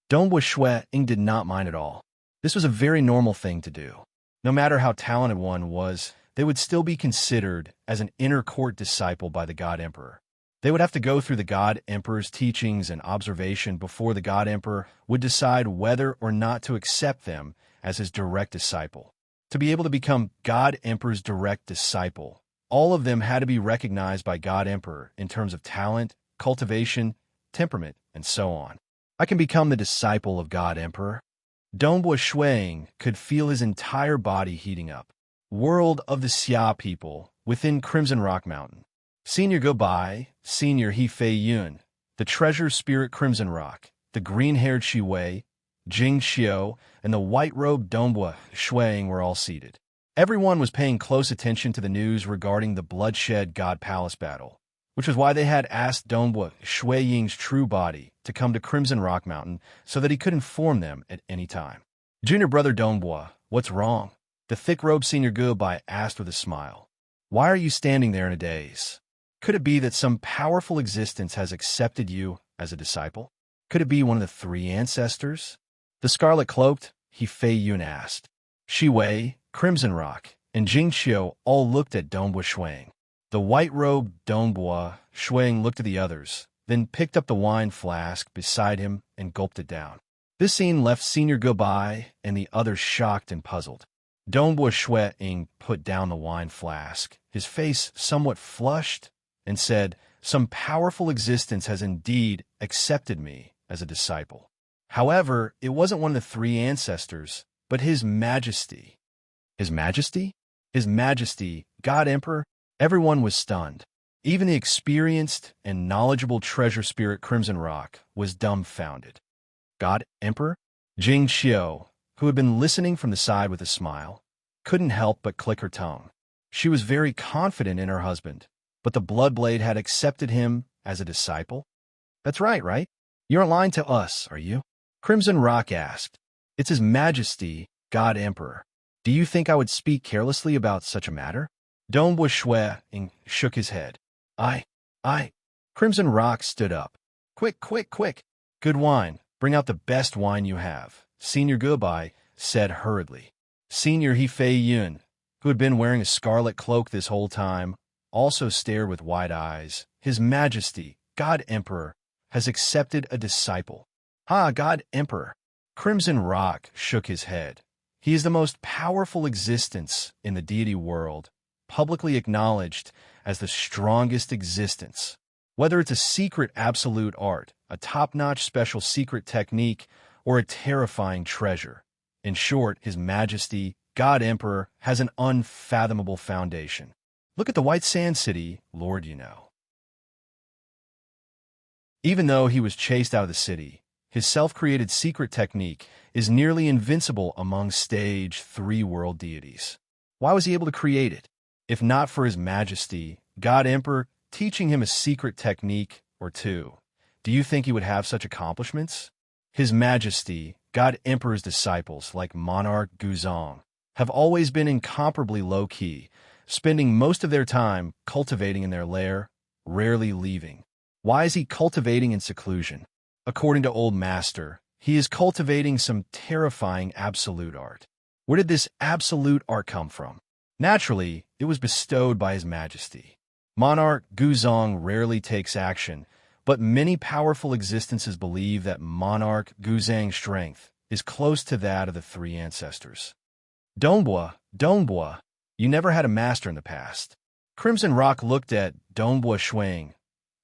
Speaker 1: Dongbua Shuiying did not mind at all. This was a very normal thing to do. No matter how talented one was, they would still be considered as an inner court disciple by the God Emperor. They would have to go through the God Emperor's teachings and observation before the God Emperor would decide whether or not to accept them as his direct disciple. To be able to become God Emperor's direct disciple, all of them had to be recognized by God Emperor in terms of talent, cultivation, temperament, and so on. I can become the disciple of God Emperor. Dongbua Shuiying could feel his entire body heating up. World of the Xia people within Crimson Rock Mountain. Senior Gobai, Senior He Fei Yun, the treasure spirit Crimson Rock, the green-haired Shi Wei, Jing Xiao, and the white-robed Dongbua Shuiying were all seated. Everyone was paying close attention to the news regarding the bloodshed God Palace battle, which was why they had asked Dongbua Shuiying's true body to come to Crimson Rock Mountain so that he could inform them at any time. Junior brother Dongbua, what's wrong? The thick-robed Senior Gobai asked with a smile. Why are you standing there in a daze? Could it be that some powerful existence has accepted you as a disciple? Could it be one of the three ancestors? The scarlet-cloaked, He Fei Yun asked. Shi Wei, Crimson Rock, and Jing Xiao all looked at Dongbua Shuiying. The white-robed Dongbua Shuiying looked at the others, then picked up the wine flask beside him and gulped it down. This scene left Senior Gobai and the others shocked and puzzled. Dongbua Shuiying put down the wine flask, his face somewhat flushed, and said, some powerful existence has indeed accepted me as a disciple. However, it wasn't one of the three ancestors, but His Majesty. His Majesty? His Majesty, God Emperor? Everyone was stunned. Even the experienced and knowledgeable treasure spirit Crimson Rock was dumbfounded. God Emperor? Jing Xiao, who had been listening from the side with a smile, couldn't help but click her tongue. She was very confident in her husband, but the Bloodblade had accepted him as a disciple? That's right? You're aligned to us, are you? Crimson Rock asked. It's His Majesty, God Emperor. Do you think I would speak carelessly about such a matter? Dongbua Shuiying shook his head. I. Crimson Rock stood up. Quick. Good wine. Bring out the best wine you have, Senior Gobai said hurriedly. Senior He Fei Yun, who had been wearing a scarlet cloak this whole time, also stared with wide eyes. His Majesty, God Emperor, has accepted a disciple. God Emperor. Crimson Rock shook his head. He is the most powerful existence in the deity world, publicly acknowledged as the strongest existence. Whether it's a secret absolute art, a top-notch special secret technique, or a terrifying treasure. In short, His Majesty, God Emperor, has an unfathomable foundation. Look at the White Sand City, Lord, you know. Even though he was chased out of the city, his self-created secret technique is nearly invincible among Stage 3 world deities. Why was he able to create it? If not for His Majesty, God Emperor, teaching him a secret technique or two, do you think he would have such accomplishments? His Majesty, God Emperor's disciples, like Monarch Guzong, have always been incomparably low-key, spending most of their time cultivating in their lair, rarely leaving. Why is he cultivating in seclusion? According to Old Master, he is cultivating some terrifying absolute art. Where did this absolute art come from? Naturally, it was bestowed by His Majesty. Monarch Guzong rarely takes action, but many powerful existences believe that Monarch Guzong's strength is close to that of the three ancestors. Dongbua, you never had a master in the past. Crimson Rock looked at Dongbua Shuang.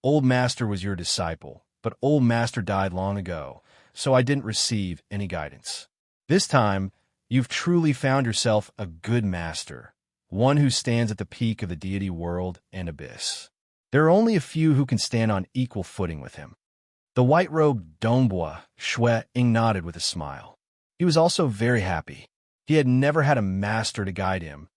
Speaker 1: Old Master was your disciple, but Old Master died long ago, so I didn't receive any guidance. This time, you've truly found yourself a good master, one who stands at the peak of the deity world and abyss. There are only a few who can stand on equal footing with him. The white-robed Dongbua Ying nodded with a smile. He was also very happy. He had never had a master to guide him,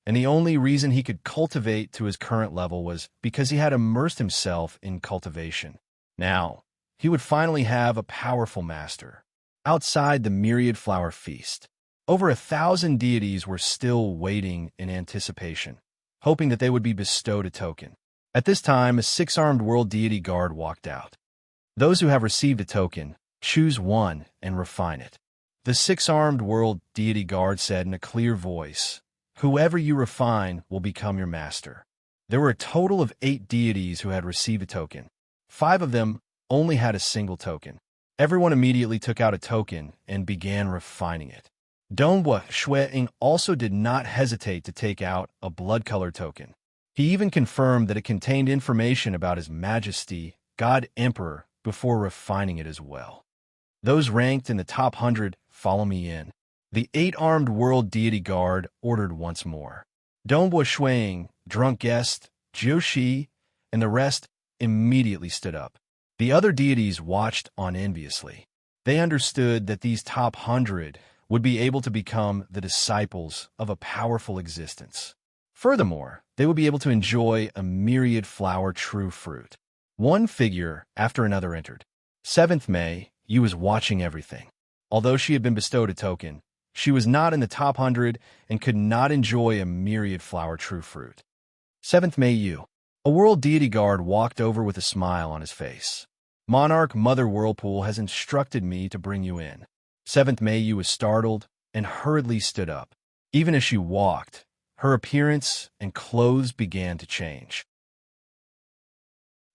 Speaker 1: and the only reason he could cultivate to his current level was because he had immersed himself in cultivation. Now, he would finally have a powerful master. Outside the myriad flower feast, over 1,000 deities were still waiting in anticipation, hoping that they would be bestowed a token. At this time, a 6-armed world deity guard walked out. Those who have received a token, choose one and refine it. The 6-armed world deity guard said in a clear voice, "Whoever you refine will become your master." There were a total of 8 deities who had received a token. 5 of them only had a single token. Everyone immediately took out a token and began refining it. Dongbua Ying also did not hesitate to take out a blood-colored token. He even confirmed that it contained information about His Majesty, God Emperor, before refining it as well. Those ranked in the top 100, follow me in. The 8-armed world deity guard ordered once more. Dongbua Ying, drunk guest, Jiu, and the rest immediately stood up. The other deities watched on enviously. They understood that these top 100 would be able to become the disciples of a powerful existence. Furthermore, they would be able to enjoy a myriad flower true fruit. One figure after another entered. 7th May, Yu was watching everything. Although she had been bestowed a token, she was not in the top 100 and could not enjoy a myriad flower true fruit. 7th May Yu. A world deity guard walked over with a smile on his face. Monarch Mother Whirlpool has instructed me to bring you in. 7th May Yu was startled and hurriedly stood up. Even as she walked, her appearance and clothes began to change.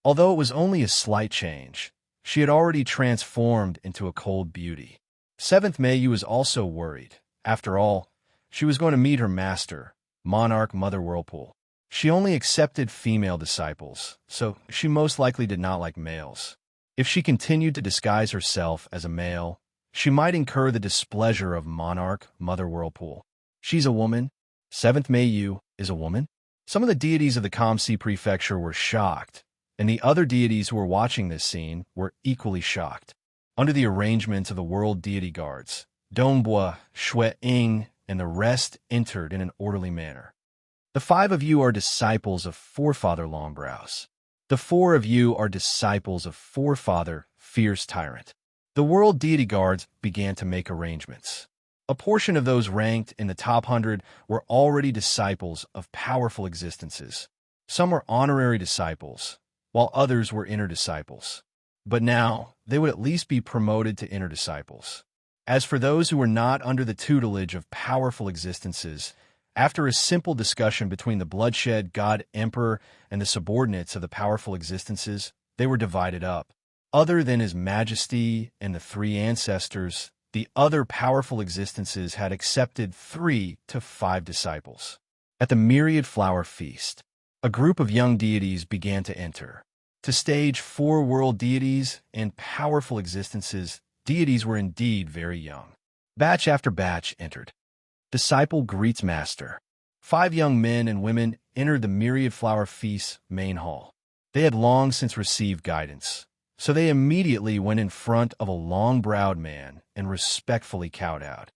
Speaker 1: Although it was only a slight change, she had already transformed into a cold beauty. 7th May Yu was also worried. After all, she was going to meet her master, Monarch Mother Whirlpool. She only accepted female disciples, so she most likely did not like males. If she continued to disguise herself as a male, she might incur the displeasure of Monarch Mother Whirlpool. She's a woman. 7th May Yu is a woman. Some of the deities of the Kamsi Prefecture were shocked, and the other deities who were watching this scene were equally shocked. Under the arrangements of the world deity guards, Dongbua Ying and the rest entered in an orderly manner. The 5 of you are disciples of Forefather Longbrows. The 4 of you are disciples of Forefather Fierce Tyrant. The world deity guards began to make arrangements. A portion of those ranked in the top 100 were already disciples of powerful existences. Some were honorary disciples, while others were inner disciples. But now, they would at least be promoted to inner disciples. As for those who were not under the tutelage of powerful existences, after a simple discussion between the bloodshed God Emperor and the subordinates of the powerful existences, they were divided up. Other than His Majesty and the 3 ancestors, the other powerful existences had accepted 3 to 5 disciples. At the myriad flower feast, a group of young deities began to enter. To stage 4 world deities and powerful existences, deities were indeed very young. Batch after batch entered. Disciple greets master. 5 young men and women entered the myriad flower feast's main hall. They had long since received guidance, so they immediately went in front of a long-browed man and respectfully kowtowed.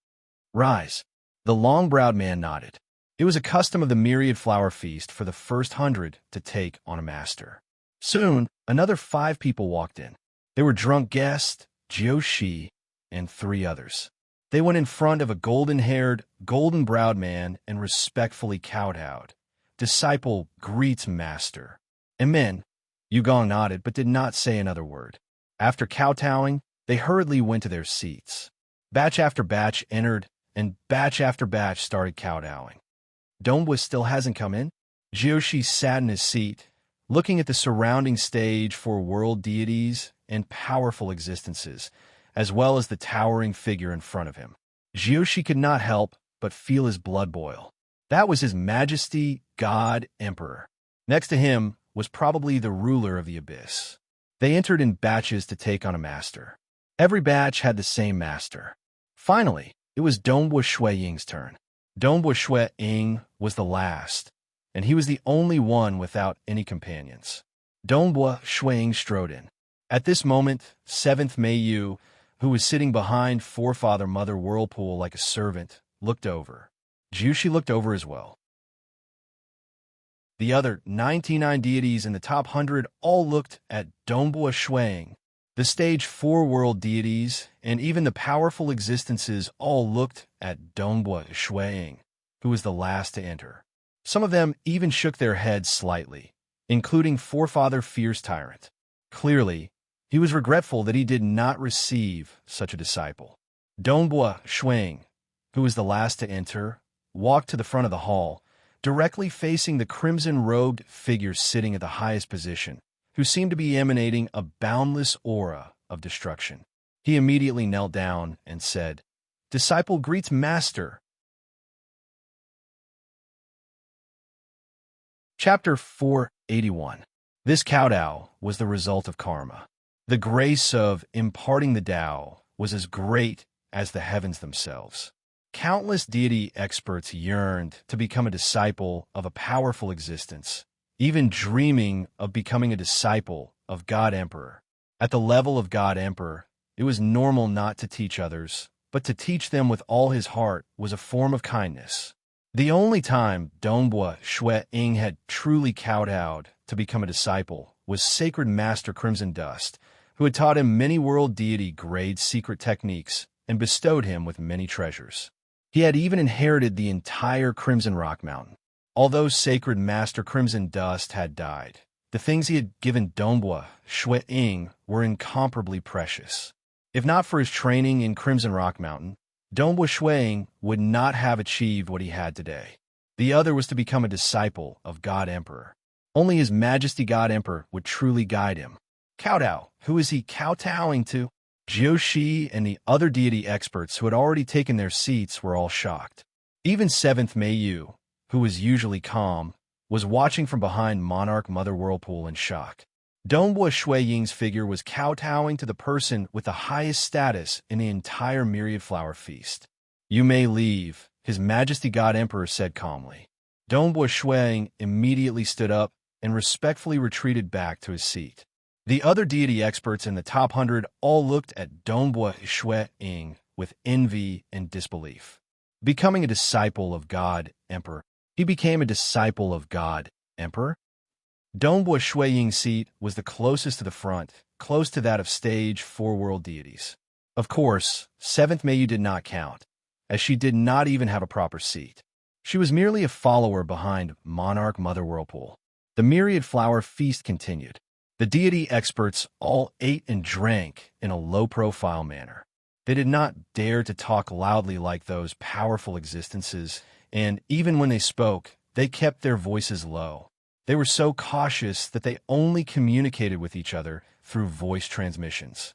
Speaker 1: Rise. The long-browed man nodded. It was a custom of the myriad flower feast for the first 100 to take on a master. Soon, another 5 people walked in. They were drunk guests, Jiu-Shi, and 3 others. They went in front of a golden-haired, golden-browed man and respectfully kowtowed. Disciple greets master. And men, Yugong nodded but did not say another word. After kowtowing, they hurriedly went to their seats. Batch after batch entered, and batch after batch started kowtowing. Dongbua still hasn't come in? Jiu-Shi sat in his seat, looking at the surrounding stage for world deities and powerful existences, as well as the towering figure in front of him. Jiu-Shi could not help but feel his blood boil. That was His Majesty, God Emperor. Next to him was probably the ruler of the abyss. They entered in batches to take on a master. Every batch had the same master. Finally, it was Dongbua Shui Ying's turn. Dongbua Shui Ying was the last, and he was the only one without any companions. Dongbua Shui Ying strode in. At this moment, 7th Mei Yu, who was sitting behind Forefather Mother Whirlpool like a servant, looked over. Jiu-Shi looked over as well. The other 99 deities in the top 100 all looked at Dongbua Shui Ying. The stage 4 world deities and even the powerful existences all looked at Dongbua Shui Ying, who was the last to enter. Some of them even shook their heads slightly, including Forefather Fierce Tyrant. Clearly, he was regretful that he did not receive such a disciple. Dongbua Shui Ying, who was the last to enter, walked to the front of the hall, directly facing the crimson-robed figure sitting at the highest position, who seemed to be emanating a boundless aura of destruction. He immediately knelt down and said, "Disciple greets Master." Chapter 481. This kowtow was the result of karma. The grace of imparting the Tao was as great as the heavens themselves. Countless deity experts yearned to become a disciple of a powerful existence, even dreaming of becoming a disciple of God Emperor. At the level of God Emperor, it was normal not to teach others, but to teach them with all his heart was a form of kindness. The only time Dongbua Shui Ying had truly kowtowed to become a disciple was Sacred Master Crimson Dust, who had taught him many world deity grade secret techniques and bestowed him with many treasures. He had even inherited the entire Crimson Rock Mountain. Although Sacred Master Crimson Dust had died, the things he had given Dongbua Shui Ying were incomparably precious. If not for his training in Crimson Rock Mountain, Dongbua Shui Ying would not have achieved what he had today. The other was to become a disciple of God Emperor. Only His Majesty God Emperor would truly guide him. Kowtow, who is he kowtowing to? Jiu-Shi and the other deity experts who had already taken their seats were all shocked. Even 7th Mei Yu, who was usually calm, was watching from behind Monarch Mother Whirlpool in shock. Dongbua Shui Ying's figure was kowtowing to the person with the highest status in the entire myriad flower feast. "You may leave," His Majesty God Emperor said calmly. Dongbua Shui Ying immediately stood up and respectfully retreated back to his seat. The other deity experts in the top 100 all looked at Dongbua Shui Ying with envy and disbelief. Becoming a disciple of God Emperor, he became a disciple of God Emperor? Dongbua Shui Ying's seat was the closest to the front, close to that of stage 4 world deities. Of course, 7th Mei Yu did not count, as she did not even have a proper seat. She was merely a follower behind Monarch Mother Whirlpool. The myriad flower feast continued. The deity experts all ate and drank in a low-profile manner. They did not dare to talk loudly like those powerful existences, and even when they spoke, they kept their voices low. They were so cautious that they only communicated with each other through voice transmissions.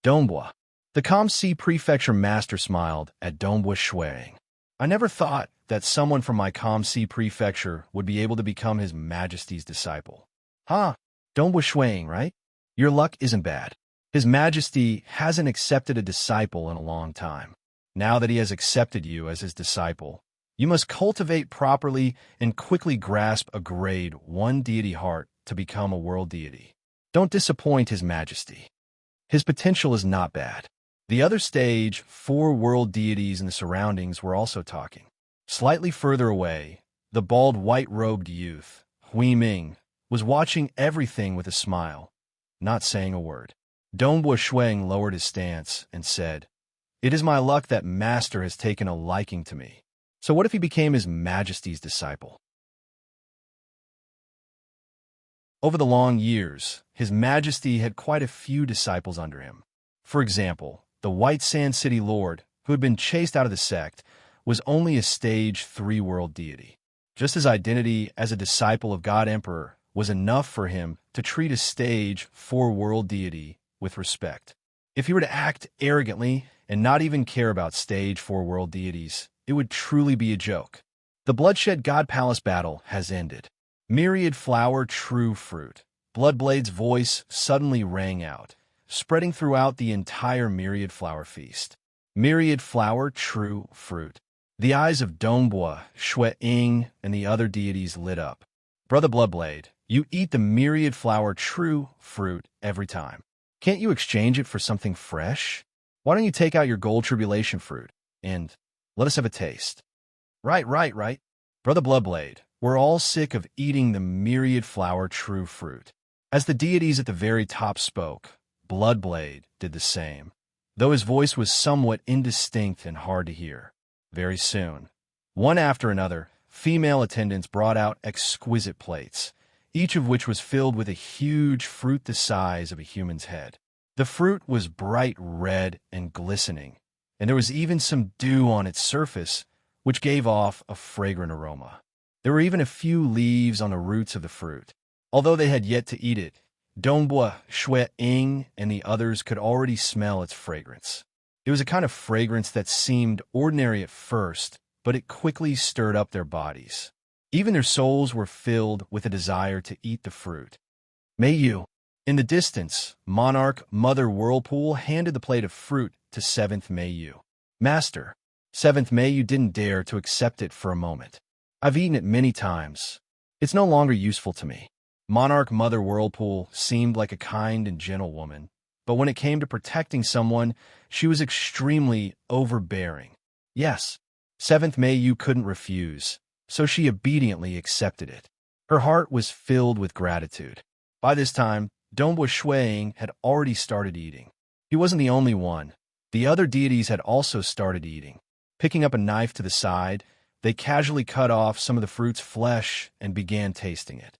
Speaker 1: Dongbua, The Kamsi Prefecture master smiled at Dongbua Shuang. I never thought that someone from my Kamsi Prefecture would be able to become His Majesty's disciple. Huh, Dongbua Shuang, right? Your luck isn't bad. His Majesty hasn't accepted a disciple in a long time. Now that he has accepted you as his disciple, you must cultivate properly and quickly grasp a grade 1 deity heart to become a world deity. Don't disappoint His Majesty. His potential is not bad. The other stage 4 world deities in the surroundings were also talking. Slightly further away, the bald white-robed youth, Hui Ming, was watching everything with a smile, not saying a word. Dongbua Shuang lowered his stance and said, "It is my luck that Master has taken a liking to me. So what if he became His Majesty's disciple?" Over the long years, His Majesty had quite a few disciples under him. For example, the White Sand City Lord, who had been chased out of the sect, was only a stage 3 world deity. Just his identity as a disciple of God Emperor was enough for him to treat a stage 4 world deity with respect. If he were to act arrogantly and not even care about stage 4 world deities, it would truly be a joke. The Bloodshed God Palace battle has ended. Myriad flower true fruit. Bloodblade's voice suddenly rang out, spreading throughout the entire Myriad flower feast. Myriad flower true fruit. The eyes of Dongbua, Ying, and the other deities lit up. Brother Bloodblade, you eat the Myriad flower true fruit every time. Can't you exchange it for something fresh? Why don't you take out your gold tribulation fruit and let us have a taste? Right. Brother Bloodblade, we're all sick of eating the Myriad flower true fruit. As the deities at the very top spoke, Bloodblade did the same, though his voice was somewhat indistinct and hard to hear. Very soon, one after another, female attendants brought out exquisite plates, each of which was filled with a huge fruit the size of a human's head. The fruit was bright red and glistening, and there was even some dew on its surface, which gave off a fragrant aroma. There were even a few leaves on the roots of the fruit. Although they had yet to eat it, Dongbua, Ying, and the others could already smell its fragrance. It was a kind of fragrance that seemed ordinary at first, but it quickly stirred up their bodies. Even their souls were filled with a desire to eat the fruit. May you. In the distance, Monarch Mother Whirlpool handed the plate of fruit to 7th Mayu. Master, 7th Mayu didn't dare to accept it for a moment. I've eaten it many times. It's no longer useful to me. Monarch Mother Whirlpool seemed like a kind and gentle woman, but when it came to protecting someone, she was extremely overbearing. Yes, 7th Mayu couldn't refuse, so she obediently accepted it. Her heart was filled with gratitude. By this time, Dongbua Shuang had already started eating. He wasn't the only one. The other deities had also started eating. Picking up a knife to the side, they casually cut off some of the fruit's flesh and began tasting it.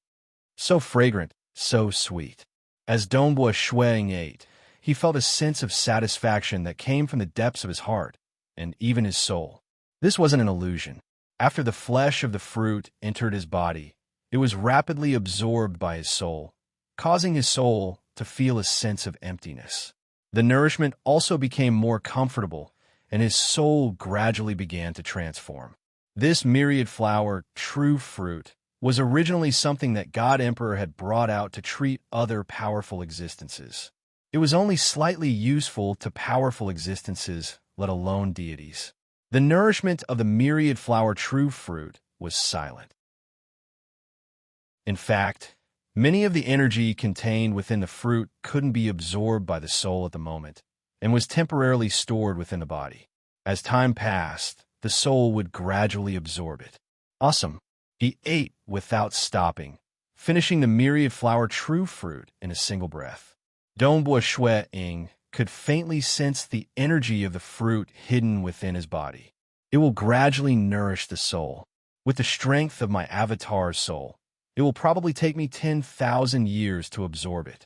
Speaker 1: So fragrant, so sweet. As Dongbua Shuang ate, he felt a sense of satisfaction that came from the depths of his heart and even his soul. This wasn't an illusion. After the flesh of the fruit entered his body, it was rapidly absorbed by his soul, causing his soul to feel a sense of emptiness. The nourishment also became more comfortable, and his soul gradually began to transform. This myriad flower, true fruit, was originally something that God Emperor had brought out to treat other powerful existences. It was only slightly useful to powerful existences, let alone deities. The nourishment of the myriad flower true fruit was silent. In fact, many of the energy contained within the fruit couldn't be absorbed by the soul at the moment, and was temporarily stored within the body. As time passed, the soul would gradually absorb it. Awesome. He ate without stopping, finishing the myriad flower true fruit in a single breath. Dongbua Ying could faintly sense the energy of the fruit hidden within his body. It will gradually nourish the soul. With the strength of my avatar's soul, it will probably take me 10,000 years to absorb it.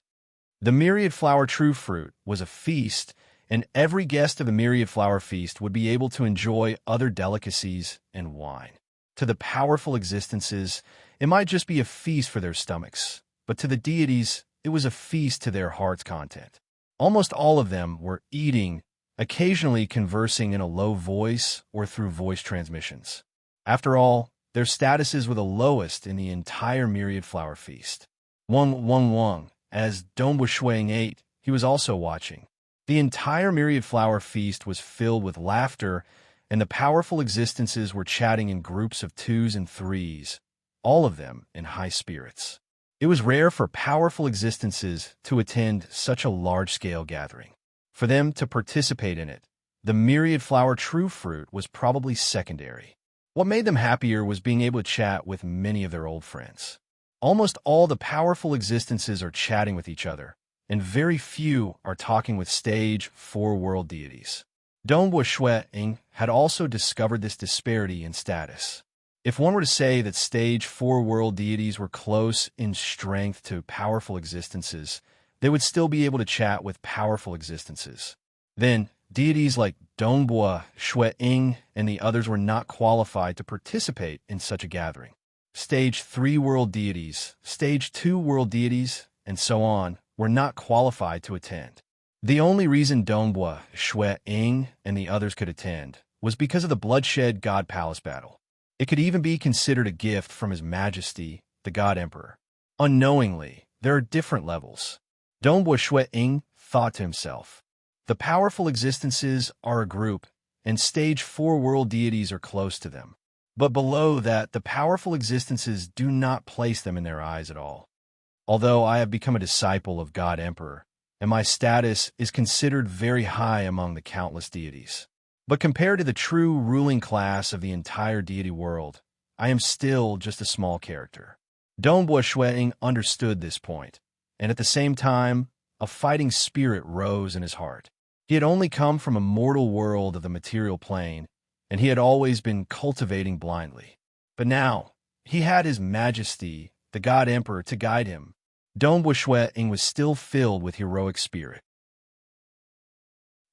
Speaker 1: The myriad flower true fruit was a feast, and every guest of the myriad flower feast would be able to enjoy other delicacies and wine. To the powerful existences, it might just be a feast for their stomachs, but to the deities, it was a feast to their heart's content. Almost all of them were eating occasionally conversing in a low voice or through voice transmissions. After all, their statuses were the lowest in the entire myriad flower feast. Wang, as Dongbu Shuang ate, he was also watching. The entire myriad flower feast was filled with laughter, and the powerful existences were chatting in groups of twos and threes, all of them in high spirits. It was rare for powerful existences to attend such a large-scale gathering. For them to participate in it, the myriad flower true fruit was probably secondary. What made them happier was being able to chat with many of their old friends. Almost all the powerful existences are chatting with each other, and very few are talking with stage 4 world deities. Dongbu Shuang had also discovered this disparity in status. If one were to say that stage 4 world deities were close in strength to powerful existences, they would still be able to chat with powerful existences. Then, deities like Dongbu Shuang and the others were not qualified to participate in such a gathering. Stage 3 world deities, stage 2 world deities, and so on, were not qualified to attend. The only reason Dongbu Shuang and the others could attend was because of the bloodshed God Palace battle. It could even be considered a gift from His Majesty, the God Emperor. Unknowingly, there are different levels. Dongbu Shuang thought to himself, the powerful existences are a group, and stage 4 world deities are close to them. But below that, the powerful existences do not place them in their eyes at all. Although I have become a disciple of God Emperor, and my status is considered very high among the countless deities. But compared to the true ruling class of the entire deity world, I am still just a small character. Dongbu Shuang understood this point, and at the same time, a fighting spirit rose in his heart. He had only come from a mortal world of the material plane, and he had always been cultivating blindly. But now, he had His Majesty, the God Emperor, to guide him. Dongbu Shuang was still filled with heroic spirit.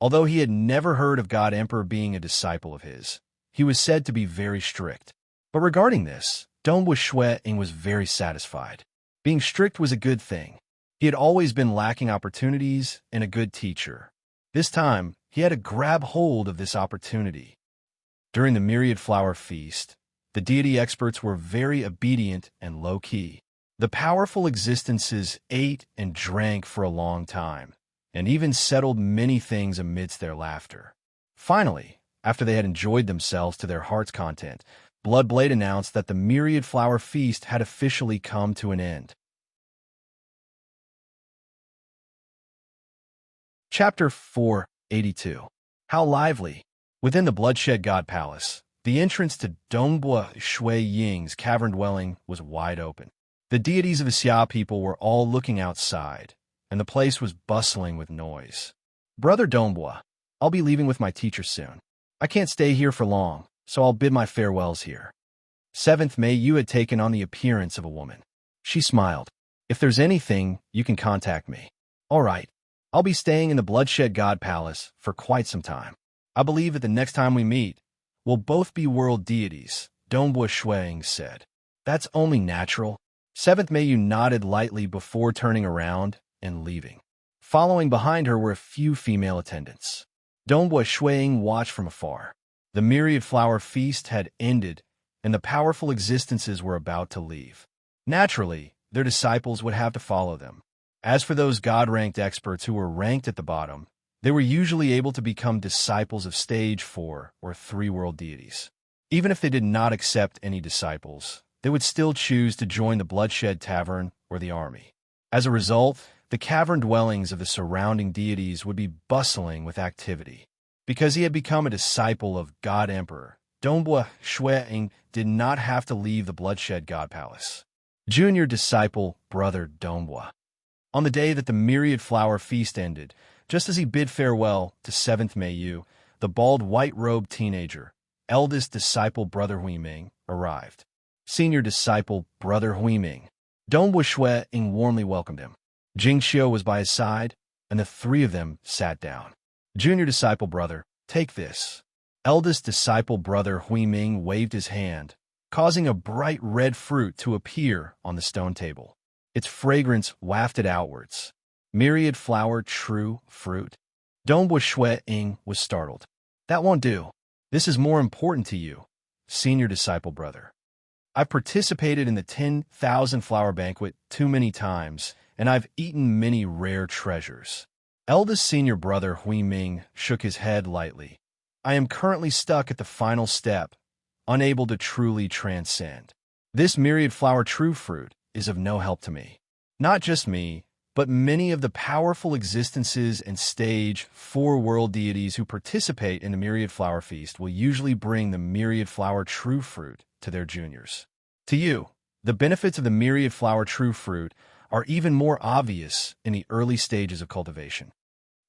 Speaker 1: Although he had never heard of God Emperor being a disciple of his, he was said to be very strict. But regarding this, Dongbu Shuang was very satisfied. Being strict was a good thing. He had always been lacking opportunities and a good teacher. This time, he had to grab hold of this opportunity. During the myriad flower feast, the deity experts were very obedient and low-key. The powerful existences ate and drank for a long time, and even settled many things amidst their laughter. Finally, after they had enjoyed themselves to their heart's content, Bloodblade announced that the myriad flower feast had officially come to an end. Chapter 482. How lively! Within the Bloodshed God Palace, the entrance to Dongbu Shui-Ying's cavern dwelling was wide open. The deities of the Xia people were all looking outside, and the place was bustling with noise. Brother Dongbu, I'll be leaving with my teacher soon. I can't stay here for long, so I'll bid my farewells here. 7th May Yu had taken on the appearance of a woman. She smiled. If there's anything, you can contact me. All right. I'll be staying in the Bloodshed God Palace for quite some time. I believe that the next time we meet, we'll both be world deities, Dongbu Shuang said. That's only natural. 7th May Yu nodded lightly before turning around and leaving. Following behind her were a few female attendants. Dongbu Shuang watched from afar. The myriad flower feast had ended, and the powerful existences were about to leave. Naturally, their disciples would have to follow them. As for those God-ranked experts who were ranked at the bottom, they were usually able to become disciples of stage 4 or 3 world deities. Even if they did not accept any disciples, they would still choose to join the Bloodshed Tavern or the army. As a result, the cavern dwellings of the surrounding deities would be bustling with activity. Because he had become a disciple of God Emperor, Dongbu Shuang did not have to leave the Bloodshed God Palace. Junior disciple, Brother Dongbu. On the day that the myriad flower feast ended, just as he bid farewell to 7th May Yu, the bald white-robed teenager, eldest disciple Brother Huiming, arrived. Senior disciple Brother Huiming. Dongbu Shuang warmly welcomed him. Jingxiu was by his side, and the three of them sat down. Junior disciple Brother, take this. Eldest disciple Brother Huiming waved his hand, causing a bright red fruit to appear on the stone table. Its fragrance wafted outwards. Myriad flower true fruit. Dongbua Shui Ying was startled. That won't do. This is more important to you, senior disciple brother. I've participated in the 10,000 flower banquet too many times, and I've eaten many rare treasures. Eldest senior brother Hui Ming shook his head lightly. I am currently stuck at the final step, unable to truly transcend. This myriad flower true fruit is of no help to me. Not just me, but many of the powerful existences and stage 4 world deities who participate in the myriad flower feast will usually bring the myriad flower true fruit to their juniors. To you, the benefits of the myriad flower true fruit are even more obvious in the early stages of cultivation.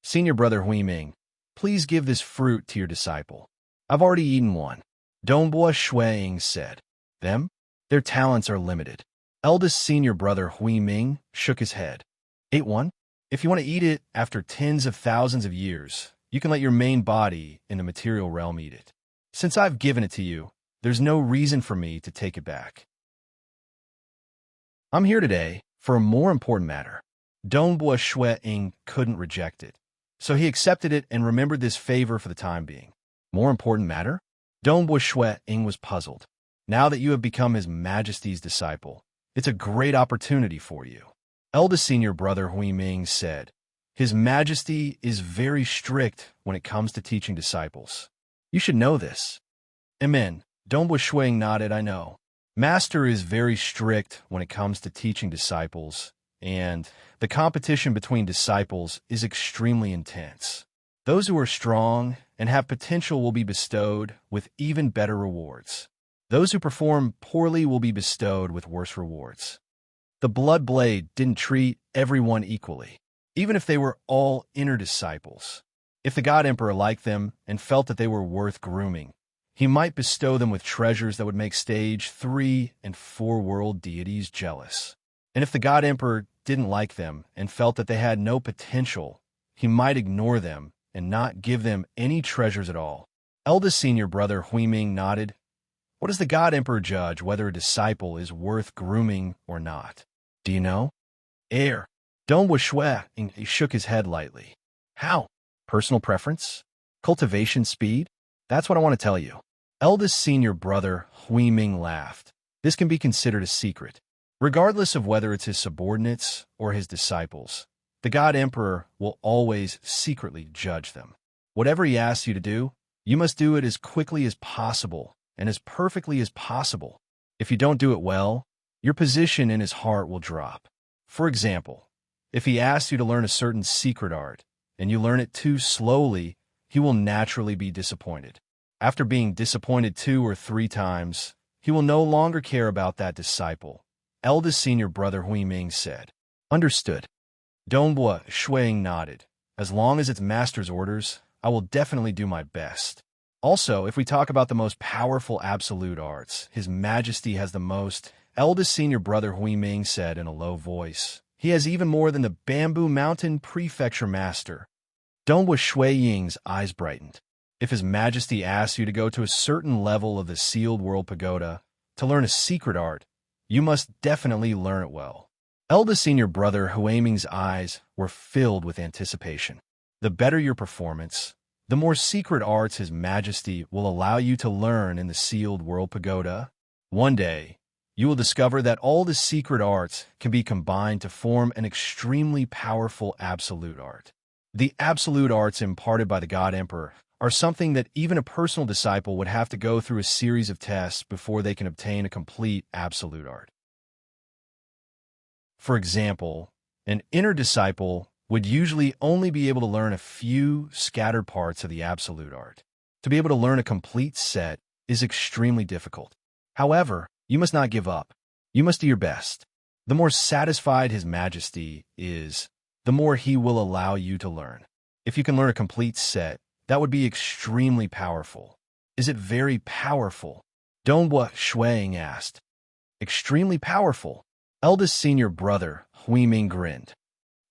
Speaker 1: Senior brother Hui Ming, please give this fruit to your disciple. I've already eaten one. Dongbua Shui Ying said. Them? Their talents are limited. Eldest senior brother Hui Ming shook his head. Ate one? If you want to eat it after tens of thousands of years, you can let your main body in the material realm eat it. Since I've given it to you, there's no reason for me to take it back. I'm here today for a more important matter. Dongbua Shui Ying couldn't reject it, so he accepted it and remembered this favor for the time being. More important matter? Dongbua Shui Ying was puzzled. Now that you have become His Majesty's disciple, it's a great opportunity for you. Eldest senior brother Hui Ming said, His Majesty is very strict when it comes to teaching disciples. You should know this. Amen. Dongbua Shui Ying nodded, I know. Master is very strict when it comes to teaching disciples, and the competition between disciples is extremely intense. Those who are strong and have potential will be bestowed with even better rewards. Those who perform poorly will be bestowed with worse rewards. The Blood Blade didn't treat everyone equally, even if they were all inner disciples. If the God Emperor liked them and felt that they were worth grooming, he might bestow them with treasures that would make stage 3 and 4 world deities jealous. And if the God Emperor didn't like them and felt that they had no potential, he might ignore them and not give them any treasures at all. Eldest senior brother Hui Ming nodded. What does the God Emperor judge whether a disciple is worth grooming or not? Do you know? Dongbua Shui Ying shook his head lightly. How? Personal preference? Cultivation speed? That's what I want to tell you. Eldest senior brother Hui Ming laughed. This can be considered a secret. Regardless of whether it's his subordinates or his disciples, the God Emperor will always secretly judge them. Whatever he asks you to do, you must do it as quickly as possible and as perfectly as possible. If you don't do it well, your position in his heart will drop. For example, if he asks you to learn a certain secret art and you learn it too slowly, he will naturally be disappointed. After being disappointed 2 or 3 times, he will no longer care about that disciple. Eldest senior brother Hui Ming said. Understood. Dongbua Shui Ying nodded. As long as it's master's orders, I will definitely do my best. Also, if we talk about the most powerful absolute arts, His Majesty has the most. Eldest senior brother Hui Ming said in a low voice. He has even more than the Bamboo Mountain Prefecture Master. Dongbua Shui Ying's eyes brightened. If His Majesty asks you to go to a certain level of the Sealed World Pagoda to learn a secret art, you must definitely learn it well. Eldest senior brother Hui Ming's eyes were filled with anticipation. The better your performance, the more secret arts His Majesty will allow you to learn in the Sealed World Pagoda. One day, you will discover that all the secret arts can be combined to form an extremely powerful absolute art. The absolute arts imparted by the God Emperor are something that even a personal disciple would have to go through a series of tests before they can obtain a complete absolute art. For example, an inner disciple would usually only be able to learn a few scattered parts of the absolute art. To be able to learn a complete set is extremely difficult. However, you must not give up. You must do your best. The more satisfied His Majesty is, the more He will allow you to learn. If you can learn a complete set, that would be extremely powerful. Is it very powerful? Dongbua Shui Ying asked. Extremely powerful. Eldest senior brother Hui Ming grinned.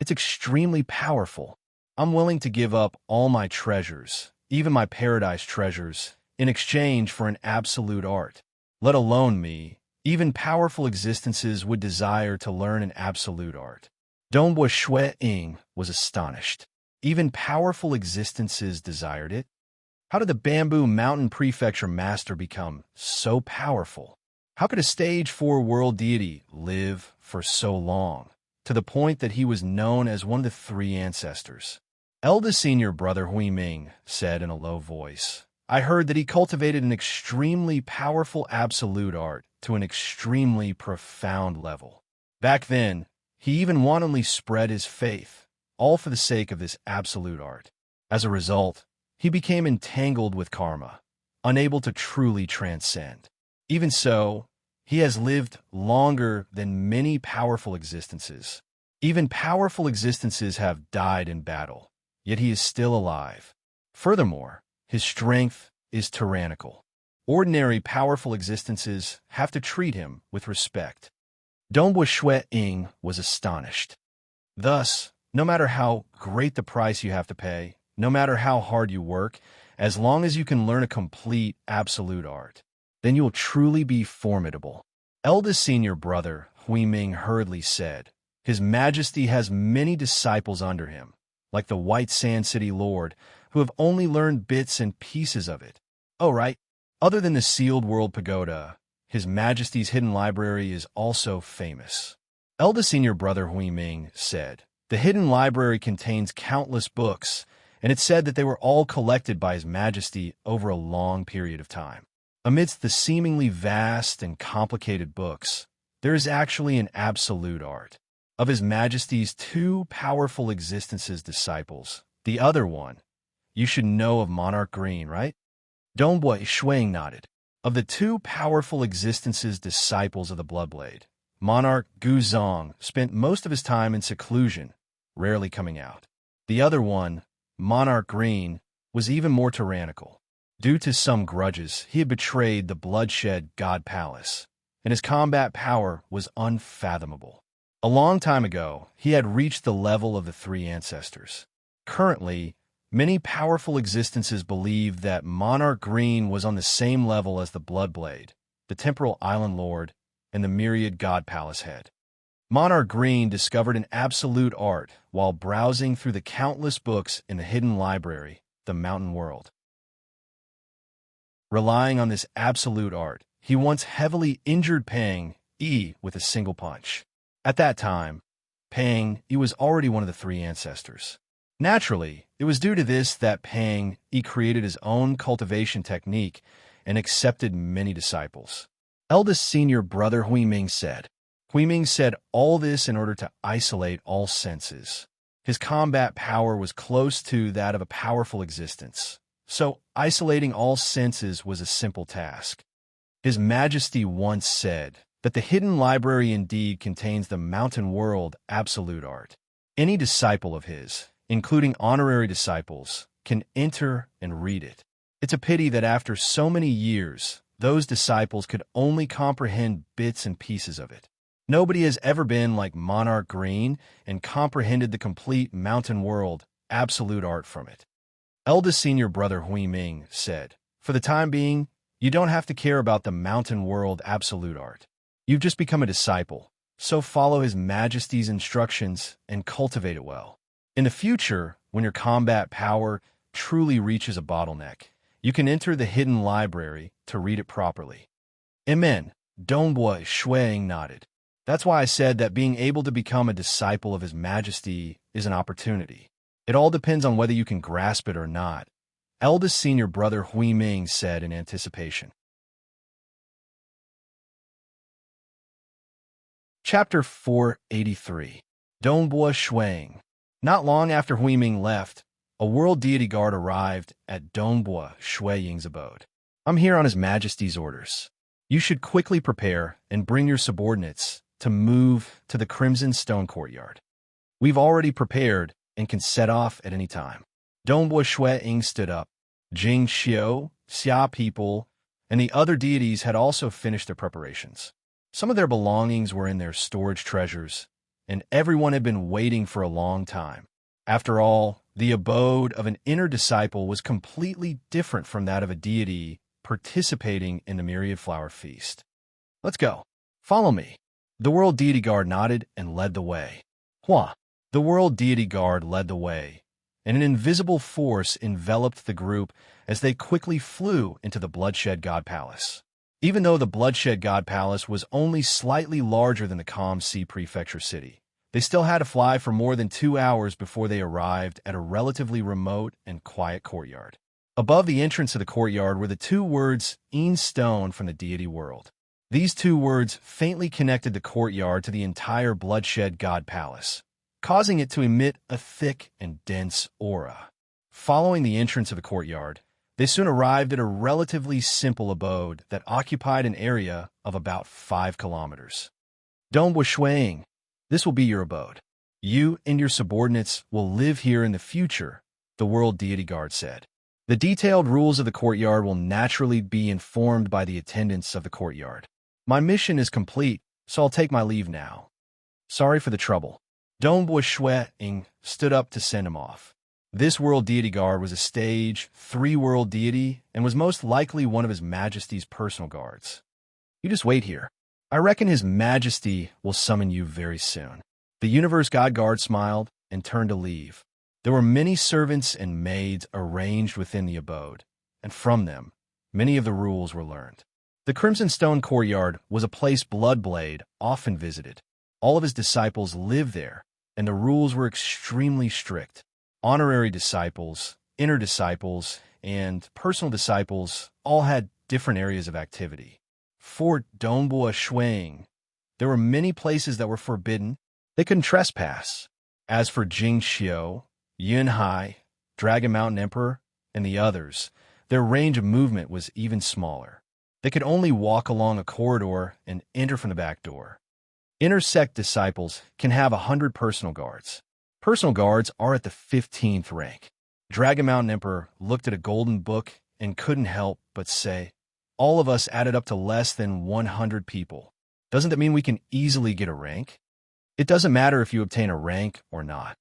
Speaker 1: It's extremely powerful. I'm willing to give up all my treasures, even my paradise treasures, in exchange for an absolute art. Let alone me, even powerful existences would desire to learn an absolute art. Dongbua Shui Ying was astonished. Even powerful existences desired it. How did the Bamboo Mountain Prefecture Master become so powerful? How could a stage 4 world deity live for so long, to the point that he was known as one of the three ancestors? Eldest senior brother Hui Ming said in a low voice, I heard that he cultivated an extremely powerful absolute art to an extremely profound level. Back then, he even wantonly spread his faith, all for the sake of this absolute art. As a result, he became entangled with karma, unable to truly transcend. Even so, he has lived longer than many powerful existences. Even powerful existences have died in battle, yet he is still alive. Furthermore, his strength is tyrannical. Ordinary powerful existences have to treat him with respect. Dongbua Shui Ying was astonished. Thus, no matter how great the price you have to pay, no matter how hard you work, as long as you can learn a complete absolute art, then you will truly be formidable. Eldest senior brother Hui Ming hurriedly said, His Majesty has many disciples under him, like the White Sand City Lord, who have only learned bits and pieces of it. Oh, right. Other than the Sealed World Pagoda, His Majesty's Hidden Library is also famous. Eldest senior brother Hui Ming said, The Hidden Library contains countless books, and it's said that they were all collected by His Majesty over a long period of time. Amidst the seemingly vast and complicated books, there is actually an absolute art. Of His Majesty's two powerful existences disciples, the other one, you should know of Monarch Green, right? Dongbua Shuang nodded. Of the two powerful existences disciples of the Bloodblade, Monarch Guzong spent most of his time in seclusion, rarely coming out. The other one, Monarch Green, was even more tyrannical. Due to some grudges, he had betrayed the bloodshed God Palace, and his combat power was unfathomable. A long time ago, he had reached the level of the three ancestors. Currently, many powerful existences believe that Monarch Green was on the same level as the Bloodblade, the Temporal Island Lord, and the Myriad God Palace Head. Monarch Green discovered an absolute art while browsing through the countless books in the hidden library, the Mountain World. Relying on this absolute art, he once heavily injured Pang Yi with a single punch. At that time, Pang Yi was already one of the three ancestors. Naturally, it was due to this that Pang Yi created his own cultivation technique and accepted many disciples. Eldest senior brother Hui Ming said. Hui Ming said all this in order to isolate all senses. His combat power was close to that of a powerful existence, so isolating all senses was a simple task. His Majesty once said that the hidden library indeed contains the Mountain World absolute art. Any disciple of his, including honorary disciples, can enter and read it. It's a pity that after so many years, those disciples could only comprehend bits and pieces of it. Nobody has ever been like Monarch Green and comprehended the complete Mountain World absolute art from it. Eldest senior brother Hui Ming said, For the time being, you don't have to care about the Mountain World absolute art. You've just become a disciple, so follow His Majesty's instructions and cultivate it well. In the future, when your combat power truly reaches a bottleneck, you can enter the hidden library to read it properly. Amen. Dongbua Shuang nodded. That's why I said that being able to become a disciple of His Majesty is an opportunity. It all depends on whether you can grasp it or not. Eldest senior brother Hui Ming said in anticipation. Chapter 483. Dongbua Shuang. Not long after Hui Ming left, a world deity guard arrived at Dongbua Shui Ying's abode. I'm here on His Majesty's orders. You should quickly prepare and bring your subordinates to move to the Crimson Stone Courtyard. We've already prepared and can set off at any time. Dongbua Shui Ying stood up. Jing Xiao, Xia people, and the other deities had also finished their preparations. Some of their belongings were in their storage treasures, and everyone had been waiting for a long time. After all, the abode of an inner disciple was completely different from that of a deity participating in the Myriad Flower Feast. Let's go. Follow me. The World Deity Guard nodded and led the way. Hua. The World Deity Guard led the way, and an invisible force enveloped the group as they quickly flew into the Bloodshed God Palace. Even though the Bloodshed God Palace was only slightly larger than the Calm Sea Prefecture city, they still had to fly for more than 2 hours before they arrived at a relatively remote and quiet courtyard. Above the entrance of the courtyard were the 2 words "Een Stone" from the deity world. These 2 words faintly connected the courtyard to the entire Bloodshed God Palace, causing it to emit a thick and dense aura. Following the entrance of the courtyard, they soon arrived at a relatively simple abode that occupied an area of about 5 kilometers. Dongbua Shuang, this will be your abode. You and your subordinates will live here in the future, the World Deity Guard said. The detailed rules of the courtyard will naturally be informed by the attendants of the courtyard. My mission is complete, so I'll take my leave now. Sorry for the trouble. Dongbua Shuang stood up to send him off. This World Deity Guard was a stage 3 world deity and was most likely one of His Majesty's personal guards. You just wait here. I reckon His Majesty will summon you very soon. The Universe God Guard smiled and turned to leave. There were many servants and maids arranged within the abode, and from them, many of the rules were learned. The Crimson Stone Courtyard was a place Bloodblade often visited. All of his disciples lived there, and the rules were extremely strict. Honorary disciples, inner disciples, and personal disciples all had different areas of activity. For Dongbua Shuang, there were many places that were forbidden. They couldn't trespass. As for Jing Xiu, Yun Hai, Dragon Mountain Emperor, and the others, their range of movement was even smaller. They could only walk along a corridor and enter from the back door. Inner sect disciples can have 100 personal guards. Personal guards are at the 15th rank. Dragon Mountain Emperor looked at a golden book and couldn't help but say, all of us added up to less than 100 people. Doesn't that mean we can easily get a rank? It doesn't matter if you obtain a rank or not.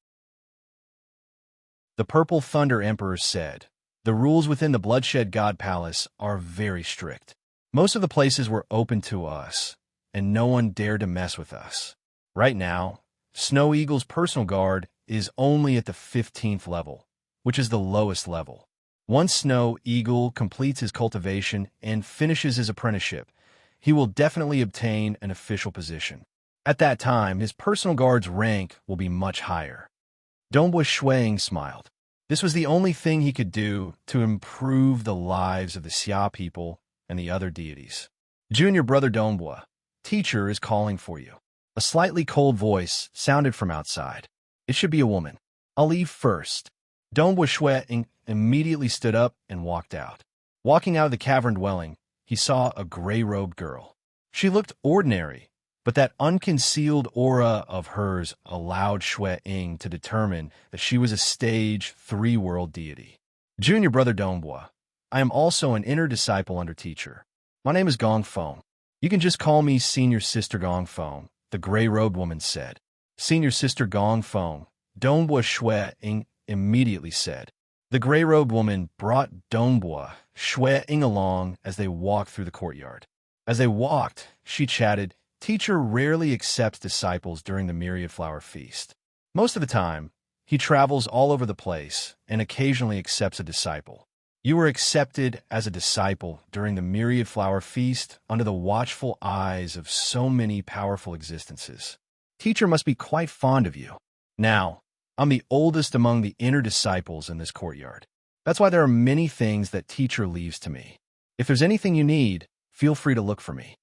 Speaker 1: The Purple Thunder Emperor said, the rules within the Bloodshed God Palace are very strict. Most of the places were open to us, and no one dared to mess with us. Right now, Snow Eagle's personal guard is only at the 15th level, which is the lowest level. Once Snow Eagle completes his cultivation and finishes his apprenticeship, he will definitely obtain an official position. At that time, his personal guard's rank will be much higher. Dongbua Shuang smiled. This was the only thing he could do to improve the lives of the Xia people and the other deities. Junior brother Dongbua, teacher is calling for you. A slightly cold voice sounded from outside. It should be a woman. I'll leave first. Dongbua Shuang immediately stood up and walked out. Walking out of the cavern dwelling, he saw a gray-robed girl. She looked ordinary, but that unconcealed aura of hers allowed Shuang to determine that she was a stage 3 world deity. Junior brother Dongbua, I am also an inner disciple under teacher. My name is Gong Feng. You can just call me Senior Sister Gong Feng, the gray-robed woman said. Senior Sister Gong Feng, Dongbua Shuang immediately said. The gray-robed woman brought Dongbua Shuang along as they walked through the courtyard. As they walked, she chatted, Teacher rarely accepts disciples during the Myriad Flower Feast. Most of the time, he travels all over the place and occasionally accepts a disciple. You were accepted as a disciple during the Myriad Flower Feast under the watchful eyes of so many powerful existences. Teacher must be quite fond of you. Now, I'm the oldest among the inner disciples in this courtyard. That's why there are many things that teacher leaves to me. If there's anything you need, feel free to look for me.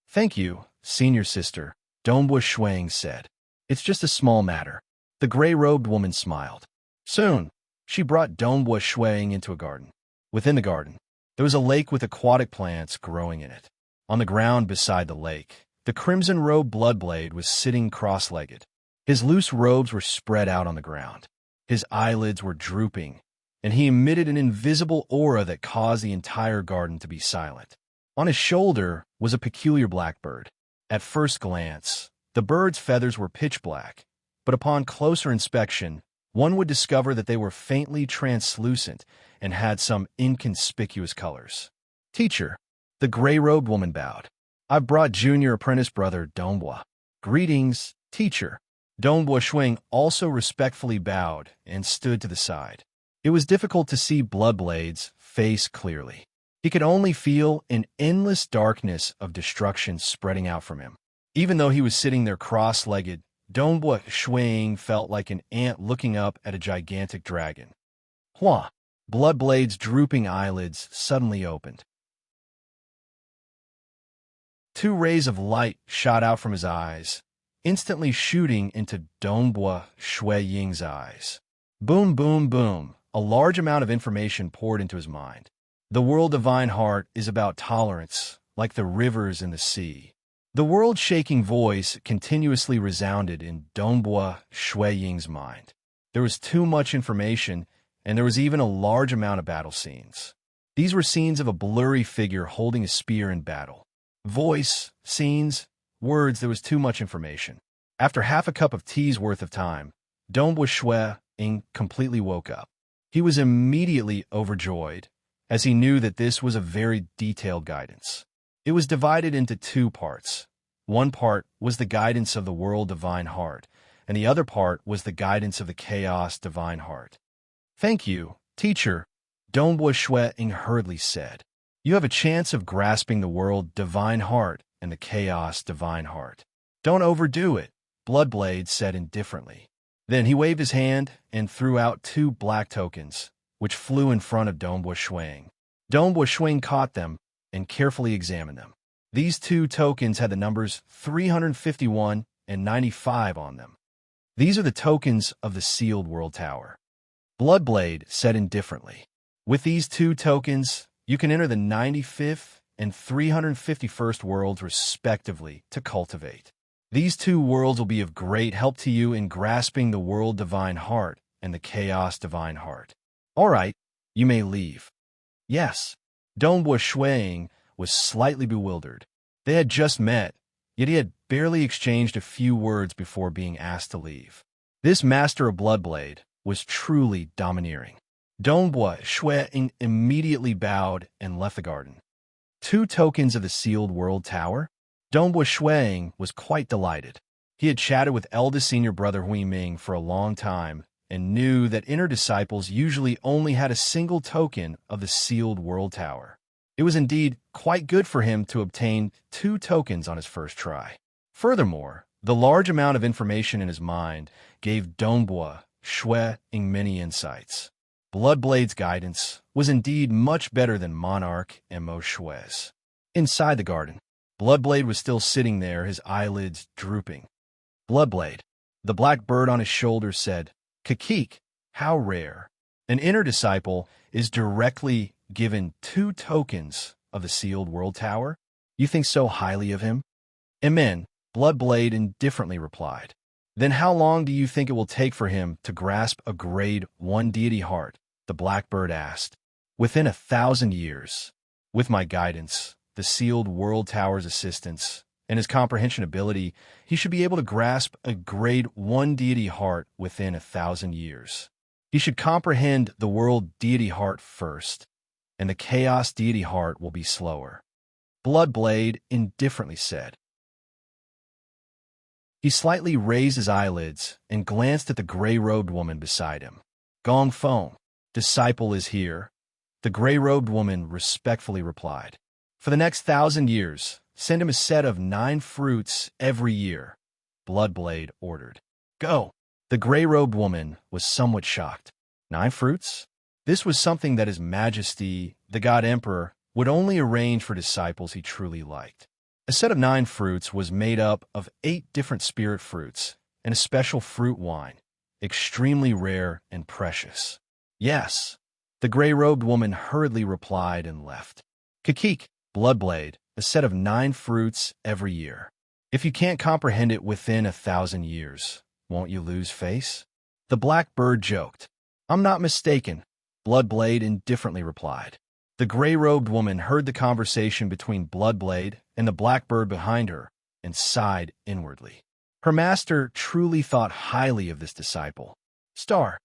Speaker 1: Thank you, Senior Sister, Dongbua Shuang said. It's just a small matter. The gray-robed woman smiled. Soon, she brought Dongbua Shuang into a garden. Within the garden, there was a lake with aquatic plants growing in it. On the ground beside the lake, the crimson-robed Bloodblade was sitting cross-legged. His loose robes were spread out on the ground. His eyelids were drooping, and he emitted an invisible aura that caused the entire garden to be silent. On his shoulder was a peculiar blackbird. At first glance, the bird's feathers were pitch black, but upon closer inspection, one would discover that they were faintly translucent and had some inconspicuous colors. Teacher, the gray-robed woman bowed. I've brought junior apprentice brother Dongbua. Greetings, teacher. Dongbua Shuang also respectfully bowed and stood to the side. It was difficult to see Bloodblade's face clearly. He could only feel an endless darkness of destruction spreading out from him. Even though he was sitting there cross-legged, Dongbua Shuang felt like an ant looking up at a gigantic dragon. Hua! Bloodblade's drooping eyelids suddenly opened. Two rays of light shot out from his eyes, instantly shooting into Dongbua Shuiying's eyes. Boom, boom, boom. A large amount of information poured into his mind. The world divine heart is about tolerance, like the rivers in the sea. The world-shaking voice continuously resounded in Dongbua Shuiying's mind. There was too much information, and there was even a large amount of battle scenes. These were scenes of a blurry figure holding a spear in battle. Voice, scenes, words, there was too much information. After half a cup of tea's worth of time, Dongbua Shuiying completely woke up. He was immediately overjoyed, as he knew that this was a very detailed guidance. It was divided into two parts. One part was the guidance of the world divine heart, and the other part was the guidance of the chaos divine heart. "Thank you, teacher," Dongbua Shuiying hurriedly said. "You have a chance of grasping the world divine heart and the chaos divine heart. Don't overdo it," Bloodblade said indifferently. Then he waved his hand and threw out two black tokens, which flew in front of Dongbua Shuiying. Dongbua Shuiying caught them and carefully examined them. These two tokens had the numbers 351 and 95 on them. "These are the tokens of the sealed world tower," Bloodblade said indifferently. "With these two tokens, you can enter the 95th and 351st worlds respectively to cultivate. These two worlds will be of great help to you in grasping the world divine heart and the chaos divine heart. All right, you may leave." Yes, Dongbua Shuiying was slightly bewildered. They had just met, yet he had barely exchanged a few words before being asked to leave. This master of Bloodblade was truly domineering. Dongbua Shuiying immediately bowed and left the garden. Two tokens of the sealed world tower? Dongbua Shuiying was quite delighted. He had chatted with eldest senior brother Hui Ming for a long time and knew that inner disciples usually only had a single token of the sealed world tower. It was indeed quite good for him to obtain two tokens on his first try. Furthermore, the large amount of information in his mind gave Dongbua Shuiying many insights. Bloodblade's guidance was indeed much better than Monarch and Mo Shui's. Inside the garden, Bloodblade was still sitting there, his eyelids drooping. "Bloodblade," the black bird on his shoulder said, "Kakik, how rare. An inner disciple is directly given two tokens of the sealed world tower? You think so highly of him?" "Amen," Bloodblade indifferently replied. "Then how long do you think it will take for him to grasp a grade 1 deity heart?" the blackbird asked. "Within 1,000 years. With my guidance, the sealed world tower's assistance, and his comprehension ability, he should be able to grasp a grade 1 deity heart within 1,000 years. He should comprehend the world deity heart first, and the chaos deity heart will be slower," Bloodblade indifferently said. He slightly raised his eyelids and glanced at the gray-robed woman beside him. "Gong Feng, disciple is here," the gray-robed woman respectfully replied. "For the next 1,000 years, send him a set of 9 fruits every year," Bloodblade ordered. "Go." The gray-robed woman was somewhat shocked. 9 fruits? This was something that His Majesty, the God Emperor, would only arrange for disciples he truly liked. A set of 9 fruits was made up of 8 different spirit fruits and a special fruit wine, extremely rare and precious. "Yes," the gray-robed woman hurriedly replied and left. "Kakik, Bloodblade, a set of 9 fruits every year. If you can't comprehend it within 1,000 years, won't you lose face?" The black bird joked. "I'm not mistaken," Bloodblade indifferently replied. The gray-robed woman heard the conversation between Bloodblade and the blackbird behind her and sighed inwardly. Her master truly thought highly of this disciple. Star.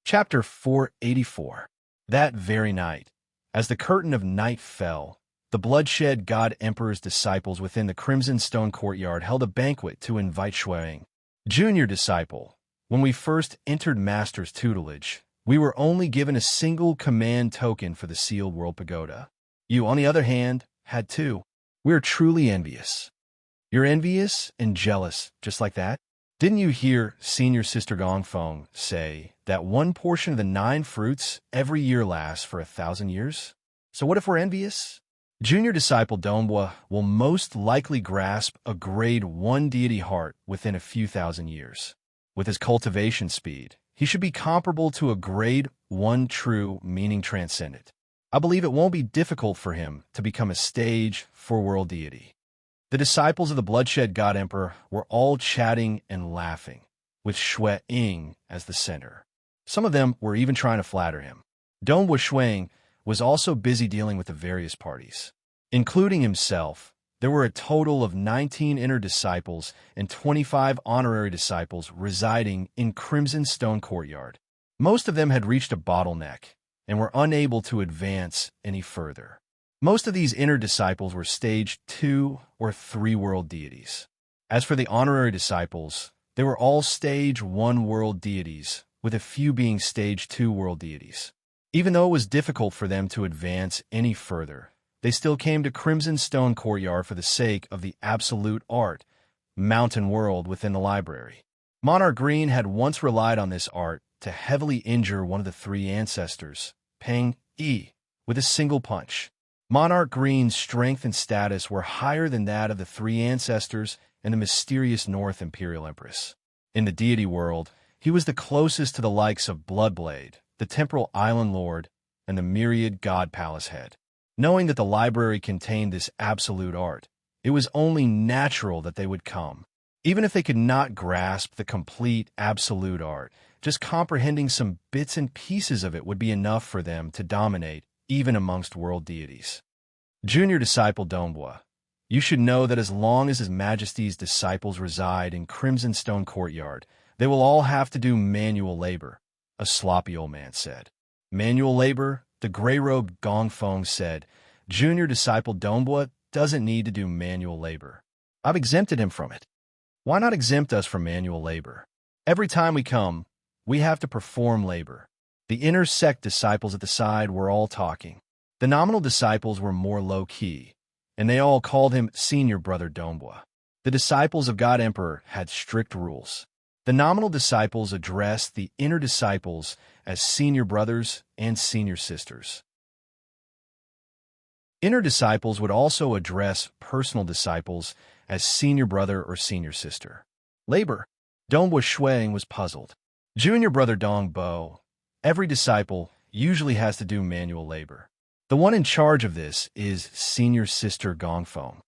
Speaker 1: Chapter 484. That very night, as the curtain of night fell, The bloodshed god emperor's disciples within the Crimson Stone courtyard held a banquet to invite Shuang, junior disciple. When we first entered Master's tutelage, we were only given a single command token for the sealed world pagoda. You, on the other hand, had two. We're truly envious. You're envious and jealous, just like that? Didn't you hear Senior Sister Gongfeng say that one portion of the 9 fruits every year lasts for 1,000 years? So what if we're envious? Junior disciple Donghua will most likely grasp a grade 1 deity heart within a few thousand years. With his cultivation speed, he should be comparable to a grade 1 true meaning transcendent. I believe it won't be difficult for him to become a stage 4 world deity. The disciples of the bloodshed god emperor were all chatting and laughing, with Ying as the center. Some of them were even trying to flatter him. Donghua Shuang was also busy dealing with the various parties. Including himself, there were a total of 19 inner disciples and 25 honorary disciples residing in Crimson Stone Courtyard. Most of them had reached a bottleneck and were unable to advance any further. Most of these inner disciples were stage 2 or 3 world deities. As for the honorary disciples, they were all stage 1 world deities, with a few being stage 2 world deities. Even though it was difficult for them to advance any further, they still came to Crimson Stone Courtyard for the sake of the absolute art, mountain world within the library. Monarch Green had once relied on this art to heavily injure one of the 3 ancestors, Peng Yi, with a single punch. Monarch Green's strength and status were higher than that of the 3 ancestors and the mysterious North Imperial Empress. In the deity world, he was the closest to the likes of Bloodblade, the Temporal Island Lord, and the Myriad God Palace Head. Knowing that the library contained this absolute art, it was only natural that they would come. Even if they could not grasp the complete absolute art, just comprehending some bits and pieces of it would be enough for them to dominate, even amongst world deities. Junior disciple Donghua, you should know that as long as His Majesty's disciples reside in Crimson Stone Courtyard, they will all have to do manual labor, a sloppy old man said. Manual labor? The gray-robed Gongfeng said. Junior disciple Donghua doesn't need to do manual labor. I've exempted him from it. Why not exempt us from manual labor? Every time we come, we have to perform labor. The inner sect disciples at the side were all talking. The nominal disciples were more low-key, and they all called him Senior Brother Donghua. The disciples of God Emperor had strict rules. The nominal disciples addressed the inner disciples as senior brothers and senior sisters. Inner disciples would also address personal disciples as senior brother or senior sister. Labor. Donghua Shuang was puzzled. Junior brother Dongbo, every disciple usually has to do manual labor. The one in charge of this is senior sister Gongfeng.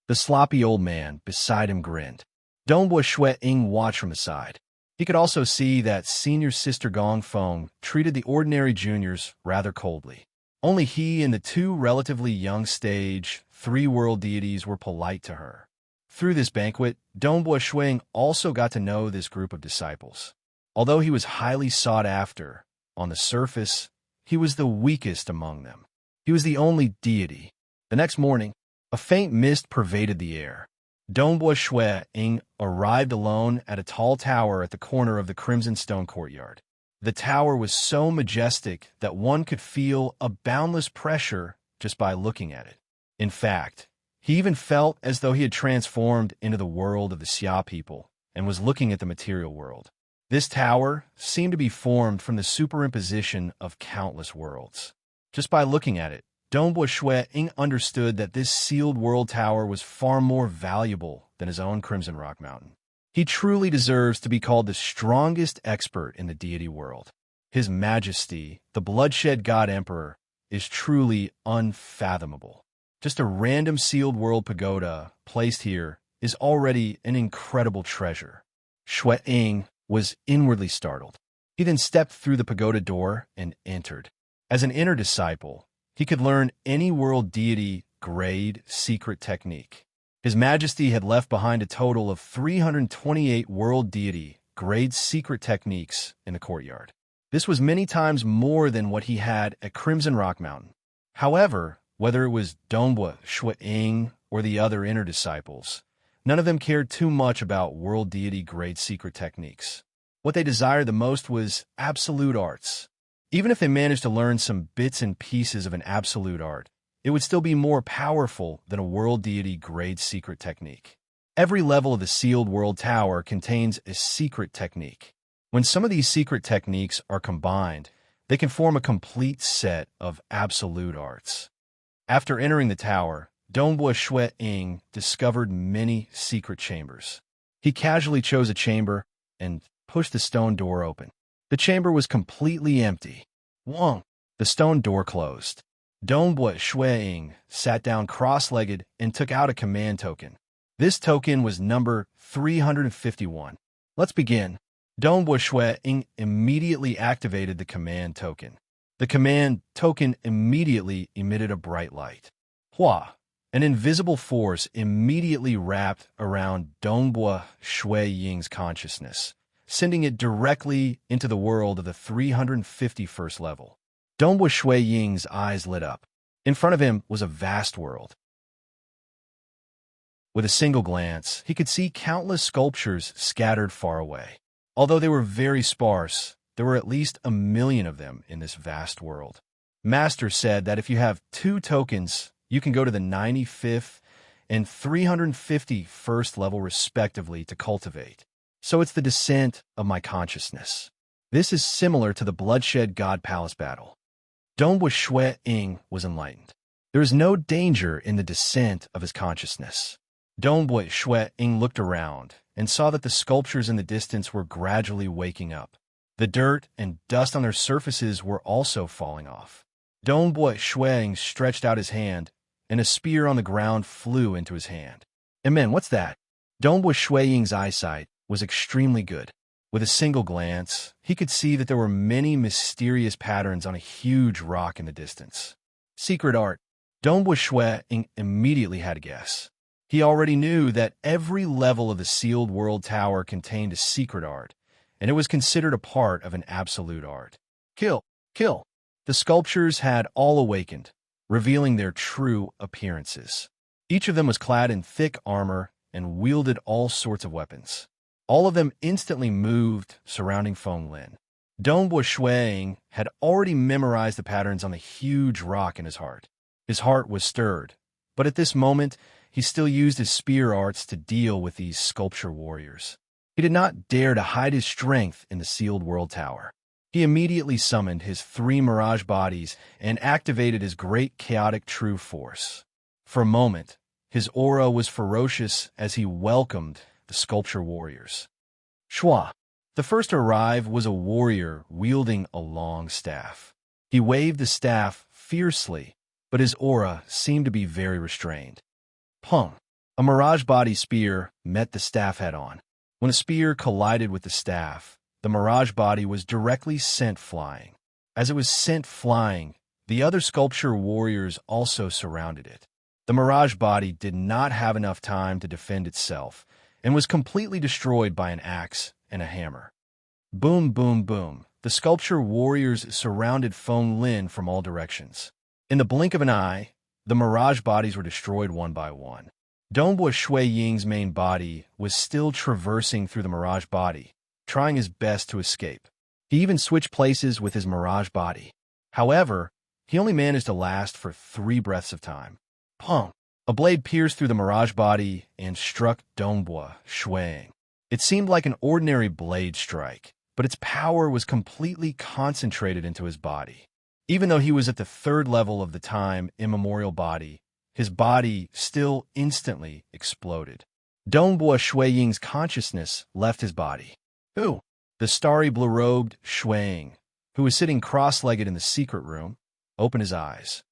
Speaker 1: The sloppy old man beside him grinned. Donghua Shuang watched from the side. He could also see that senior sister Gongfeng treated the ordinary juniors rather coldly. Only he and the 2 relatively young stage 3 world deities were polite to her. Through this banquet, Donghua Shuang also got to know this group of disciples. Although he was highly sought after, on the surface, he was the weakest among them. He was the only deity. The next morning, a faint mist pervaded the air. Donghua Shuang arrived alone at a tall tower at the corner of the Crimson Stone Courtyard. The tower was so majestic that one could feel a boundless pressure just by looking at it. In fact, he even felt as though he had transformed into the world of the Xia people and was looking at the material world. This tower seemed to be formed from the superimposition of countless worlds. Just by looking at it, Donghua Shuang understood that this sealed world tower was far more valuable than his own Crimson Rock Mountain. He truly deserves to be called the strongest expert in the deity world. His Majesty, the bloodshed god emperor, is truly unfathomable. Just a random sealed world pagoda placed here is already an incredible treasure. Shuang was inwardly startled. He then stepped through the pagoda door and entered. As an inner disciple, he could learn any world deity grade secret technique. His Majesty had left behind a total of 328 world deity grade secret techniques in the courtyard. This was many times more than what he had at Crimson Rock Mountain. However, whether it was Dongbua, Ying, or the other inner disciples. None of them cared too much about world deity-grade secret techniques. What they desired the most was absolute arts. Even if they managed to learn some bits and pieces of an absolute art, it would still be more powerful than a world deity-grade secret technique. Every level of the sealed world tower contains a secret technique. When some of these secret techniques are combined, they can form a complete set of absolute arts. After entering the tower, Dongbua Ying discovered many secret chambers. He casually chose a chamber and pushed the stone door open. The chamber was completely empty. Wong! The stone door closed. Dongbua Ying sat down cross-legged and took out a command token. This token was number 351. Let's begin. Dongbua Ying immediately activated the command token. The command token immediately emitted a bright light. Hua! An invisible force immediately wrapped around Dongbua Ying's consciousness, sending it directly into the world of the 351st level. Dongbua Ying's eyes lit up. In front of him was a vast world. With a single glance, he could see countless sculptures scattered far away. Although they were very sparse, there were at least 1,000,000 of them in this vast world. Master said that if you have 2 tokens, you can go to the 95th and 351st level respectively to cultivate. So it's the descent of my consciousness. This is similar to the Bloodshed God Palace battle. Dongbua Ying was enlightened. There is no danger in the descent of his consciousness. Dongbua Ying looked around and saw that the sculptures in the distance were gradually waking up. The dirt and dust on their surfaces were also falling off. Dongbua Ying stretched out his hand, and a spear on the ground flew into his hand. "Amen, what's that?" Dongbua Ying's eyesight was extremely good. With a single glance, he could see that there were many mysterious patterns on a huge rock in the distance. Secret art. Dongbua Ying immediately had a guess. He already knew that every level of the sealed world tower contained a secret art, and it was considered a part of an absolute art. Kill! Kill! The sculptures had all awakened, revealing their true appearances. Each of them was clad in thick armor and wielded all sorts of weapons. All of them instantly moved, surrounding Feng Lin. Dongbua Ying had already memorized the patterns on the huge rock in his heart. His heart was stirred, but at this moment, he still used his spear arts to deal with these sculpture warriors. He did not dare to hide his strength in the sealed world tower. He immediately summoned his 3 mirage bodies and activated his great chaotic true force. For a moment, his aura was ferocious as he welcomed the sculpture warriors. Shua. The first to arrive was a warrior wielding a long staff. He waved the staff fiercely, but his aura seemed to be very restrained. Pung. A mirage body spear met the staff head-on. When the spear collided with the staff, the mirage body was directly sent flying. As it was sent flying, the other sculpture warriors also surrounded it. The mirage body did not have enough time to defend itself and was completely destroyed by an axe and a hammer. Boom, boom, boom. The sculpture warriors surrounded Feng Lin from all directions. In the blink of an eye, the mirage bodies were destroyed one by one. Dongbua Ying's main body was still traversing through the mirage body, trying his best to escape. He even switched places with his mirage body. However, he only managed to last for 3 breaths of time. Pong! A blade pierced through the mirage body and struck Dongbua Ying. It seemed like an ordinary blade strike, but its power was completely concentrated into his body. Even though he was at the 3rd level of the time immemorial body, his body still instantly exploded. Dongbua Ying's consciousness left his body. Who? The starry blue-robed Ying, who was sitting cross-legged in the secret room, opened his eyes.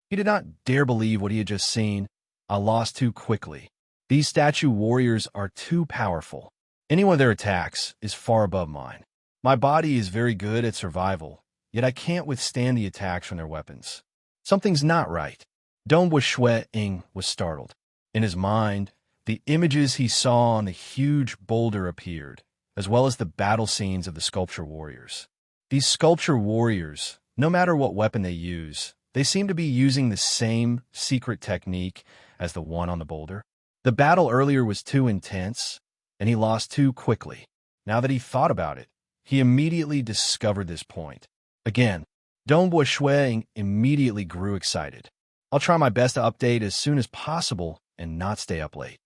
Speaker 1: He did not dare believe what he had just seen. I lost too quickly. These statue warriors are too powerful. Any one of their attacks is far above mine. My body is very good at survival, yet I can't withstand the attacks from their weapons. Something's not right. Dongbua Ying was startled. In his mind, the images he saw on the huge boulder appeared, as well as the battle scenes of the sculpture warriors. These sculpture warriors, no matter what weapon they use, They seem to be using the same secret technique as the one on the boulder. The battle earlier was too intense, and he lost too quickly. Now that he thought about it, he immediately discovered this point. Again, Dongbua Shui immediately grew excited. I'll try my best to update as soon as possible and not stay up late.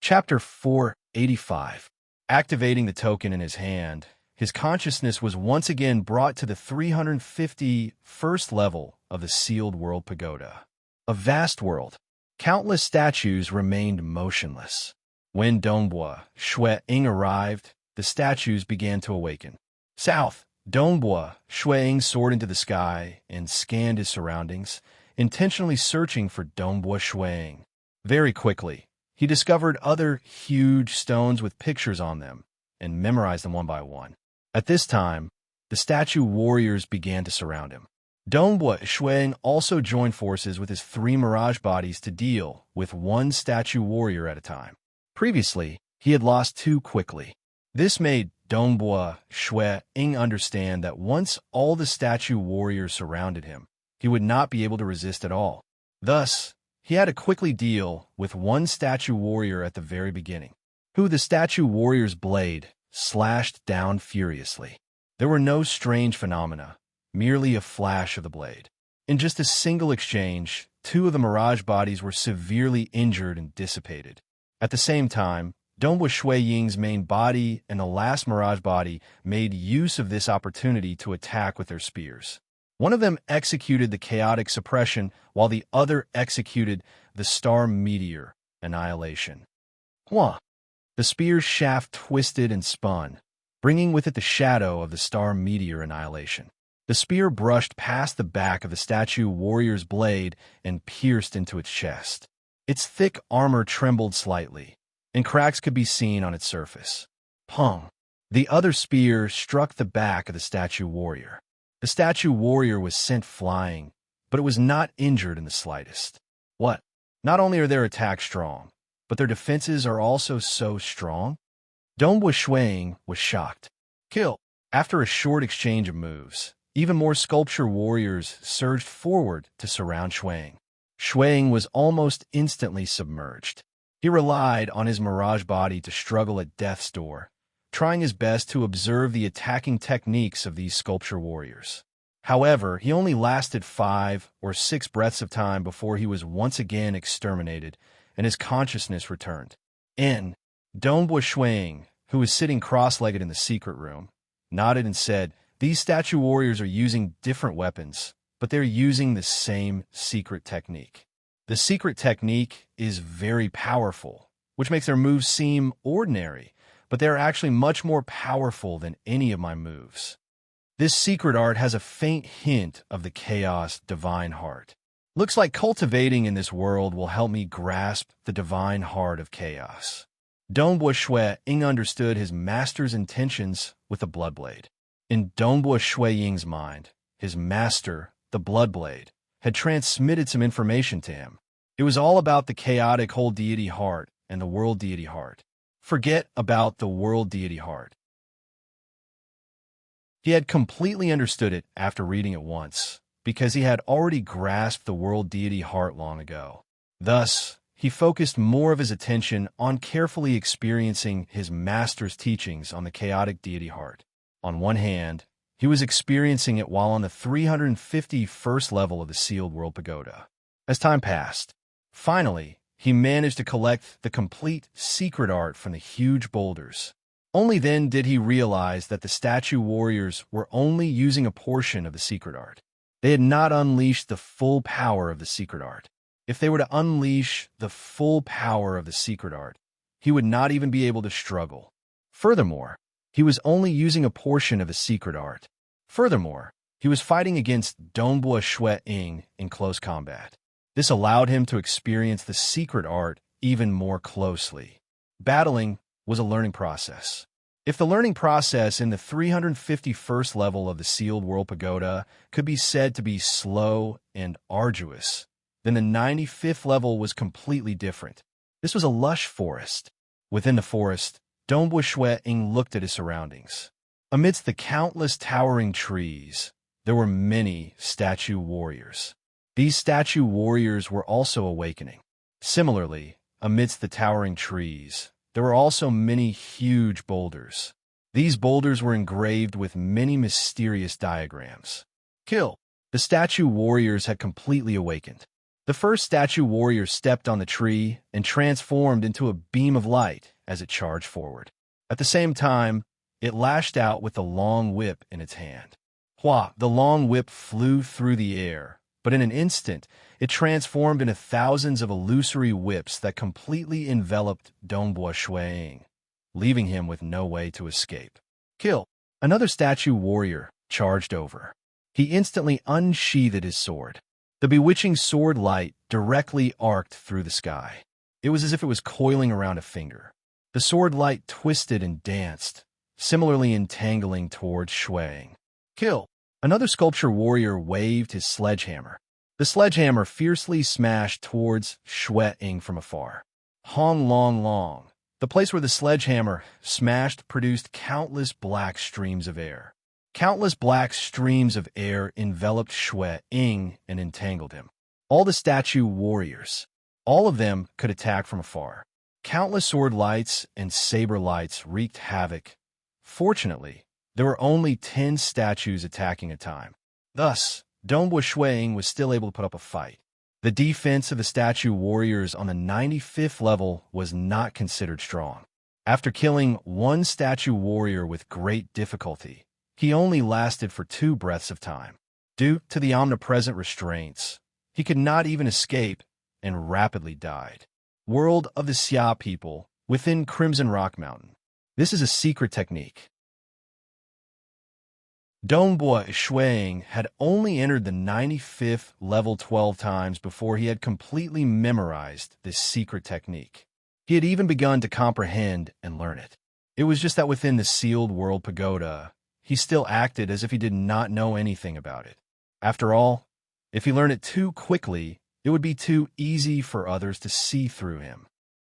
Speaker 1: Chapter 485. Activating the token in his hand, his consciousness was once again brought to the 351st level of the Sealed World Pagoda. A vast world. Countless statues remained motionless. When Dongbua Shui arrived, the statues began to awaken. South, Dongbua Shui soared into the sky and scanned his surroundings, intentionally searching for Dongbua Shui. Very quickly, he discovered other huge stones with pictures on them and memorized them one by one. At this time, the statue warriors began to surround him. Dongbua Shui also joined forces with his 3 mirage bodies to deal with one statue warrior at a time. Previously, he had lost 2 quickly. This made Dongbua Shui understand that once all the statue warriors surrounded him, he would not be able to resist at all. Thus, he had to quickly deal with one statue warrior at the very beginning, who the statue warrior's blade slashed down furiously. There were no strange phenomena, merely a flash of the blade. In just a single exchange, 2 of the mirage bodies were severely injured and dissipated. At the same time, Dongbua Shui Ying's main body and the last mirage body made use of this opportunity to attack with their spears. One of them executed the chaotic suppression, while the other executed the star meteor annihilation. Hua! The spear's shaft twisted and spun, bringing with it the shadow of the star meteor annihilation. The spear brushed past the back of the statue warrior's blade and pierced into its chest. Its thick armor trembled slightly, and cracks could be seen on its surface. Pong! The other spear struck the back of the statue warrior. The statue warrior was sent flying, but it was not injured in the slightest. What? Not only are their attacks strong, but their defenses are also so strong? Dongbua Shui was shocked. Kill! After a short exchange of moves, even more sculpture warriors surged forward to surround Shui. Shui was almost instantly submerged. He relied on his mirage body to struggle at death's door, trying his best to observe the attacking techniques of these sculpture warriors. However, he only lasted 5 or 6 breaths of time before he was once again exterminated, and his consciousness returned. Dongbua Shui, who was sitting cross-legged in the secret room, nodded and said, "These statue warriors are using different weapons, but they're using the same secret technique. The secret technique is very powerful, which makes their moves seem ordinary, but they're actually much more powerful than any of my moves. This secret art has a faint hint of the chaos divine heart. Looks like cultivating in this world will help me grasp the divine heart of chaos." Dongbua Shui understood his master's intentions with the Bloodblade. In Dongbua Shui mind, his master, the Bloodblade, had transmitted some information to him. It was all about the chaotic whole deity heart and the world deity heart. Forget about the world deity heart. He had completely understood it after reading it once, because he had already grasped the world deity heart long ago. Thus, he focused more of his attention on carefully experiencing his master's teachings on the chaotic deity heart. On one hand, he was experiencing it while on the 351st level of the Sealed World Pagoda. As time passed, finally, he managed to collect the complete secret art from the huge boulders. Only then did he realize that the statue warriors were only using a portion of the secret art. They had not unleashed the full power of the secret art. If they were to unleash the full power of the secret art, he would not even be able to struggle. Furthermore, he was only using a portion of the secret art. Furthermore, he was fighting against Dongbua Shui in close combat. This allowed him to experience the secret art even more closely. Battling was a learning process. If the learning process in the 351st level of the Sealed World Pagoda could be said to be slow and arduous, then the 95th level was completely different. This was a lush forest. Within the forest, Dongbua Shui looked at his surroundings. Amidst the countless towering trees, there were many statue warriors. These statue warriors were also awakening. Similarly, amidst the towering trees, there were also many huge boulders. These boulders were engraved with many mysterious diagrams. Kill. The statue warriors had completely awakened. The first statue warrior stepped on the tree and transformed into a beam of light as it charged forward. At the same time, it lashed out with a long whip in its hand. Hua! The long whip flew through the air, but in an instant, it transformed into thousands of illusory whips that completely enveloped Dongbua Shuiying, leaving him with no way to escape. Kill. Another statue warrior charged over. He instantly unsheathed his sword. The bewitching sword light directly arced through the sky. It was as if it was coiling around a finger. The sword light twisted and danced, similarly entangling towards Shuiying. Kill. Another sculpture warrior waved his sledgehammer. The sledgehammer fiercely smashed towards Shuiying from afar. Hong Long Long. The place where the sledgehammer smashed produced countless black streams of air. Countless black streams of air enveloped Shuiying and entangled him. All the statue warriors, all of them could attack from afar. Countless sword lights and saber lights wreaked havoc. Fortunately, there were only 10 statues attacking at a time. Thus, Dongbua Shuiying was still able to put up a fight. The defense of the statue warriors on the 95th level was not considered strong. After killing one statue warrior with great difficulty, he only lasted for 2 breaths of time. Due to the omnipresent restraints, he could not even escape and rapidly died. World of the Xia people within Crimson Rock Mountain. This is a secret technique. Dongbua Shuiying had only entered the 95th level 12 times before he had completely memorized this secret technique. He had even begun to comprehend and learn it. It was just that within the sealed world pagoda, he still acted as if he did not know anything about it. After all, if he learned it too quickly, it would be too easy for others to see through him.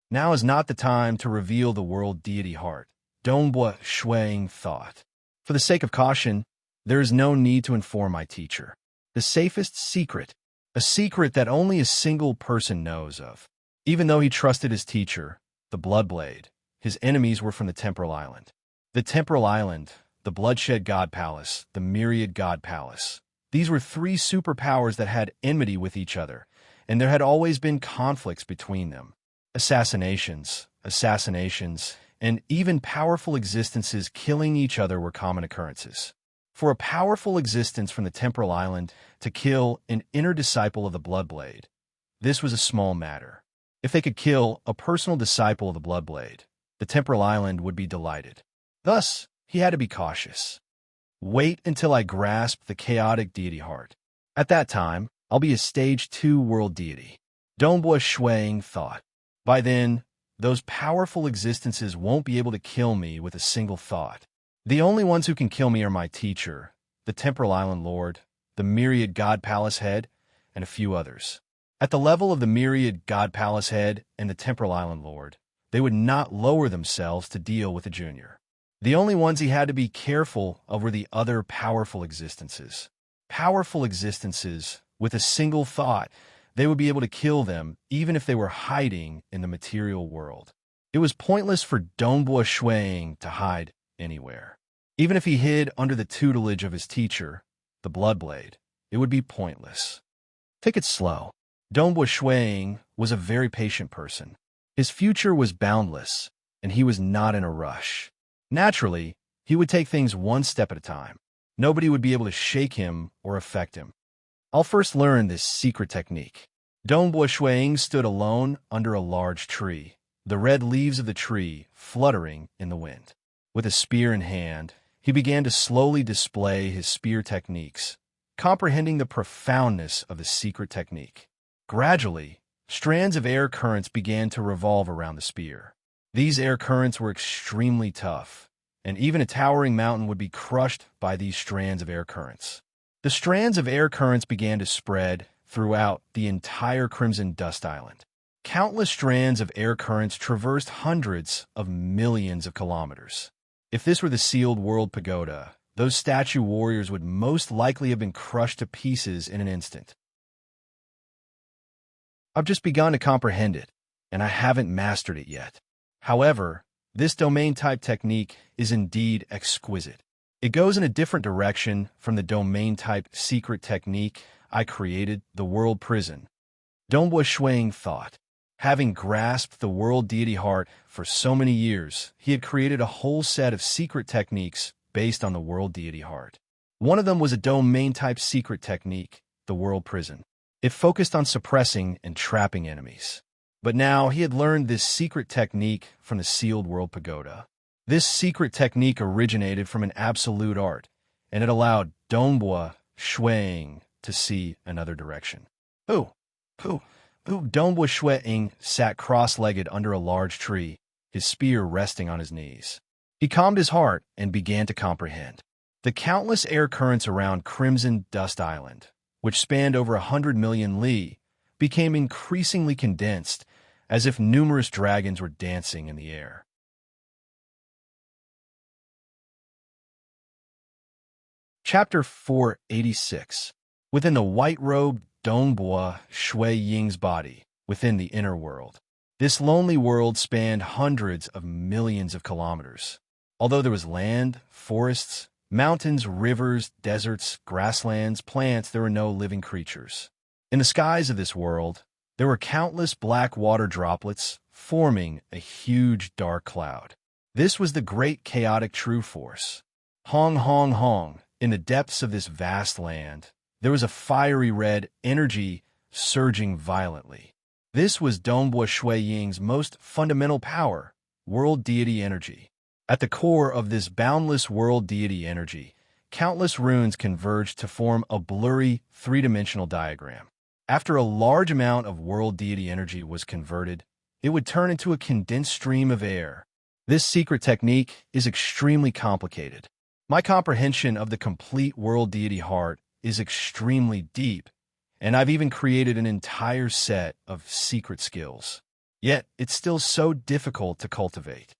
Speaker 1: Now is not the time to reveal the world deity heart, Dongbua Shuiying thought. For the sake of caution, there is no need to inform my teacher. The safest secret, a secret that only a single person knows of. Even though he trusted his teacher, the Bloodblade, his enemies were from the Temporal Island. The Temporal Island, the Bloodshed God Palace, the Myriad God Palace. These were 3 superpowers that had enmity with each other, and there had always been conflicts between them. Assassinations, and even powerful existences killing each other were common occurrences. For a powerful existence from the Temporal Island to kill an inner disciple of the Bloodblade, this was a small matter. If they could kill a personal disciple of the Bloodblade, the Temporal Island would be delighted. Thus, he had to be cautious. Wait until I grasp the chaotic deity heart. At that time, I'll be a stage 2 world deity. Dongbua Shuiying thought. By then, those powerful existences won't be able to kill me with a single thought. The only ones who can kill me are my teacher, the Temporal Island Lord, the Myriad God Palace Head, and a few others. At the level of the Myriad God Palace Head and the Temporal Island Lord, they would not lower themselves to deal with a junior. The only ones he had to be careful of were the other powerful existences. Powerful existences, with a single thought, they would be able to kill them even if they were hiding in the material world. It was pointless for Dongbua Shuiying to hide anywhere. Even if he hid under the tutelage of his teacher, the Bloodblade, it would be pointless. Take it slow. Dongbua Shuiying was a very patient person. His future was boundless, and he was not in a rush. Naturally, he would take things one step at a time. Nobody would be able to shake him or affect him. I'll first learn this secret technique. Dongbua Shuiying stood alone under a large tree, the red leaves of the tree fluttering in the wind. With a spear in hand, he began to slowly display his spear techniques, comprehending the profoundness of the secret technique. Gradually, strands of air currents began to revolve around the spear. These air currents were extremely tough, and even a towering mountain would be crushed by these strands of air currents. The strands of air currents began to spread throughout the entire Crimson Dust Island. Countless strands of air currents traversed hundreds of millions of kilometers. If this were the sealed world pagoda, those statue warriors would most likely have been crushed to pieces in an instant. I've just begun to comprehend it, and I haven't mastered it yet. However, this domain-type technique is indeed exquisite. It goes in a different direction from the domain-type secret technique I created, the world prison. Dongbua Shuang thought. Having grasped the world deity heart for so many years, he had created a whole set of secret techniques based on the world deity heart. One of them was a domain-type secret technique, the world prison. It focused on suppressing and trapping enemies. But now he had learned this secret technique from the sealed world pagoda. This secret technique originated from an absolute art, and it allowed Dongbua Shuang to see another direction. Dongbua Shuang sat cross-legged under a large tree, his spear resting on his knees. He calmed his heart and began to comprehend. The countless air currents around Crimson Dust Island, which spanned over 100 million li, became increasingly condensed, as if numerous dragons were dancing in the air. Chapter 486. Within the white-robed Dongbua Shui Ying's body, within the inner world. This lonely world spanned hundreds of millions of kilometers. Although there was land, forests, mountains, rivers, deserts, grasslands, plants, there were no living creatures. In the skies of this world, there were countless black water droplets forming a huge dark cloud. This was the great chaotic true force. Hong, hong, hong. In the depths of this vast land, there was a fiery red energy surging violently. This was Dongbua Shui Ying's most fundamental power, world deity energy. At the core of this boundless world deity energy, countless runes converged to form a blurry, three-dimensional diagram. After a large amount of world deity energy was converted, it would turn into a condensed stream of air. This secret technique is extremely complicated. My comprehension of the complete world deity heart is extremely deep, and I've even created an entire set of secret skills. Yet, it's still so difficult to cultivate.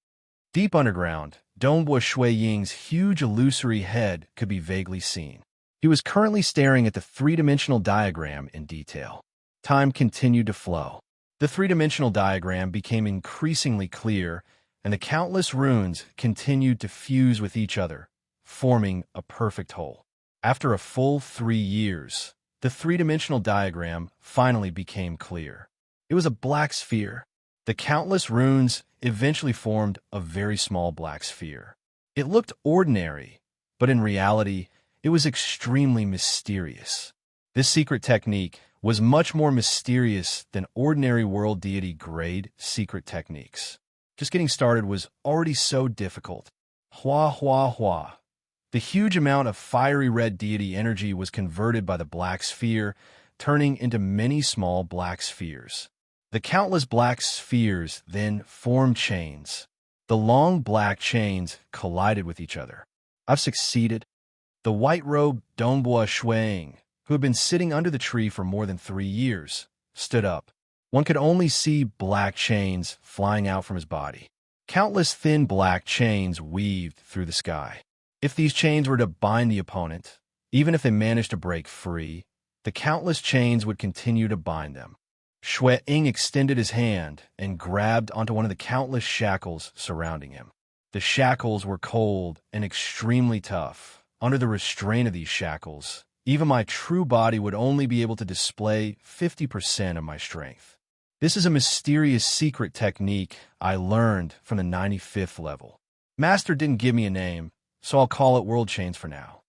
Speaker 1: Deep underground, Dongbua Shui Ying's huge illusory head could be vaguely seen. He was currently staring at the three-dimensional diagram in detail. Time continued to flow. The three-dimensional diagram became increasingly clear, and the countless runes continued to fuse with each other, forming a perfect whole. After a full 3 years, the three-dimensional diagram finally became clear. It was a black sphere. The countless runes eventually formed a very small black sphere. It looked ordinary, but in reality, it was extremely mysterious. This secret technique was much more mysterious than ordinary world deity grade secret techniques. Just getting started was already so difficult. Hua, hua, hua. The huge amount of fiery red deity energy was converted by the black sphere, turning into many small black spheres. The countless black spheres then formed chains. The long black chains collided with each other. I've succeeded. The white-robed Dongbua Shuang, who had been sitting under the tree for more than 3 years, stood up. One could only see black chains flying out from his body. Countless thin black chains weaved through the sky. If these chains were to bind the opponent, even if they managed to break free, the countless chains would continue to bind them. Shui Ying extended his hand and grabbed onto one of the countless shackles surrounding him. The shackles were cold and extremely tough. Under the restraint of these shackles, even my true body would only be able to display 50% of my strength. This is a mysterious secret technique I learned from the 95th level. Master didn't give me a name, so I'll call it World Chains for now.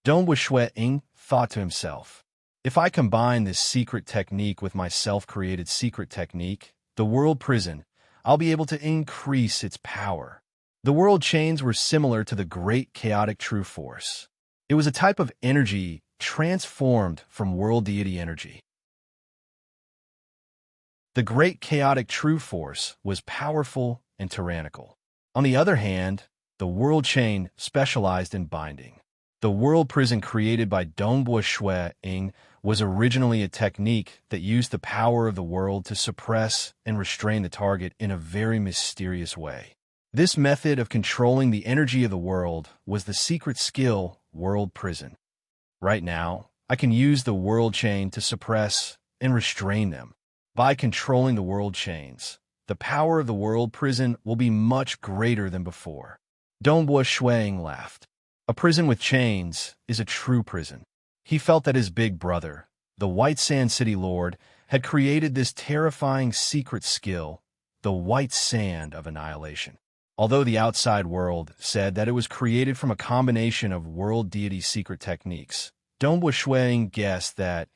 Speaker 1: Dongbua Shui Ying thought to himself, if I combine this secret technique with my self-created secret technique, the World Prison, I'll be able to increase its power. The World Chains were similar to the Great Chaotic True Force. It was a type of energy transformed from World Deity energy. The Great Chaotic True Force was powerful and tyrannical. On the other hand, the World Chain specialized in binding. The World Prison created by Dongbua Shui Ying was originally a technique that used the power of the world to suppress and restrain the target in a very mysterious way. This method of controlling the energy of the world was the secret skill, World Prison. Right now, I can use the world chain to suppress and restrain them. By controlling the world chains, the power of the world prison will be much greater than before. Dongbua Shuang laughed. A prison with chains is a true prison. He felt that his big brother, the White Sand City Lord, had created this terrifying secret skill, the White Sand of Annihilation. Although the outside world said that it was created from a combination of world deity secret techniques, Dongbua Shuang guessed that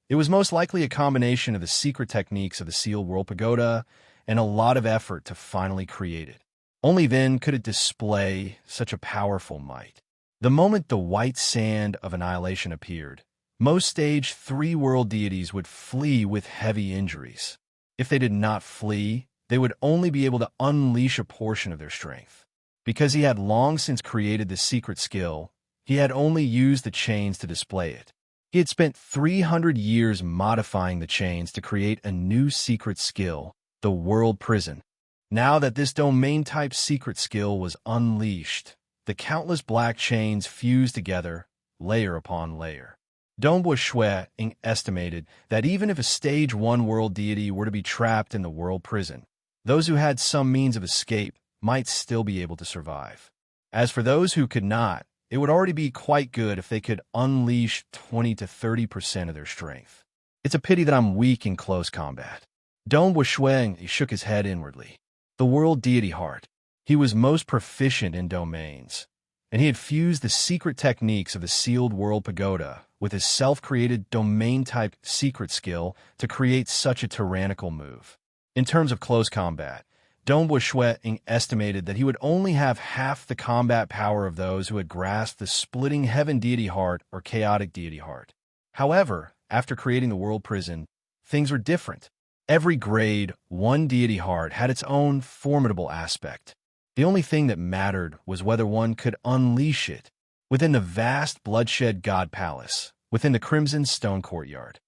Speaker 1: it was most likely a combination of the secret techniques of the sealed world pagoda and a lot of effort to finally create it. Only then could it display such a powerful might. The moment the White Sand of Annihilation appeared, most Stage 3 world deities would flee with heavy injuries. If they did not flee, they would only be able to unleash a portion of their strength. Because he had long since created this secret skill, he had only used the chains to display it. He had spent 300 years modifying the chains to create a new secret skill, the World Prison. Now that this domain-type secret skill was unleashed, the countless black chains fused together, layer upon layer. Dongbua Shuang estimated that even if a Stage 1 world deity were to be trapped in the world prison, those who had some means of escape might still be able to survive. As for those who could not, it would already be quite good if they could unleash 20 to 30% of their strength. It's a pity that I'm weak in close combat. Dongbua Shuang shook his head inwardly. The world deity heart. He was most proficient in domains, and he had fused the secret techniques of the sealed world pagoda with his self-created domain-type secret skill to create such a tyrannical move. In terms of close combat, Dongbua Shuang estimated that he would only have half the combat power of those who had grasped the splitting heaven deity heart or chaotic deity heart. However, after creating the world prison, things were different. Every grade 1 deity heart had its own formidable aspect. The only thing that mattered was whether one could unleash it within the vast bloodshed god palace, within the crimson stone courtyard.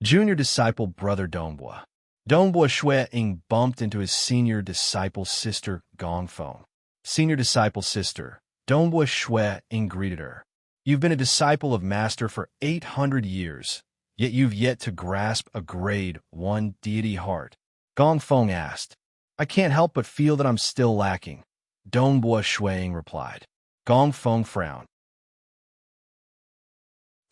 Speaker 1: Junior disciple brother Dongbua. Dongbua Shuang bumped into his senior disciple sister Gongfeng. Senior disciple sister, Dongbua Shuang greeted her. You've been a disciple of Master for 800 years, yet you've yet to grasp a grade 1 deity heart. Gongfeng asked. I can't help but feel that I'm still lacking, Dongbua Shuang replied. Gongfeng frowned.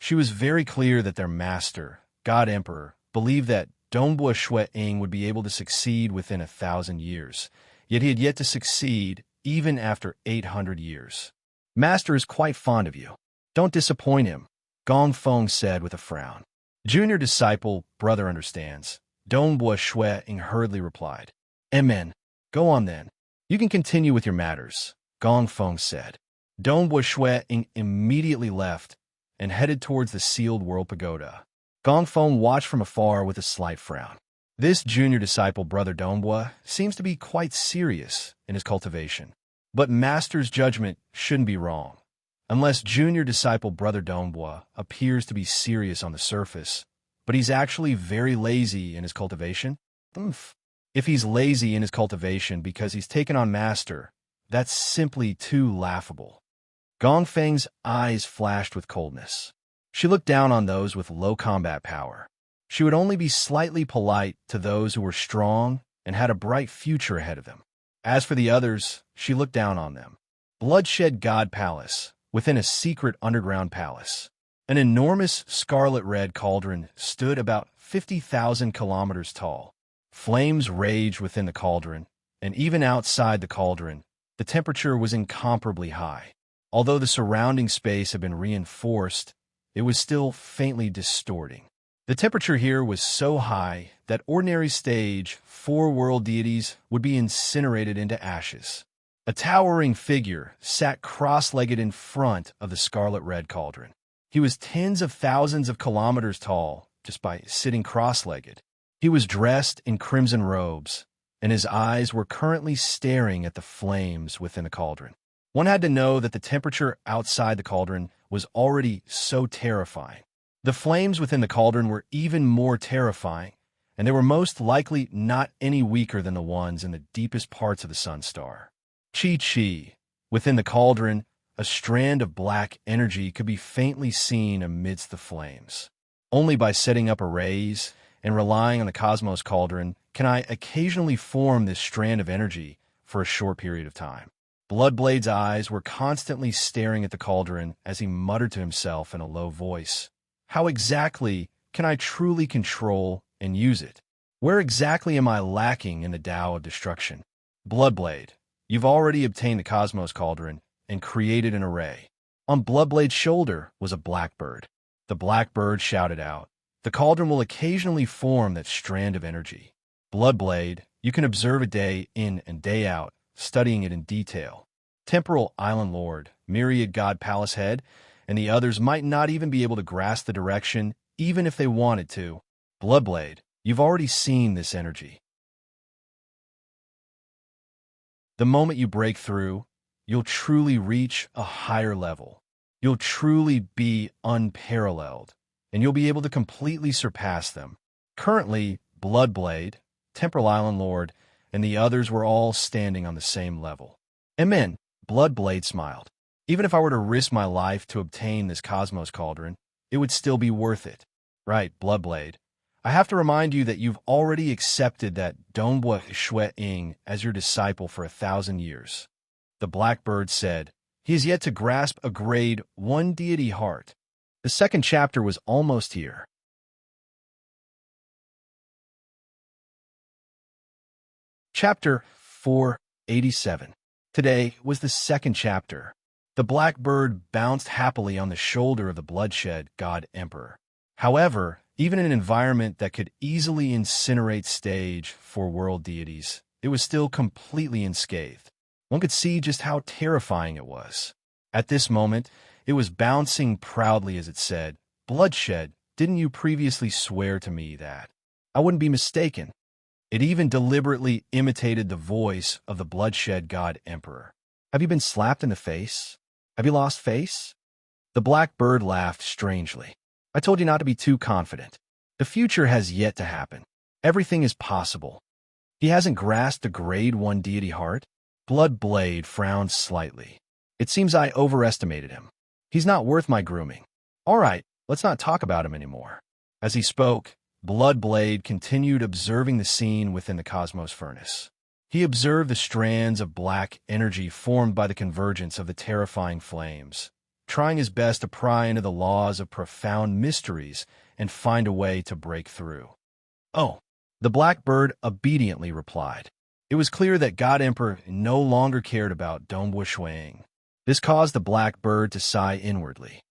Speaker 1: She was very clear that their master, God Emperor, believed that Dongbua Shuang would be able to succeed within 1,000 years, yet he had yet to succeed even after 800 years. Master is quite fond of you. Don't disappoint him, Gongfeng said with a frown. Junior disciple, brother understands, Dongbua Shuang hurriedly replied. Amen. Go on then. You can continue with your matters, Gongfeng said. Dongbua Shuang immediately left and headed towards the sealed world pagoda. Gongfeng watched from afar with a slight frown. This junior disciple, brother Dongbua, seems to be quite serious in his cultivation. But Master's judgment shouldn't be wrong. Unless junior disciple, brother Dongbua, appears to be serious on the surface, but he's actually very lazy in his cultivation? If he's lazy in his cultivation because he's taken on Master, that's simply too laughable. Gongfeng's eyes flashed with coldness. She looked down on those with low combat power. She would only be slightly polite to those who were strong and had a bright future ahead of them. As for the others, she looked down on them. Bloodshed God Palace, within a secret underground palace. An enormous scarlet-red cauldron stood about 50,000 kilometers tall. Flames raged within the cauldron, and even outside the cauldron, the temperature was incomparably high. Although the surrounding space had been reinforced, it was still faintly distorting. The temperature here was so high that ordinary Stage 4 world deities would be incinerated into ashes. A towering figure sat cross-legged in front of the scarlet-red cauldron. He was tens of thousands of kilometers tall just by sitting cross-legged. He was dressed in crimson robes, and his eyes were currently staring at the flames within the cauldron. One had to know that the temperature outside the cauldron was already so terrifying. The flames within the cauldron were even more terrifying, and they were most likely not any weaker than the ones in the deepest parts of the sun star. Chi. Within the cauldron, a strand of black energy could be faintly seen amidst the flames. Only by setting up arrays and relying on the cosmos cauldron can I occasionally form this strand of energy for a short period of time. Bloodblade's eyes were constantly staring at the cauldron as he muttered to himself in a low voice. How exactly can I truly control and use it? Where exactly am I lacking in the Tao of destruction? Bloodblade, you've already obtained the cosmos cauldron and created an array. On Bloodblade's shoulder was a blackbird. The blackbird shouted out, "The cauldron will occasionally form that strand of energy. Bloodblade, you can observe it day in and day out, studying it in detail. Temporal Island Lord, Myriad God Palace Head, and the others might not even be able to grasp the direction, even if they wanted to. Bloodblade, you've already seen this energy. The moment you break through, you'll truly reach a higher level. You'll truly be unparalleled, and you'll be able to completely surpass them." Currently, Bloodblade, Temporal Island Lord, and the others were all standing on the same level. Amen, Bloodblade smiled. Even if I were to risk my life to obtain this cosmos cauldron, it would still be worth it. Right, Bloodblade. I have to remind you that you've already accepted that Dongbua Shui Ying as your disciple for 1,000 years. The blackbird said, "He is yet to grasp a grade 1 deity heart." The second chapter was almost here. Chapter 487. Today was the second chapter. The blackbird bounced happily on the shoulder of the bloodshed god emperor. However, even in an environment that could easily incinerate stage for world deities, it was still completely unscathed. One could see just how terrifying it was. At this moment, it was bouncing proudly as it said, "Bloodshed, didn't you previously swear to me that I wouldn't be mistaken?" It even deliberately imitated the voice of the bloodshed god emperor. "Have you been slapped in the face? Have you lost face?" The black bird laughed strangely. "I told you not to be too confident. The future has yet to happen. Everything is possible." He hasn't grasped the grade 1 deity heart? Bloodblade frowned slightly. "It seems I overestimated him. He's not worth my grooming. All right, let's not talk about him anymore." As he spoke, Bloodblade continued observing the scene within the cosmos furnace. He observed the strands of black energy formed by the convergence of the terrifying flames, trying his best to pry into the laws of profound mysteries and find a way to break through. "Oh," the blackbird obediently replied. It was clear that God Emperor no longer cared about Dongbua Shuang. This caused the blackbird to sigh inwardly.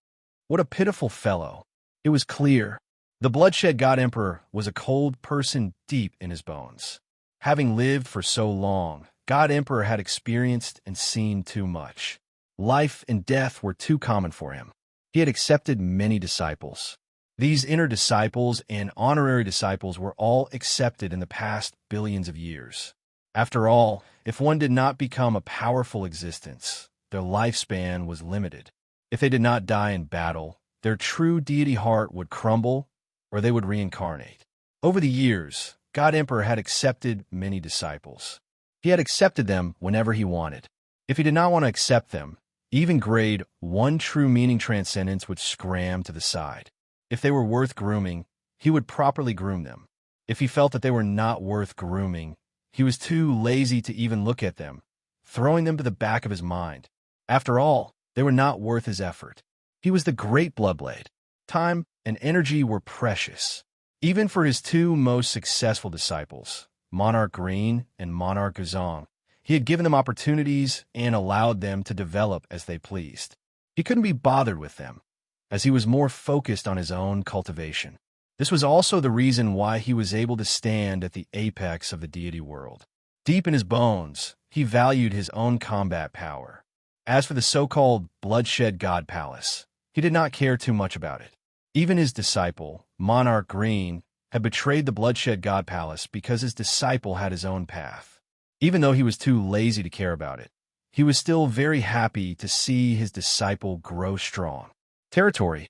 Speaker 1: What a pitiful fellow. It was clear. The bloodshed God Emperor was a cold person deep in his bones. Having lived for so long, God Emperor had experienced and seen too much. Life and death were too common for him. He had accepted many disciples. These inner disciples and honorary disciples were all accepted in the past billions of years. After all, if one did not become a powerful existence, their lifespan was limited. If they did not die in battle, their true deity heart would crumble, or they would reincarnate. Over the years, God Emperor had accepted many disciples. He had accepted them whenever he wanted. If he did not want to accept them, even grade 1 true meaning transcendence would scram to the side. If they were worth grooming, he would properly groom them. If he felt that they were not worth grooming, he was too lazy to even look at them, throwing them to the back of his mind. After all, they were not worth his effort. He was the great Bloodblade. Time and energy were precious. Even for his two most successful disciples, Monarch Green and Monarch Guzong, he had given them opportunities and allowed them to develop as they pleased. He couldn't be bothered with them, as he was more focused on his own cultivation. This was also the reason why he was able to stand at the apex of the deity world. Deep in his bones, he valued his own combat power. As for the so-called bloodshed god palace, he did not care too much about it. Even his disciple, Monarch Green, had betrayed the bloodshed god palace because his disciple had his own path. Even though he was too lazy to care about it, he was still very happy to see his disciple grow strong. Territory.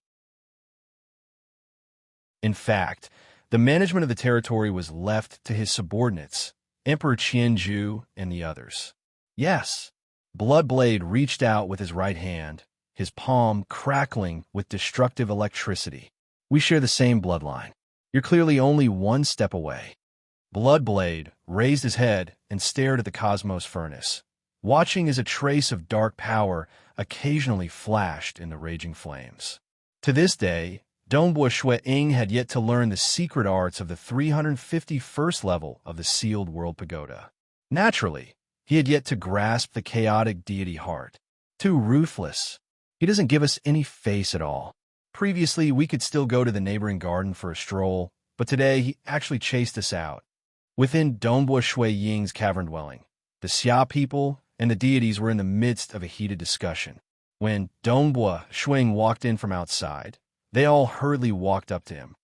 Speaker 1: In fact, the management of the territory was left to his subordinates, Emperor Qianju and the others. Yes, Bloodblade reached out with his right hand, his palm crackling with destructive electricity. We share the same bloodline. You're clearly only one step away. Bloodblade raised his head and stared at the cosmos furnace, watching as a trace of dark power occasionally flashed in the raging flames. To this day, Dongbua Ying had yet to learn the secret arts of the 351st level of the sealed world pagoda. Naturally, he had yet to grasp the chaotic deity heart. Too ruthless. He doesn't give us any face at all. Previously, we could still go to the neighboring garden for a stroll, but today he actually chased us out. Within Dongbua Ying's cavern dwelling, the Xia people and the deities were in the midst of a heated discussion. When Dongbua Ying walked in from outside, they all hurriedly walked up to him.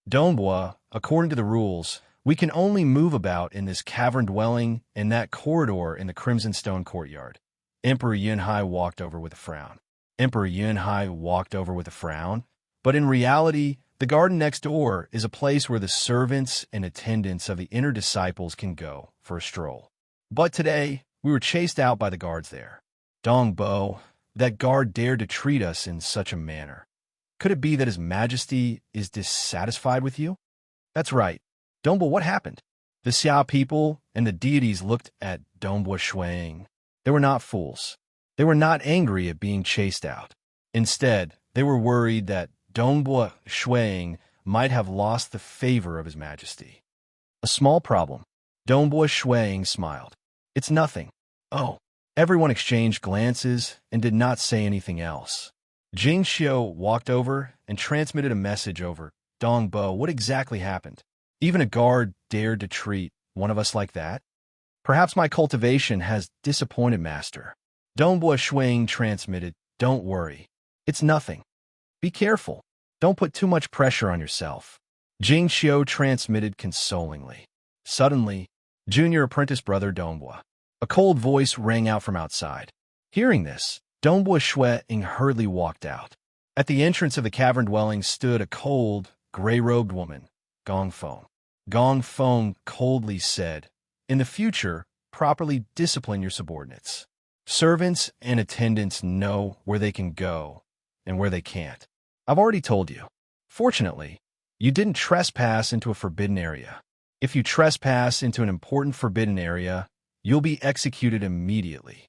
Speaker 1: Dongbua, according to the rules, we can only move about in this cavern dwelling and that corridor in the Crimson Stone courtyard. Emperor Yunhai walked over with a frown. Emperor Yunhai walked over with a frown? But in reality, the garden next door is a place where the servants and attendants of the inner disciples can go for a stroll. But today, we were chased out by the guards there. Dongbo, that guard dared to treat us in such a manner. Could it be that His Majesty is dissatisfied with you? That's right. Dongbua, what happened? The Xia people and the deities looked at Dongbua Ying. They were not fools. They were not angry at being chased out. Instead, they were worried that Dongbua Ying might have lost the favor of His Majesty. A small problem. Dongbua Ying smiled. It's nothing. Oh. Everyone exchanged glances and did not say anything else. Jing Xiu walked over and transmitted a message over. Dongbo, what exactly happened? Even a guard dared to treat one of us like that? Perhaps my cultivation has disappointed, Master. Dongbua Ying transmitted, don't worry. It's nothing. Be careful. Don't put too much pressure on yourself. Jing Xiu transmitted consolingly. Suddenly, junior apprentice brother Dongbua. A cold voice rang out from outside. Hearing this, Dongbua Ying hurriedly walked out. At the entrance of the cavern dwelling stood a cold, gray-robed woman, Gong Feng. Gong Feng coldly said, in the future, properly discipline your subordinates. Servants and attendants know where they can go and where they can't. I've already told you. Fortunately, you didn't trespass into a forbidden area. If you trespass into an important forbidden area, you'll be executed immediately.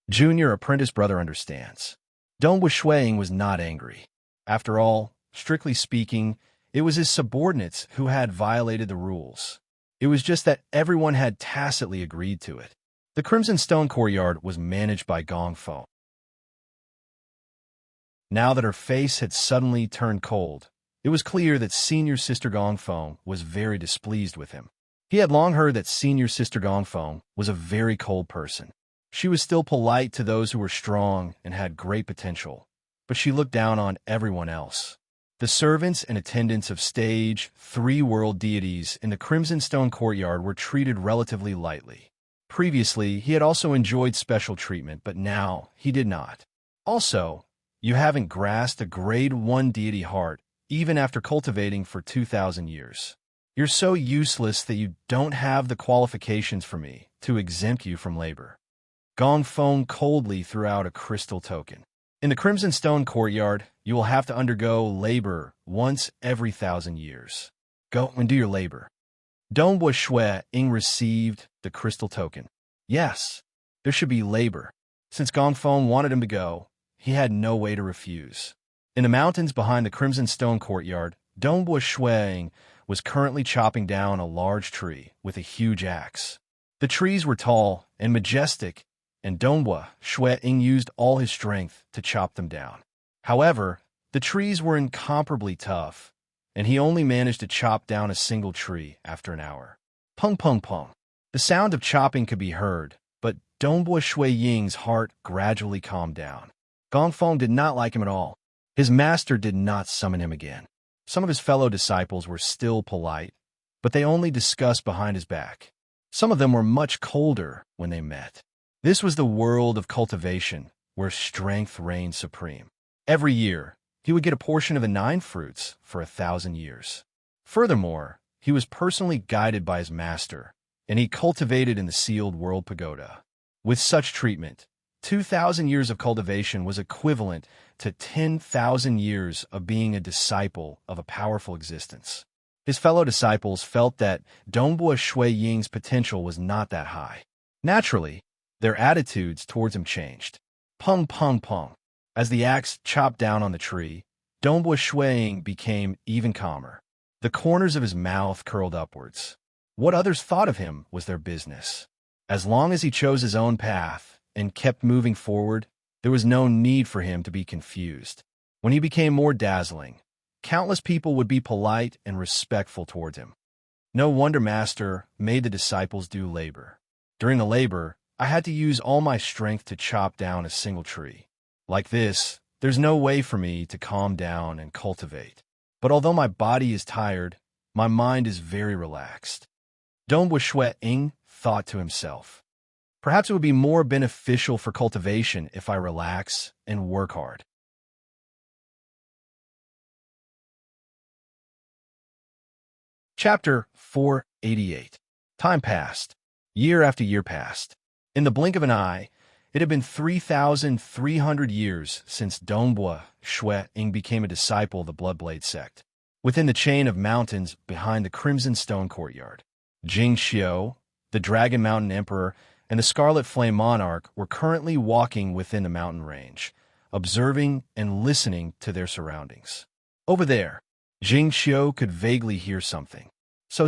Speaker 1: Junior apprentice brother understands. Dongbua Ying was not angry. After all, strictly speaking, it was his subordinates who had violated the rules. It was just that everyone had tacitly agreed to it. The Crimson Stone courtyard was managed by Gong Feng. Now that her face had suddenly turned cold, it was clear that Senior Sister Gong Feng was very displeased with him. He had long heard that Senior Sister Gong Feng was a very cold person. She was still polite to those who were strong and had great potential, but she looked down on everyone else. The servants and attendants of stage 3 world deities in the Crimson Stone courtyard were treated relatively lightly. Previously, he had also enjoyed special treatment, but now he did not. Also, you haven't grasped a grade 1 deity heart, even after cultivating for 2,000 years. You're so useless that you don't have the qualifications for me to exempt you from labor. Gong Feng coldly threw out a crystal token. In the Crimson Stone courtyard, you will have to undergo labor once every 1,000 years. Go and do your labor. Dongbua Ying received the crystal token. Yes, there should be labor. Since Gong Feng wanted him to go, he had no way to refuse. In the mountains behind the Crimson Stone courtyard, Dongbua Ying was currently chopping down a large tree with a huge axe. The trees were tall and majestic, and Dongbua Ying used all his strength to chop them down. However, the trees were incomparably tough, and he only managed to chop down a single tree after an hour. Pung pung pung. The sound of chopping could be heard, but Dongbua Ying's heart gradually calmed down. Gong Feng did not like him at all. His master did not summon him again. Some of his fellow disciples were still polite, but they only discussed behind his back. Some of them were much colder when they met. This was the world of cultivation, where strength reigned supreme. Every year, he would get a portion of the 9 fruits for 1,000 years. Furthermore, he was personally guided by his master, and he cultivated in the sealed world pagoda. With such treatment, 2,000 years of cultivation was equivalent to 10,000 years of being a disciple of a powerful existence. His fellow disciples felt that Dongbua Shui Ying's potential was not that high. Naturally, their attitudes towards him changed. Pung pung pung. As the axe chopped down on the tree, Dongbua Shui Ying became even calmer. The corners of his mouth curled upwards. What others thought of him was their business. As long as he chose his own path and kept moving forward, there was no need for him to be confused. When he became more dazzling, countless people would be polite and respectful towards him. No wonder Master made the disciples do labor. During the labor, I had to use all my strength to chop down a single tree. Like this, there's no way for me to calm down and cultivate. But although my body is tired, my mind is very relaxed. Dongbua Shui Ying thought to himself, perhaps it would be more beneficial for cultivation if I relax and work hard. Chapter 488. Time passed. Year after year passed. In the blink of an eye, it had been 3,300 years since Dongbua Shui Ying became a disciple of the Bloodblade sect. Within the chain of mountains behind the Crimson Stone Courtyard, Jing Xiu, the Dragon Mountain Emperor, and the Scarlet Flame Monarch were currently walking within the mountain range, observing and listening to their surroundings. Over there, Jing Xiu could vaguely hear something. So.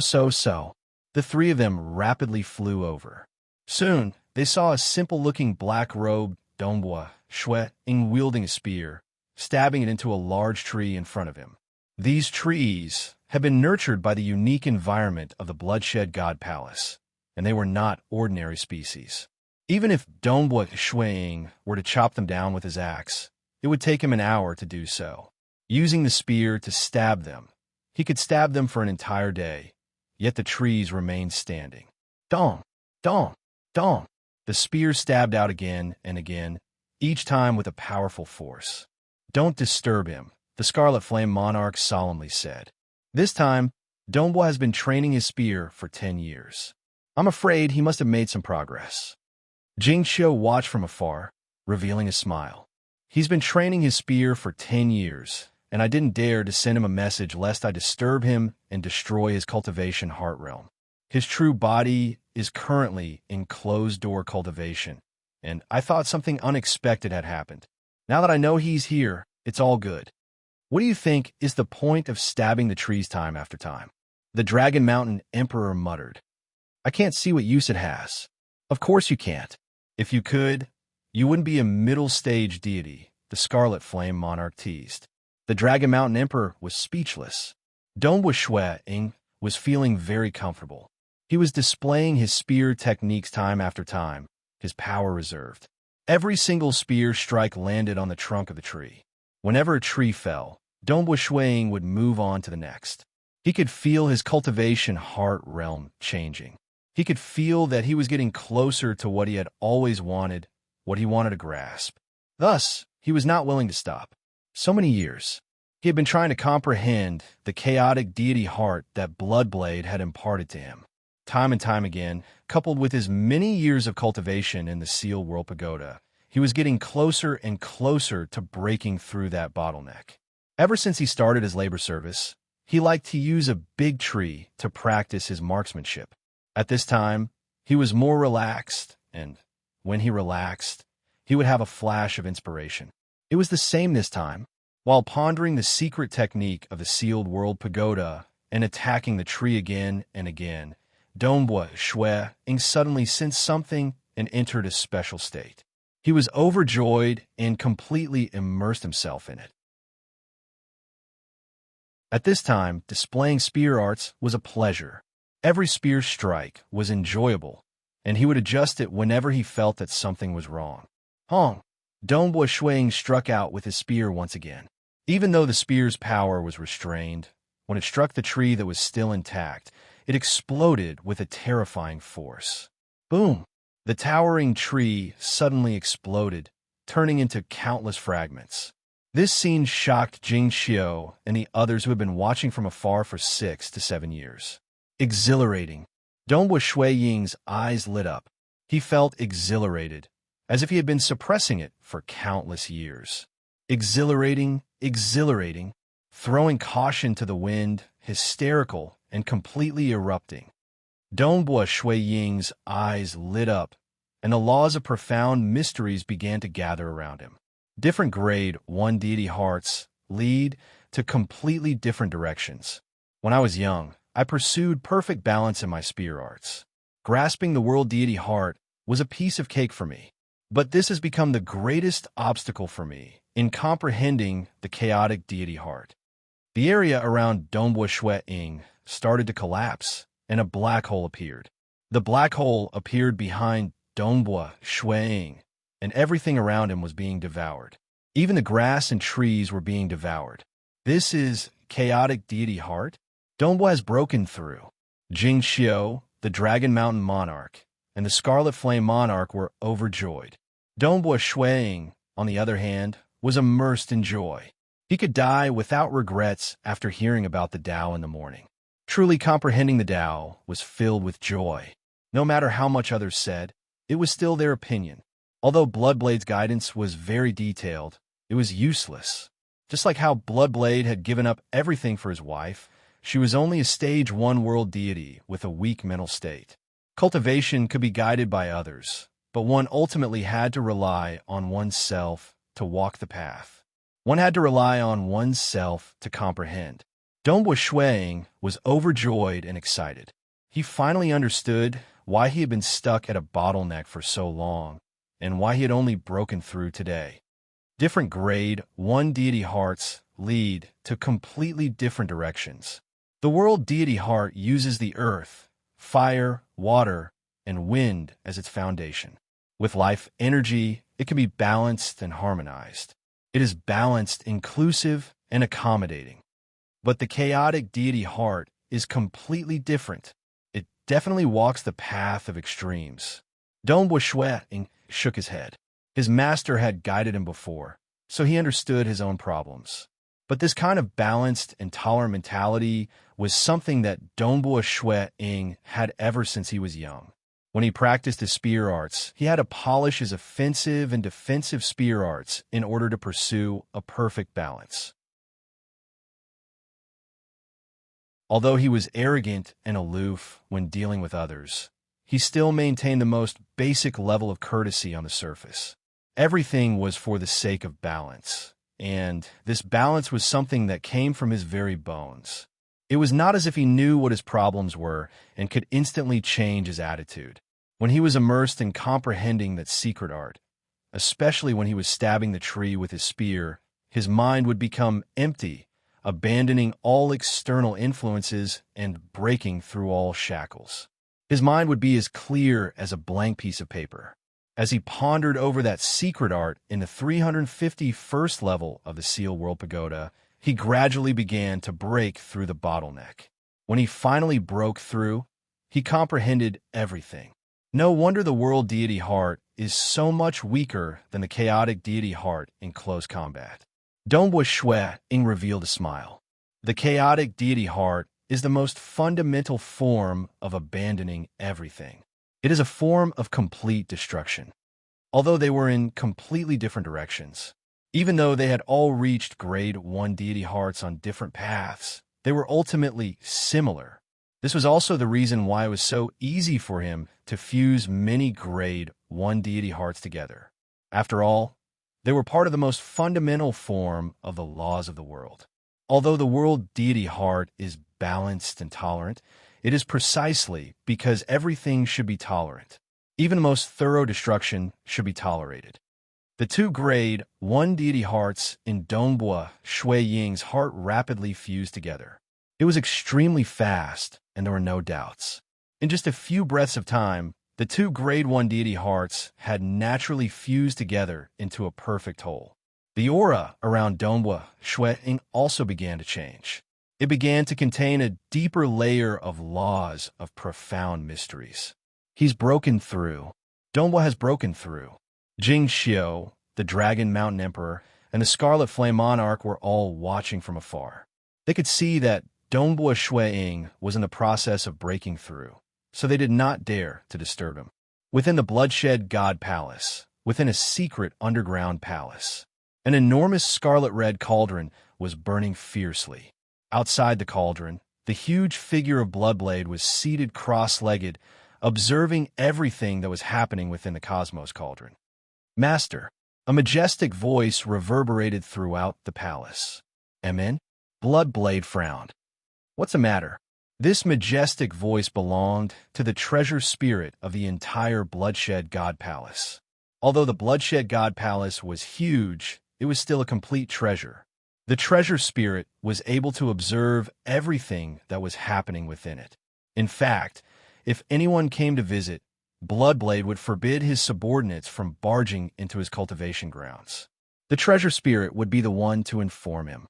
Speaker 1: The three of them rapidly flew over. Soon, they saw a simple-looking black-robed Dongbua Shui Ying wielding a spear, stabbing it into a large tree in front of him. These trees had been nurtured by the unique environment of the Bloodshed God Palace, and they were not ordinary species. Even if Dongbua Shui Ying were to chop them down with his axe, it would take him an hour to do so. Using the spear to stab them, he could stab them for an entire day, yet the trees remained standing. Dong! Dong! Dong! The spear stabbed out again and again, each time with a powerful force. Don't disturb him, the Scarlet Flame Monarch solemnly said. This time, Dongbua has been training his spear for 10 years. I'm afraid he must have made some progress. Jing Xiu watched from afar, revealing a smile. He's been training his spear for 10 years, and I didn't dare to send him a message lest I disturb him and destroy his cultivation heart realm. His true body is currently in closed-door cultivation, and I thought something unexpected had happened. Now that I know he's here, it's all good. What do you think is the point of stabbing the trees time after time? The Dragon Mountain Emperor muttered. I can't see what use it has. Of course you can't. If you could, you wouldn't be a middle-stage deity, the Scarlet Flame Monarch teased. The Dragon Mountain Emperor was speechless. Dongbua Shui Ying was feeling very comfortable. He was displaying his spear techniques time after time, his power reserved. Every single spear strike landed on the trunk of the tree. Whenever a tree fell, Dongbua Shui Ying would move on to the next. He could feel his cultivation heart realm changing. He could feel that he was getting closer to what he had always wanted, what he wanted to grasp. Thus, he was not willing to stop. So many years, he had been trying to comprehend the chaotic deity heart that Bloodblade had imparted to him. Time and time again, coupled with his many years of cultivation in the Sealed World Pagoda, he was getting closer and closer to breaking through that bottleneck. Ever since he started his labor service, he liked to use a big tree to practice his marksmanship. At this time, he was more relaxed, and when he relaxed, he would have a flash of inspiration. It was the same this time. While pondering the secret technique of the Sealed World Pagoda and attacking the tree again and again, Dongbua Shui Ying suddenly sensed something and entered a special state. He was overjoyed and completely immersed himself in it. At this time, displaying spear arts was a pleasure. Every spear strike was enjoyable, and he would adjust it whenever he felt that something was wrong. Hong! Dongbua Shui Ying struck out with his spear once again. Even though the spear's power was restrained, when it struck the tree that was still intact, it exploded with a terrifying force. Boom! The towering tree suddenly exploded, turning into countless fragments. This scene shocked Jing Xiu and the others who had been watching from afar for 6 to 7 years. Exhilarating. Dongbua Shui Ying's eyes lit up. He felt exhilarated, as if he had been suppressing it for countless years. Exhilarating, exhilarating, throwing caution to the wind, hysterical and completely erupting. Dongbua Shui Ying's eyes lit up, and the laws of profound mysteries began to gather around him. Different grade 1 deity hearts lead to completely different directions. When I was young, I pursued perfect balance in my spear arts. Grasping the world deity heart was a piece of cake for me. But this has become the greatest obstacle for me in comprehending the chaotic deity heart. The area around Dongbua Shui Ying started to collapse, and a black hole appeared. The black hole appeared behind Dongbua Shui Ying, and everything around him was being devoured. Even the grass and trees were being devoured. This is chaotic deity heart? Dongbua has broken through. Jing Xiao, the Dragon Mountain Monarch, and the Scarlet Flame Monarch were overjoyed. Dongbua Shui Ying, on the other hand, was immersed in joy. He could die without regrets after hearing about the Tao in the morning. Truly comprehending the Tao was filled with joy. No matter how much others said, it was still their opinion. Although Bloodblade's guidance was very detailed, it was useless. Just like how Bloodblade had given up everything for his wife, she was only a stage 1 world deity with a weak mental state. Cultivation could be guided by others, but one ultimately had to rely on oneself to walk the path. One had to rely on oneself to comprehend. Dongbua Shui Ying was overjoyed and excited. He finally understood why he had been stuck at a bottleneck for so long, and why he had only broken through today. Different grade 1 deity hearts lead to completely different directions. The world deity heart uses the earth, fire, water, and wind as its foundation. With life energy, it can be balanced and harmonized. It is balanced, inclusive, and accommodating. But the chaotic deity heart is completely different. It definitely walks the path of extremes. Dongbua Shui Ying shook his head. His master had guided him before, so he understood his own problems. But this kind of balanced and tolerant mentality was something that Dongbua Shui Ying had ever since he was young. When he practiced his spear arts, he had to polish his offensive and defensive spear arts in order to pursue a perfect balance. Although he was arrogant and aloof when dealing with others, he still maintained the most basic level of courtesy on the surface. Everything was for the sake of balance, and this balance was something that came from his very bones. It was not as if he knew what his problems were and could instantly change his attitude. When he was immersed in comprehending that secret art, especially when he was stabbing the tree with his spear, his mind would become empty, abandoning all external influences and breaking through all shackles. His mind would be as clear as a blank piece of paper. As he pondered over that secret art in the 351st level of the Seal World Pagoda, he gradually began to break through the bottleneck. When he finally broke through, he comprehended everything. No wonder the world deity heart is so much weaker than the chaotic deity heart in close combat. Dongbua Shui Ying revealed a smile. The chaotic deity heart is the most fundamental form of abandoning everything. It is a form of complete destruction. Although they were in completely different directions, even though they had all reached grade 1 deity hearts on different paths, they were ultimately similar. This was also the reason why it was so easy for him to fuse many grade 1 deity hearts together. After all, they were part of the most fundamental form of the laws of the world. Although the world deity heart is balanced and tolerant, it is precisely because everything should be tolerant. Even the most thorough destruction should be tolerated. The 2 grade 1 deity hearts in Dongbua Shui Ying's heart rapidly fused together. It was extremely fast, and there were no doubts. In just a few breaths of time, the 2 grade 1 deity hearts had naturally fused together into a perfect whole. The aura around Dongbua Shui Ying also began to change. It began to contain a deeper layer of laws of profound mysteries. He's broken through. Dongbua has broken through. Jing Xiao, the Dragon Mountain Emperor, and the Scarlet Flame Monarch were all watching from afar. They could see that Dongbua Shui Ying was in the process of breaking through, so they did not dare to disturb him. Within the Bloodshed God Palace, within a secret underground palace. An enormous scarlet-red cauldron was burning fiercely. Outside the cauldron, the huge figure of Bloodblade was seated cross-legged, observing everything that was happening within the Cosmos Cauldron. "Master," a majestic voice reverberated throughout the palace. "Amen?" Bloodblade frowned. "What's the matter?" This majestic voice belonged to the treasure spirit of the entire Bloodshed God Palace. Although the Bloodshed God Palace was huge, it was still a complete treasure. The treasure spirit was able to observe everything that was happening within it. In fact, if anyone came to visit, Bloodblade would forbid his subordinates from barging into his cultivation grounds. The treasure spirit would be the one to inform him.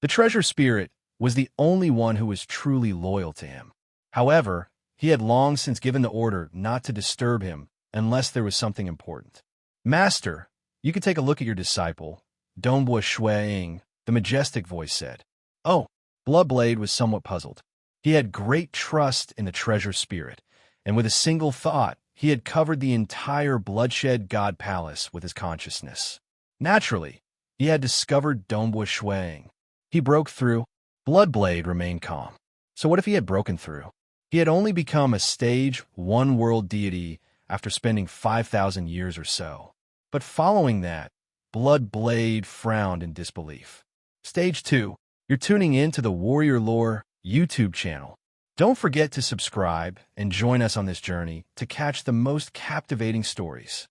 Speaker 1: The treasure spirit was the only one who was truly loyal to him. However, he had long since given the order not to disturb him unless there was something important. "Master, you can take a look at your disciple, Dongbua Ying," the majestic voice said. "Oh." Bloodblade was somewhat puzzled. He had great trust in the treasure spirit, and with a single thought, he had covered the entire Bloodshed God Palace with his consciousness. Naturally, he had discovered Dongbua Ying. He broke through. Bloodblade remained calm. So what if he had broken through? He had only become a stage one-world deity after spending 5,000 years or so. But following that, Bloodblade frowned in disbelief. Stage 2. You're tuning in to the Warrior Lore YouTube channel. Don't forget to subscribe and join us on this journey to catch the most captivating stories.